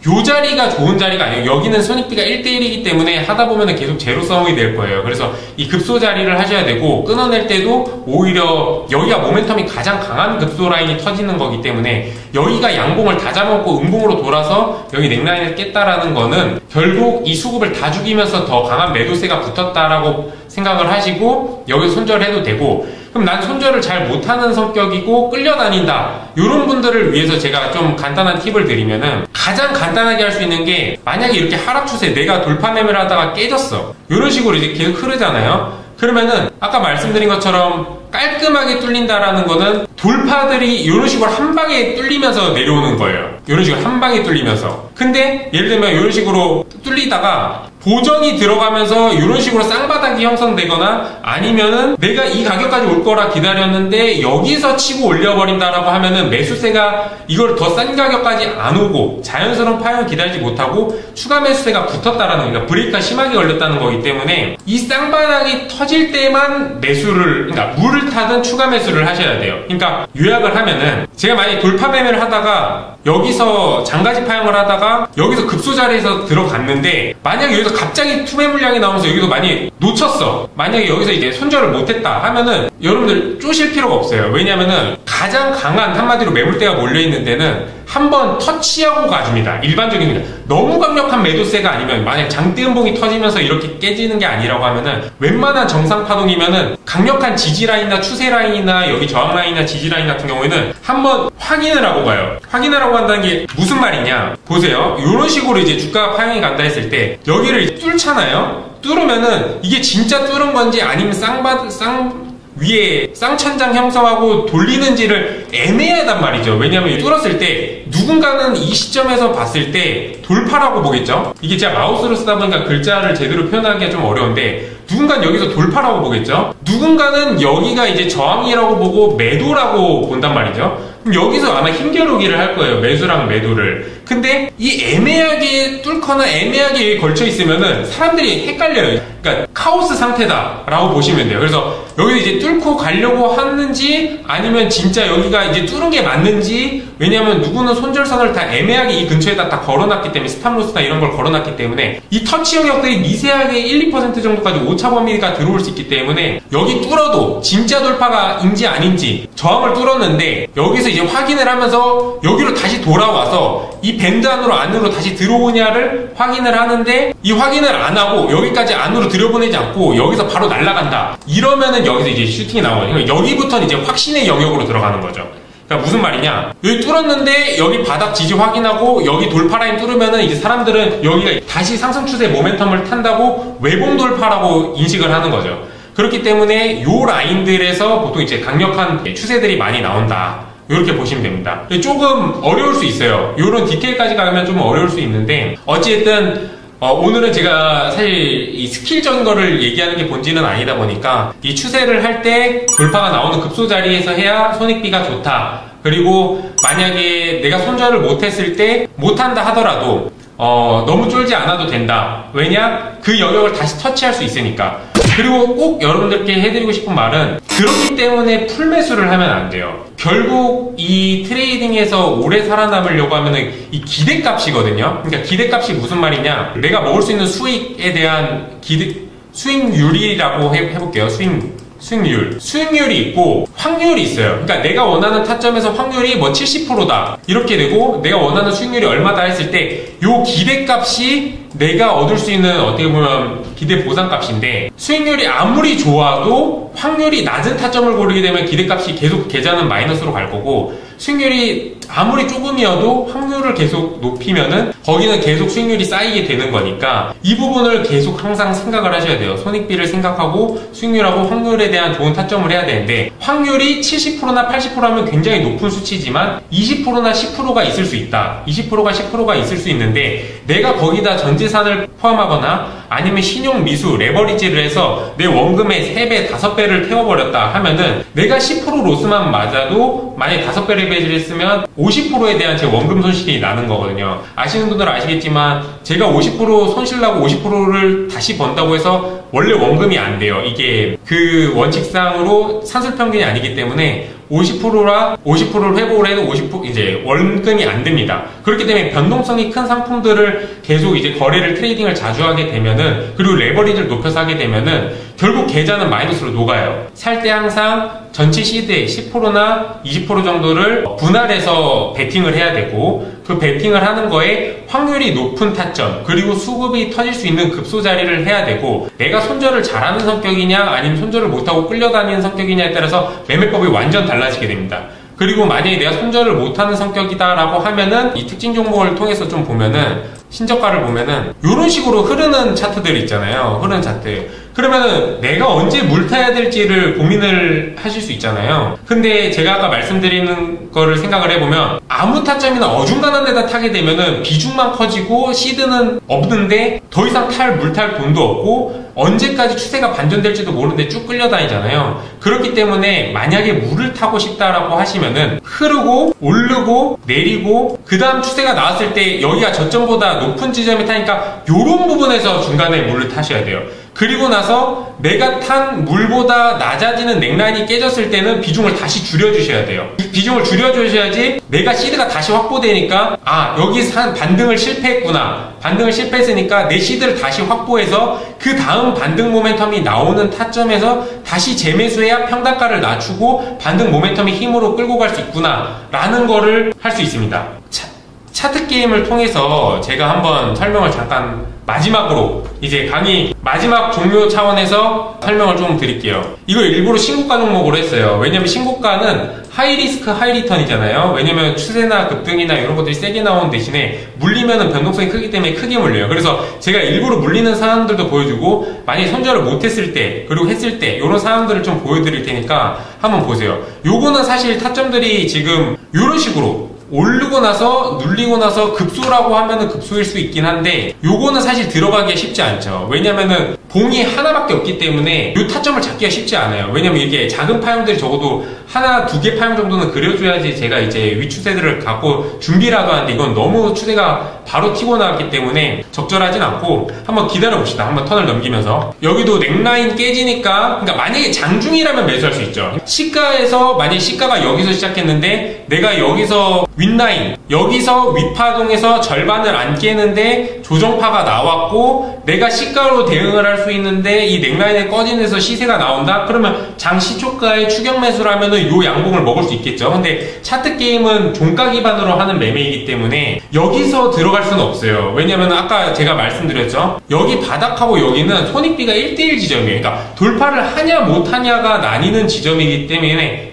요 자리가 좋은 자리가 아니에요. 여기는 손익비가 1대1이기 때문에 하다 보면 계속 제로성이 될 거예요. 그래서 이 급소 자리를 하셔야 되고 끊어낼 때도 오히려 여기가 모멘텀이 가장 강한 급소 라인이 터지는 거기 때문에 여기가 양봉을 다 잡아먹고 음봉으로 돌아서 여기 넥라인을 깼다라는 거는 결국 이 수급을 다 죽이면서 더 강한 매도세가 붙었다라고 생각을 하시고 여기서 손절해도 되고 그럼 난 손절을 잘 못하는 성격이고 끌려다닌다 이런 분들을 위해서 제가 좀 간단한 팁을 드리면은 가장 간단하게 할 수 있는 게 만약에 이렇게 하락 추세 내가 돌파 매매를 하다가 깨졌어 이런 식으로 이제 계속 흐르잖아요. 그러면은 아까 말씀드린 것처럼 깔끔하게 뚫린다라는 거는 돌파들이 이런 식으로 한 방에 뚫리면서 내려오는 거예요. 이런 식으로 한 방에 뚫리면서. 근데 예를 들면 이런 식으로 뚫리다가 보정이 들어가면서 이런 식으로 쌍바닥이 형성되거나 아니면은 내가 이 가격까지 올 거라 기다렸는데 여기서 치고 올려버린다라고 하면은 매수세가 이걸 더 싼 가격까지 안 오고 자연스러운 파형을 기다리지 못하고 추가 매수세가 붙었다라는 그러니까 브레이크가 심하게 걸렸다는 거기 때문에 이 쌍바닥이 터질 때만 매수를 그러니까 물을 타든 추가 매수를 하셔야 돼요. 그러니까 요약을 하면은 제가 만약에 돌파 매매를 하다가 여기서 장가지 파형을 하다가 여기서 급소 자리에서 들어갔는데 만약에 여기서 갑자기 투매 물량이 나오면서 여기서 만약에 놓쳤어. 만약에 여기서 이제 손절을 못했다 하면은 여러분들 쪼실 필요가 없어요. 왜냐면은 가장 강한 한마디로 매물대가 몰려있는 데는 한번 터치하고 가줍니다. 일반적인 너무 강력한 매도세가 아니면 만약 장대음봉이 터지면서 이렇게 깨지는 게 아니라고 하면은 웬만한 정상 파동이면은 강력한 지지 라인이나 추세 라인이나 여기 저항 라인이나 지지 라인 같은 경우에는 한번 확인을 하고 가요. 확인을 하고 간다는 게 무슨 말이냐? 보세요. 이런 식으로 이제 주가가 파형이 간다 했을 때 여기를 뚫잖아요. 뚫으면은 이게 진짜 뚫은 건지 아니면 위에 쌍천장 형성하고 돌리는지를 애매하단 말이죠. 왜냐하면 뚫었을 때 누군가는 이 시점에서 봤을 때 돌파라고 보겠죠. 이게 제가 마우스로 쓰다 보니까 글자를 제대로 표현하기가 좀 어려운데 누군가는 여기서 돌파라고 보겠죠. 누군가는 여기가 이제 저항이라고 보고 매도라고 본단 말이죠. 그럼 여기서 아마 힘겨루기를 할 거예요. 매수랑 매도를. 근데 이 애매하게 뚫거나 애매하게 걸쳐 있으면은 사람들이 헷갈려요. 그러니까 카오스 상태다라고 보시면 돼요. 그래서 여기서 이제 뚫고 가려고 하는지 아니면 진짜 여기가 이제 뚫은 게 맞는지, 왜냐하면 누구는 손절선을 다 애매하게 이 근처에다 다 걸어놨기 때문에, 스탑로스나 이런 걸 걸어놨기 때문에 이 터치 영역들이 미세하게 1, 2% 정도까지 오차 범위가 들어올 수 있기 때문에 여기 뚫어도 진짜 돌파가인지 아닌지 저항을 뚫었는데 여기서 이제 확인을 하면서 여기로 다시 돌아와서 이 밴드 안으로 다시 들어오냐를 확인을 하는데 이 확인을 안 하고 여기까지 안으로 들여보내지 않고 여기서 바로 날아간다. 이러면은 여기서 이제 슈팅이 나오거든요. 그러니까 여기부터는 이제 확신의 영역으로 들어가는 거죠. 그러니까 무슨 말이냐? 여기 뚫었는데 여기 바닥 지지 확인하고 여기 돌파 라인 뚫으면은 이제 사람들은 여기가 다시 상승 추세 모멘텀을 탄다고 외봉 돌파라고 인식을 하는 거죠. 그렇기 때문에 요 라인들에서 보통 이제 강력한 추세들이 많이 나온다. 이렇게 보시면 됩니다. 조금 어려울 수 있어요. 이런 디테일까지 가면 좀 어려울 수 있는데 어찌됐든 오늘은 제가 사실 이 스킬적인 거를 얘기하는 게 본질은 아니다 보니까 이 추세를 할 때 돌파가 나오는 급소 자리에서 해야 손익비가 좋다. 그리고 만약에 내가 손절을 못했을 때 못한다 하더라도 너무 쫄지 않아도 된다. 왜냐? 그 영역을 다시 터치할 수 있으니까. 그리고 꼭 여러분들께 해드리고 싶은 말은 그렇기 때문에 풀매수를 하면 안 돼요. 결국 이 트레이딩에서 오래 살아남으려고 하면은 이 기대값이거든요. 그러니까 기대값이 무슨 말이냐? 내가 먹을 수 있는 수익에 대한 수익률이라고 해볼게요. 수익률이 있고 확률이 있어요. 그러니까 내가 원하는 타점에서 확률이 뭐 70%다 이렇게 되고 내가 원하는 수익률이 얼마다 했을 때 요 기대값이 내가 얻을 수 있는 어떻게 보면 기대 보상값인데, 수익률이 아무리 좋아도 확률이 낮은 타점을 고르게 되면 기대값이 계속 계좌는 마이너스로 갈 거고, 수익률이 아무리 조금이어도 확률을 계속 높이면은 거기는 계속 수익률이 쌓이게 되는 거니까 이 부분을 계속 항상 생각을 하셔야 돼요. 손익비를 생각하고 수익률하고 확률에 대한 좋은 타점을 해야 되는데, 확률이 70%나 80%라면 굉장히 높은 수치지만 20%나 10%가 있을 수 있다. 20%가 10%가 있을 수 있는데 내가 거기다 전재산을 포함하거나 아니면 신용 미수, 레버리지를 해서 내 원금의 3배, 5배를 태워버렸다 하면은 내가 10% 로스만 맞아도 만약에 5배 레버리지를 했으면 50%에 대한 제 원금 손실이 나는 거거든요. 아시는 분들은 아시겠지만 제가 50% 손실 나고 50%를 다시 번다고 해서 원래 원금이 안 돼요. 이게 그 원칙상으로 산술평균이 아니기 때문에 50%를 회복을 해도 50% 이제 원금이 안 됩니다. 그렇기 때문에 변동성이 큰 상품들을 계속 이제 거래를 트레이딩을 자주 하게 되면은, 그리고 레버리지를 높여서 하게 되면은 결국 계좌는 마이너스로 녹아요. 살 때 항상 전체 시드의 10%나 20% 정도를 분할해서 베팅을 해야 되고, 그 베팅을 하는 거에 확률이 높은 타점 그리고 수급이 터질 수 있는 급소 자리를 해야 되고, 내가 손절을 잘하는 성격이냐 아니면 손절을 못하고 끌려다니는 성격이냐에 따라서 매매법이 완전 달라지게 됩니다. 그리고 만약에 내가 손절을 못하는 성격이다라고 하면은 이 특징 종목을 통해서 좀 보면은 신저가를 보면은 이런 식으로 흐르는 차트들 있잖아요. 흐르는 차트. 그러면은 내가 언제 물 타야 될지를 고민을 하실 수 있잖아요. 근데 제가 아까 말씀드리는 거를 생각을 해보면 아무 타점이나 어중간한 데다 타게 되면은 비중만 커지고 시드는 없는데 더 이상 물 탈 돈도 없고 언제까지 추세가 반전될지도 모르는데 쭉 끌려다니잖아요. 그렇기 때문에 만약에 물을 타고 싶다라고 하시면은 흐르고 오르고 내리고 그 다음 추세가 나왔을 때 여기가 저점보다 높은 지점에 타니까 요런 부분에서 중간에 물을 타셔야 돼요. 그리고 나서 내가 탄 물보다 낮아지는 넥라인이 깨졌을 때는 비중을 다시 줄여주셔야 돼요. 비중을 줄여주셔야지 내가 시드가 다시 확보되니까 여기서 반등을 실패했구나. 반등을 실패했으니까 내 시드를 다시 확보해서 그 다음 반등 모멘텀이 나오는 타점에서 다시 재매수해야 평단가를 낮추고 반등 모멘텀의 힘으로 끌고 갈 수 있구나 라는 거를 할 수 있습니다. 차트 게임을 통해서 제가 한번 설명을 잠깐 마지막으로 이제 강의 마지막 종료 차원에서 설명을 좀 드릴게요. 이걸 일부러 신고가 종목으로 했어요. 왜냐면 신고가는 하이리스크 하이리턴이잖아요. 왜냐면 추세나 급등이나 이런 것들이 세게 나오는 대신에 물리면은 변동성이 크기 때문에 크게 물려요. 그래서 제가 일부러 물리는 상황들도 보여주고 만약에 손절을 못했을 때 그리고 했을 때 이런 상황들을 좀 보여드릴 테니까 한번 보세요. 요거는 사실 타점들이 지금 이런 식으로 오르고 나서 눌리고 나서 급소라고 하면은 급소일 수 있긴 한데 요거는 사실 들어가기가 쉽지 않죠. 왜냐면은 봉이 하나밖에 없기 때문에 요 타점을 잡기가 쉽지 않아요. 왜냐면 이게 작은 파형들이 적어도 하나, 두 개 파형 정도는 그려줘야지 제가 이제 윗추세들을 갖고 준비라도 하는데 이건 너무 추세가 바로 튀고 나왔기 때문에 적절하진 않고 한번 기다려 봅시다. 한번 턴을 넘기면서 여기도 넥라인 깨지니까 그러니까 만약에 장중이라면 매수할 수 있죠. 시가에서 만약에 시가가 여기서 시작했는데 내가 여기서 윗라인 여기서 윗파동에서 절반을 안 깨는데 조정파가 나왔고 내가 시가로 대응을 할 수 있는데 이 넥라인에 꺼지면서 시세가 나온다? 그러면 장시초가의 추격 매수라면은 요 양봉을 먹을 수 있겠죠. 근데 차트 게임은 종가 기반으로 하는 매매이기 때문에 여기서 들어갈 수는 없어요. 왜냐면 아까 제가 말씀드렸죠. 여기 바닥하고 여기는 손익비가 1대1 지점이에요. 그러니까 돌파를 하냐 못하냐가 나뉘는 지점이기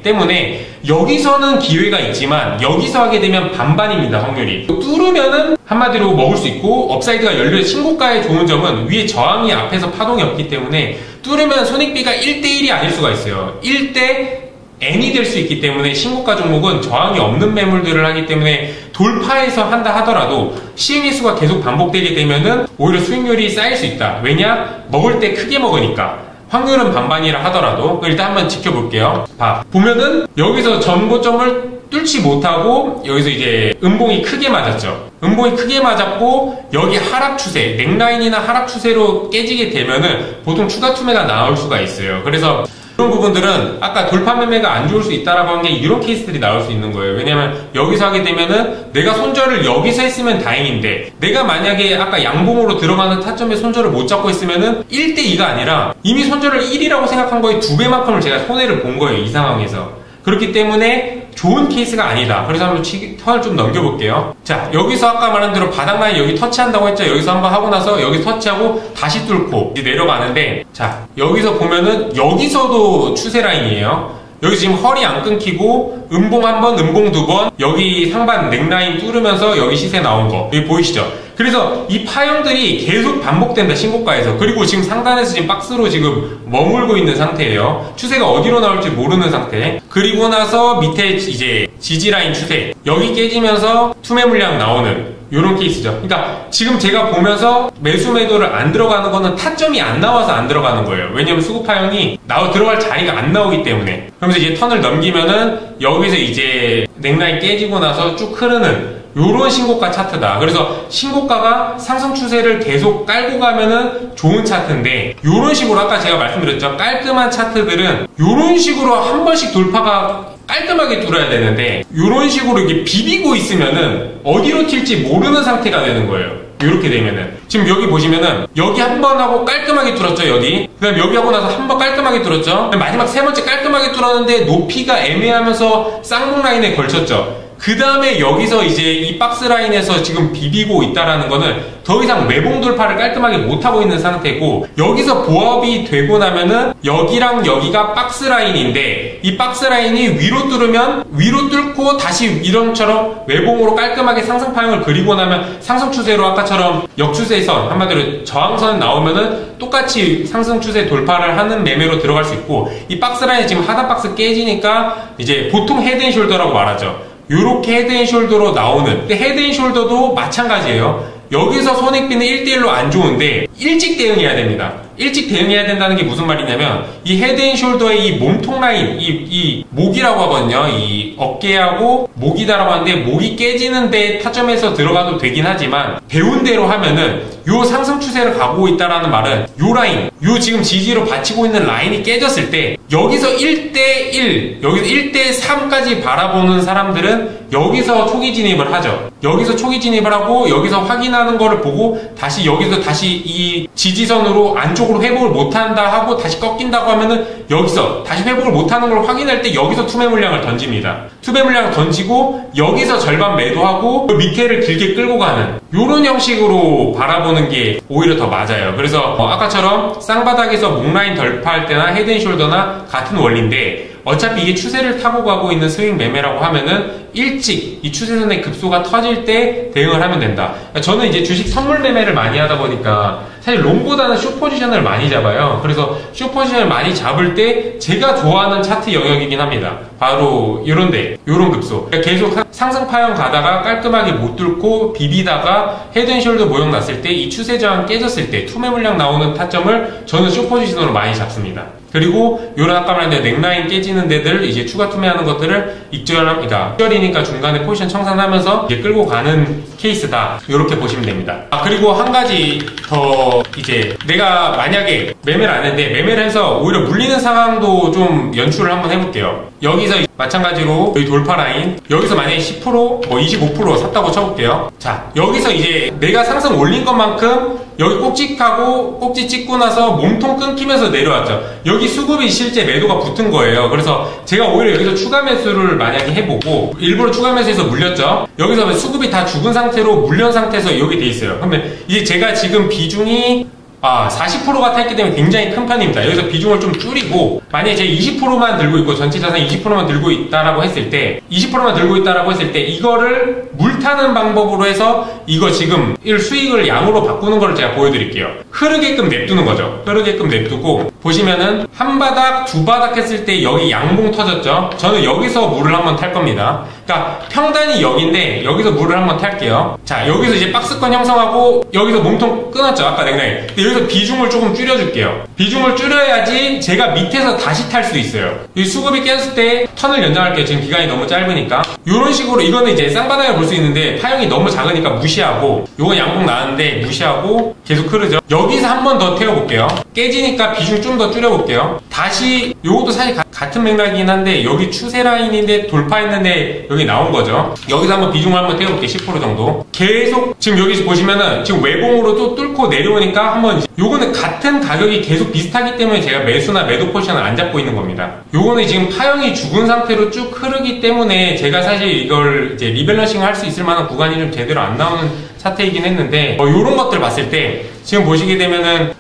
때문에 여기서는 기회가 있지만 여기서 하게 되면 반반입니다. 확률이. 뚫으면은 한마디로 먹을 수 있고 업사이드가 열려 신고가의 좋은 점은 위에 저항이 앞에서 파동이 없기 때문에 뚫으면 손익비가 1대1이 아닐 수가 있어요. 1대 N이 될 수 있기 때문에 신고가 종목은 저항이 없는 매물들을 하기 때문에 돌파해서 한다 하더라도 시행일 수가 계속 반복되게 되면은 오히려 수익률이 쌓일 수 있다. 왜냐? 먹을 때 크게 먹으니까. 확률은 반반이라 하더라도 일단 한번 지켜볼게요. 보면은 여기서 전고점을 뚫지 못하고 여기서 이제 음봉이 크게 맞았죠. 음봉이 크게 맞았고 여기 하락 추세, 넥라인이나 하락 추세로 깨지게 되면은 보통 추가 투매가 나올 수가 있어요. 그래서 이런 부분들은 아까 돌파 매매가 안 좋을 수 있다라고 한 게 이런 케이스들이 나올 수 있는 거예요. 왜냐면 여기서 하게 되면은 내가 손절을 여기서 했으면 다행인데 내가 만약에 아까 양봉으로 들어가는 타점에 손절을 못 잡고 있으면은 1대2가 아니라 이미 손절을 1이라고 생각한 거에 2배만큼을 제가 손해를 본 거예요. 이 상황에서. 그렇기 때문에 좋은 케이스가 아니다. 그래서 한번 턴을 좀 넘겨볼게요. 자, 여기서 아까 말한 대로 바닥라인 여기 터치한다고 했죠. 여기서 한번 하고 나서 여기 터치하고 다시 뚫고 이제 내려가는데 자, 여기서 보면은 여기서도 추세 라인이에요. 여기 지금 허리 안 끊기고 음봉 한 번, 음봉 두 번, 여기 상반 넥라인 뚫으면서 여기 시세 나온 거 여기 보이시죠? 그래서 이 파형들이 계속 반복된다 신고가에서. 그리고 지금 상단에서 지금 박스로 지금 머물고 있는 상태예요. 추세가 어디로 나올지 모르는 상태. 그리고 나서 밑에 이제 지지라인 추세 여기 깨지면서 투매 물량 나오는 요런 케이스죠. 그러니까 지금 제가 보면서 매수 매도를 안 들어가는 거는 타점이 안 나와서 안 들어가는 거예요. 왜냐면 수급 파형이 들어갈 자리가 안 나오기 때문에. 그러면서 이제 턴을 넘기면은 여기서 이제 넥라인 깨지고 나서 쭉 흐르는 요런 신고가 차트다. 그래서 신고가가 상승 추세를 계속 깔고 가면은 좋은 차트인데 요런 식으로 아까 제가 말씀드렸죠. 깔끔한 차트들은 요런 식으로 한 번씩 돌파가 깔끔하게 뚫어야 되는데 요런 식으로 이렇게 비비고 있으면은 어디로 튈지 모르는 상태가 되는 거예요. 이렇게 되면은 지금 여기 보시면은 여기 한 번 하고 깔끔하게 뚫었죠. 여기 그 다음 여기 하고 나서 한 번 깔끔하게 뚫었죠. 마지막 세 번째 깔끔하게 뚫었는데 높이가 애매하면서 쌍봉 라인에 걸쳤죠. 그 다음에 여기서 이제 이 박스 라인에서 지금 비비고 있다라는 거는 더 이상 매봉 돌파를 깔끔하게 못하고 있는 상태고 여기서 보합이 되고 나면은 여기랑 여기가 박스 라인인데 이 박스 라인이 위로 뚫으면 위로 뚫고 다시 이런처럼 외봉으로 깔끔하게 상승 파형을 그리고 나면 상승 추세로 아까처럼 역추세선 한마디로 저항선 나오면은 똑같이 상승 추세 돌파를 하는 매매로 들어갈 수 있고 이 박스 라인이 지금 하단 박스 깨지니까 이제 보통 헤드앤숄더라고 말하죠. 요렇게 헤드앤숄더로 나오는 근데 헤드앤숄더도 마찬가지예요. 여기서 손익비는 1대1로 안 좋은데 일찍 대응해야 됩니다. 일찍 대응해야 된다는 게 무슨 말이냐면 이 헤드앤숄더의 이 몸통 라인 이 목이라고 하거든요. 이 어깨하고 목이다라고 하는데 목이 깨지는데 타점에서 들어가도 되긴 하지만 배운 대로 하면은 요 상승 추세를 가고 있다라는 말은 요 라인 요 지금 지지로 받치고 있는 라인이 깨졌을 때 여기서 1대1, 여기서 1대3까지 바라보는 사람들은 여기서 초기 진입을 하죠. 여기서 초기 진입을 하고 여기서 확인하는 거를 보고 다시 여기서 다시 이 지지선으로 안쪽으로 회복을 못한다 하고 다시 꺾인다고 하면은 여기서 다시 회복을 못하는 걸 확인할 때 여기서 투매 물량을 던집니다. 투매 물량을 던지고 여기서 절반 매도하고 그 밑에를 길게 끌고 가는 요런 형식으로 바라보는 게 오히려 더 맞아요. 그래서 아까처럼 쌍바닥에서 목라인 돌파할 때나 헤드앤숄더나 같은 원리인데 어차피 이게 추세를 타고 가고 있는 스윙 매매라고 하면은 일찍 이 추세선의 급소가 터질 때 대응을 하면 된다. 저는 이제 주식 선물 매매를 많이 하다 보니까 사실 롱보다는 숏 포지션을 많이 잡아요. 그래서 숏 포지션을 많이 잡을 때 제가 좋아하는 차트 영역이긴 합니다. 바로 요런데 요런 급소 계속 상승 파형 가다가 깔끔하게 못 뚫고 비비다가 헤드앤숄더 모형 났을 때 이 추세 저항 깨졌을 때 투매 물량 나오는 타점을 저는 숏 포지션으로 많이 잡습니다. 그리고 요런 아까 말한 넥라인 깨지는 데들 이제 추가 투매하는 것들을 익절이니까 중간에 포지션 청산하면서 이제 끌고 가는 케이스다. 요렇게 보시면 됩니다. 그리고 한 가지 더 이제 내가 만약에 매매를 안 했는데 매매를 해서 오히려 물리는 상황도 좀 연출을 한번 해볼게요. 여기서 마찬가지로 여기 돌파 라인 여기서 만약에 10% 뭐 25% 샀다고 쳐볼게요. 자 여기서 이제 내가 상승 올린 것만큼 여기 꼭지 찍고 나서 몸통 끊기면서 내려왔죠. 여기 수급이 실제 매도가 붙은 거예요. 그래서 제가 오히려 여기서 추가 매수를 만약에 해보고 일부러 추가 매수해서 물렸죠. 여기서 수급이 다 죽은 상태로 물린 상태에서 여기 돼 있어요. 그러면 이제 제가 지금 비중이 40%가 탔기 때문에 굉장히 큰 편입니다. 여기서 비중을 좀 줄이고 만약에 제가 20%만 들고 있고 전체 자산 20%만 들고 있다라고 했을 때 20%만 들고 있다라고 했을 때 이거를 물타는 방법으로 해서 이거 지금 수익을 양으로 바꾸는 거를 제가 보여드릴게요. 흐르게끔 냅두는 거죠. 흐르게끔 냅두고 보시면은 한 바닥 두 바닥 했을 때 여기 양봉 터졌죠. 저는 여기서 물을 한번 탈 겁니다. 그러니까 평단이 여기인데 여기서 물을 한번 탈게요. 자 여기서 이제 박스권 형성하고 여기서 몸통 끊었죠. 아까 넥라인. 여기서 비중을 조금 줄여줄게요. 비중을 줄여야지 제가 밑에서 다시 탈 수 있어요. 이 수급이 깨졌을 때 턴을 연장할게요. 지금 기간이 너무 짧으니까. 이런 식으로 이거는 이제 쌍바닥에 볼 수 있는데 파형이 너무 작으니까 무시하고 요건 양봉 나왔는데 무시하고 계속 흐르죠. 여기서 한 번 더 태워볼게요. 깨지니까 비중 좀 더 줄여볼게요. 다시 요것도 사실 같은 맥락이긴 한데 여기 추세 라인인데 돌파했는데 여기 나온 거죠. 여기서 한번 비중을 한번 태워볼게요. 10% 정도. 계속 지금 여기 보시면은 지금 외봉으로 또 뚫고 내려오니까 한번 요거는 같은 가격이 계속 비슷하기 때문에 제가 매수나 매도 포지션을 안 잡고 있는 겁니다. 요거는 지금 파형이 죽은 상태로 쭉 흐르기 때문에 제가 사실 이걸 이제 리밸런싱을 할 수 있을 만한 구간이 좀 제대로 안 나오는 차트이긴 했는데 요런 것들 봤을 때 지금 보시게 되면은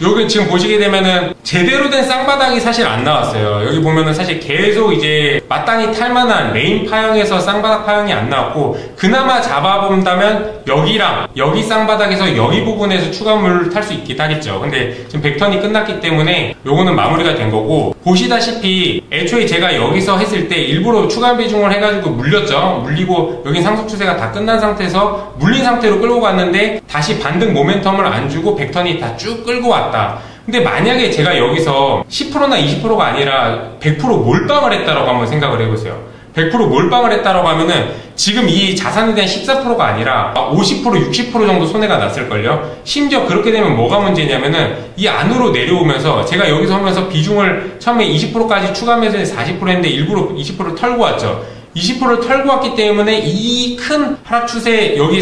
여기 지금 보시게 되면은 제대로 된 쌍바닥이 사실 안 나왔어요. 여기 보면은 사실 계속 이제 마땅히 탈만한 메인 파형에서 쌍바닥 파형이 안 나왔고 그나마 잡아본다면 여기랑 여기 쌍바닥에서 여기 부분에서 추가물을 탈 수 있긴 하겠죠. 근데 지금 벡턴이 끝났기 때문에 요거는 마무리가 된 거고 보시다시피 애초에 제가 여기서 했을 때 일부러 추가 비중을 해가지고 물렸죠. 물리고 여기 상승 추세가 다 끝난 상태에서 물린 상태로 끌고 갔는데 다시 반등 모멘텀을 안 주고 벡턴이 다 쭉 끌고 왔다. 근데 만약에 제가 여기서 10%나 20%가 아니라 100% 몰빵을 했다라고 한번 생각을 해보세요. 100% 몰빵을 했다라고 하면은 지금 이 자산에 대한 14%가 아니라 50%, 60% 정도 손해가 났을걸요. 심지어 그렇게 되면 뭐가 문제냐면은 이 안으로 내려오면서 제가 여기서 하면서 비중을 처음에 20%까지 추가 매수해서 40% 했는데 일부러 20% 털고 왔죠. 20%를 털고 왔기 때문에 이 큰 하락 추세 여기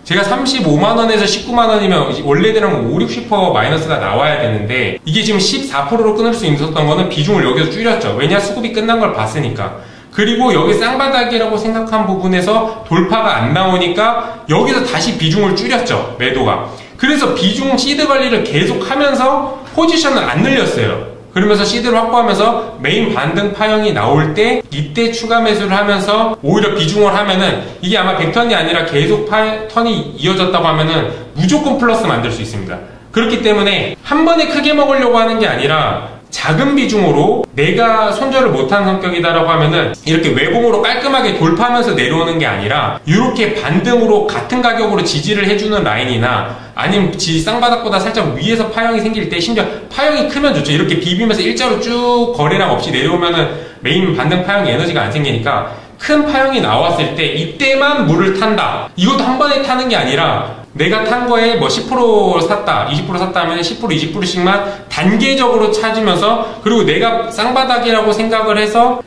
제가 35만원에서 19만원이면 원래대로는 5, 60% 마이너스가 나와야 되는데 이게 지금 14%로 끊을 수 있었던 거는 비중을 여기서 줄였죠. 왜냐? 수급이 끝난 걸 봤으니까. 그리고 여기 쌍바닥이라고 생각한 부분에서 돌파가 안 나오니까 여기서 다시 비중을 줄였죠. 매도가. 그래서 비중 시드 관리를 계속 하면서 포지션을 안 늘렸어요. 그러면서 시드를 확보하면서 메인 반등 파형이 나올 때 이때 추가 매수를 하면서 오히려 비중을 하면은 이게 아마 100턴이 아니라 계속 턴이 이어졌다고 하면은 무조건 플러스 만들 수 있습니다. 그렇기 때문에 한 번에 크게 먹으려고 하는 게 아니라 작은 비중으로 내가 손절을 못하는 성격이다라고 하면은 이렇게 외봉으로 깔끔하게 돌파하면서 내려오는 게 아니라 이렇게 반등으로 같은 가격으로 지지를 해주는 라인이나 아니면 쌍바닥보다 살짝 위에서 파형이 생길 때 심지어 파형이 크면 좋죠. 이렇게 비비면서 일자로 쭉 거래량 없이 내려오면은 메인 반등 파형이 에너지가 안 생기니까 큰 파형이 나왔을 때 이때만 물을 탄다. 이것도 한 번에 타는 게 아니라 내가 탄 거에 뭐 10% 샀다, 20% 샀다 하면 10%, 20%씩만 단계적으로 찾으면서, 그리고 내가 쌍바닥이라고 생각을 해서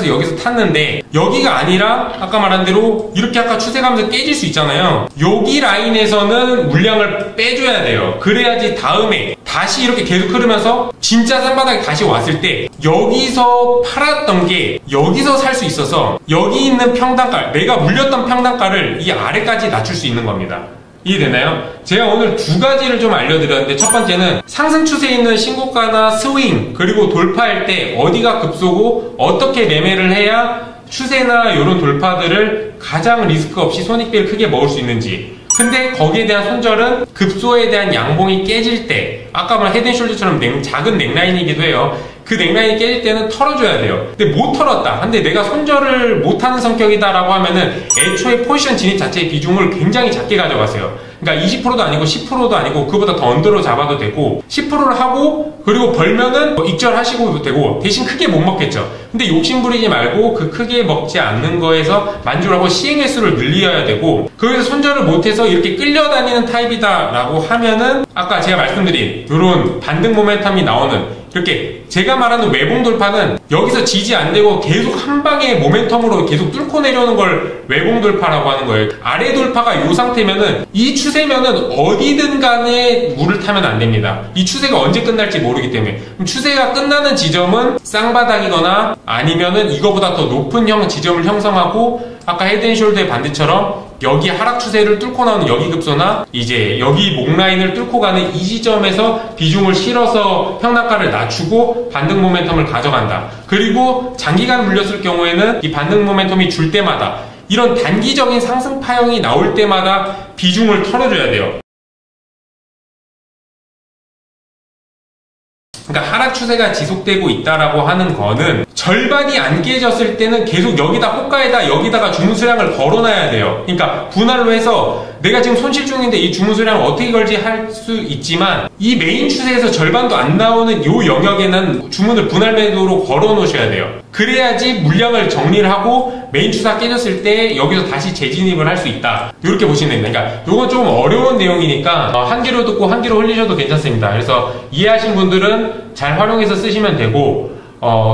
여기서 탔는데, 여기가 아니라 아까 말한 대로 이렇게 아까 추세가면서 깨질 수 있잖아요. 여기 라인에서는 물량을 빼줘야 돼요. 그래야지 다음에 다시 이렇게 계속 흐르면서 진짜 쌍바닥이 다시 왔을 때 여기서 팔았던 게 여기서 살 수 있어서, 여기 있는 평단가, 내가 물렸던 평단가를 이 아래까지 낮출 수 있는 겁니다. 이해되나요? 제가 오늘 두 가지를 좀 알려드렸는데, 첫 번째는 상승 추세에 있는 신고가나 스윙, 그리고 돌파할 때 어디가 급소고 어떻게 매매를 해야 추세나 이런 돌파들을 가장 리스크 없이 손익비를 크게 먹을 수 있는지. 근데 거기에 대한 손절은 급소에 대한 양봉이 깨질 때, 아까 말한 헤드앤숄더처럼 작은 넥라인이기도 해요. 그 넥라인이 깨질 때는 털어줘야 돼요. 근데 못 털었다. 근데 내가 손절을 못하는 성격이다라고 하면은 애초에 포지션 진입 자체의 비중을 굉장히 작게 가져가세요. 그러니까 20%도 아니고 10%도 아니고 그보다 더 언더로 잡아도 되고, 10%를 하고 그리고 벌면은 익절하시고 되고, 대신 크게 못 먹겠죠. 근데 욕심 부리지 말고 그 크게 먹지 않는 거에서 만족하고 시행 횟수를 늘려야 되고, 거기서 손절을 못해서 이렇게 끌려다니는 타입이다 라고 하면은 아까 제가 말씀드린 이런 반등 모멘텀이 나오는, 이렇게 제가 말하는 외봉 돌파는 여기서 지지 안 되고 계속 한 방에 모멘텀으로 계속 뚫고 내려오는 걸 외봉 돌파라고 하는 거예요. 아래 돌파가 이 상태면은, 이 추세면은 어디든 간에 물을 타면 안 됩니다. 이 추세가 언제 끝날지 모르기 때문에. 그럼 추세가 끝나는 지점은 쌍바닥이거나 아니면은 이거보다 더 높은 지점을 형성하고, 아까 헤드앤숄더의 반대처럼 여기 하락 추세를 뚫고 나오는 여기 급소나 이제 여기 목 라인을 뚫고 가는 이 지점에서 비중을 실어서 평단가를 낮추고 반등 모멘텀을 가져간다. 그리고 장기간 물렸을 경우에는 이 반등 모멘텀이 줄 때마다, 이런 단기적인 상승 파형이 나올 때마다 비중을 털어줘야 돼요. 그러니까 하락 추세가 지속되고 있다라고 하는 거는 절반이 안 깨졌을 때는 계속 여기다 호가에다 여기다가 주문수량을 걸어놔야 돼요. 그러니까 분할로 해서 내가 지금 손실 중인데 이 주문수량을 어떻게 걸지 할 수 있지만, 이 메인 추세에서 절반도 안 나오는 이 영역에는 주문을 분할 매도로 걸어 놓으셔야 돼요. 그래야지 물량을 정리를 하고 메인 추세가 깨졌을 때 여기서 다시 재진입을 할 수 있다. 이렇게 보시면 됩니다. 그러니까 이건 좀 어려운 내용이니까 한 귀로 듣고 한 귀로 흘리셔도 괜찮습니다. 그래서 이해하신 분들은 잘 활용해서 쓰시면 되고,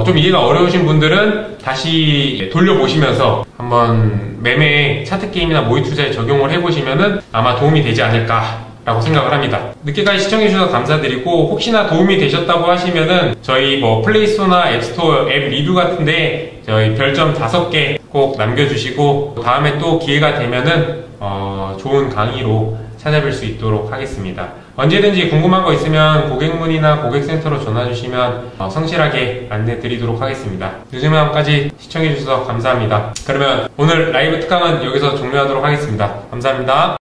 좀 이해가 어려우신 분들은 다시 돌려보시면서 한번 매매 차트 게임이나 모의 투자에 적용을 해보시면은 아마 도움이 되지 않을까라고 생각을 합니다. 늦게까지 시청해주셔서 감사드리고, 혹시나 도움이 되셨다고 하시면은 저희 뭐 플레이스토어나 앱스토어 앱 리뷰 같은데 저희 별점 5개 꼭 남겨주시고, 다음에 또 기회가 되면은 좋은 강의로 찾아뵐 수 있도록 하겠습니다. 언제든지 궁금한 거 있으면 고객문의나 고객센터로 전화주시면 성실하게 안내 드리도록 하겠습니다. 늦은 밤까지 시청해주셔서 감사합니다. 그러면 오늘 라이브 특강은 여기서 종료하도록 하겠습니다. 감사합니다.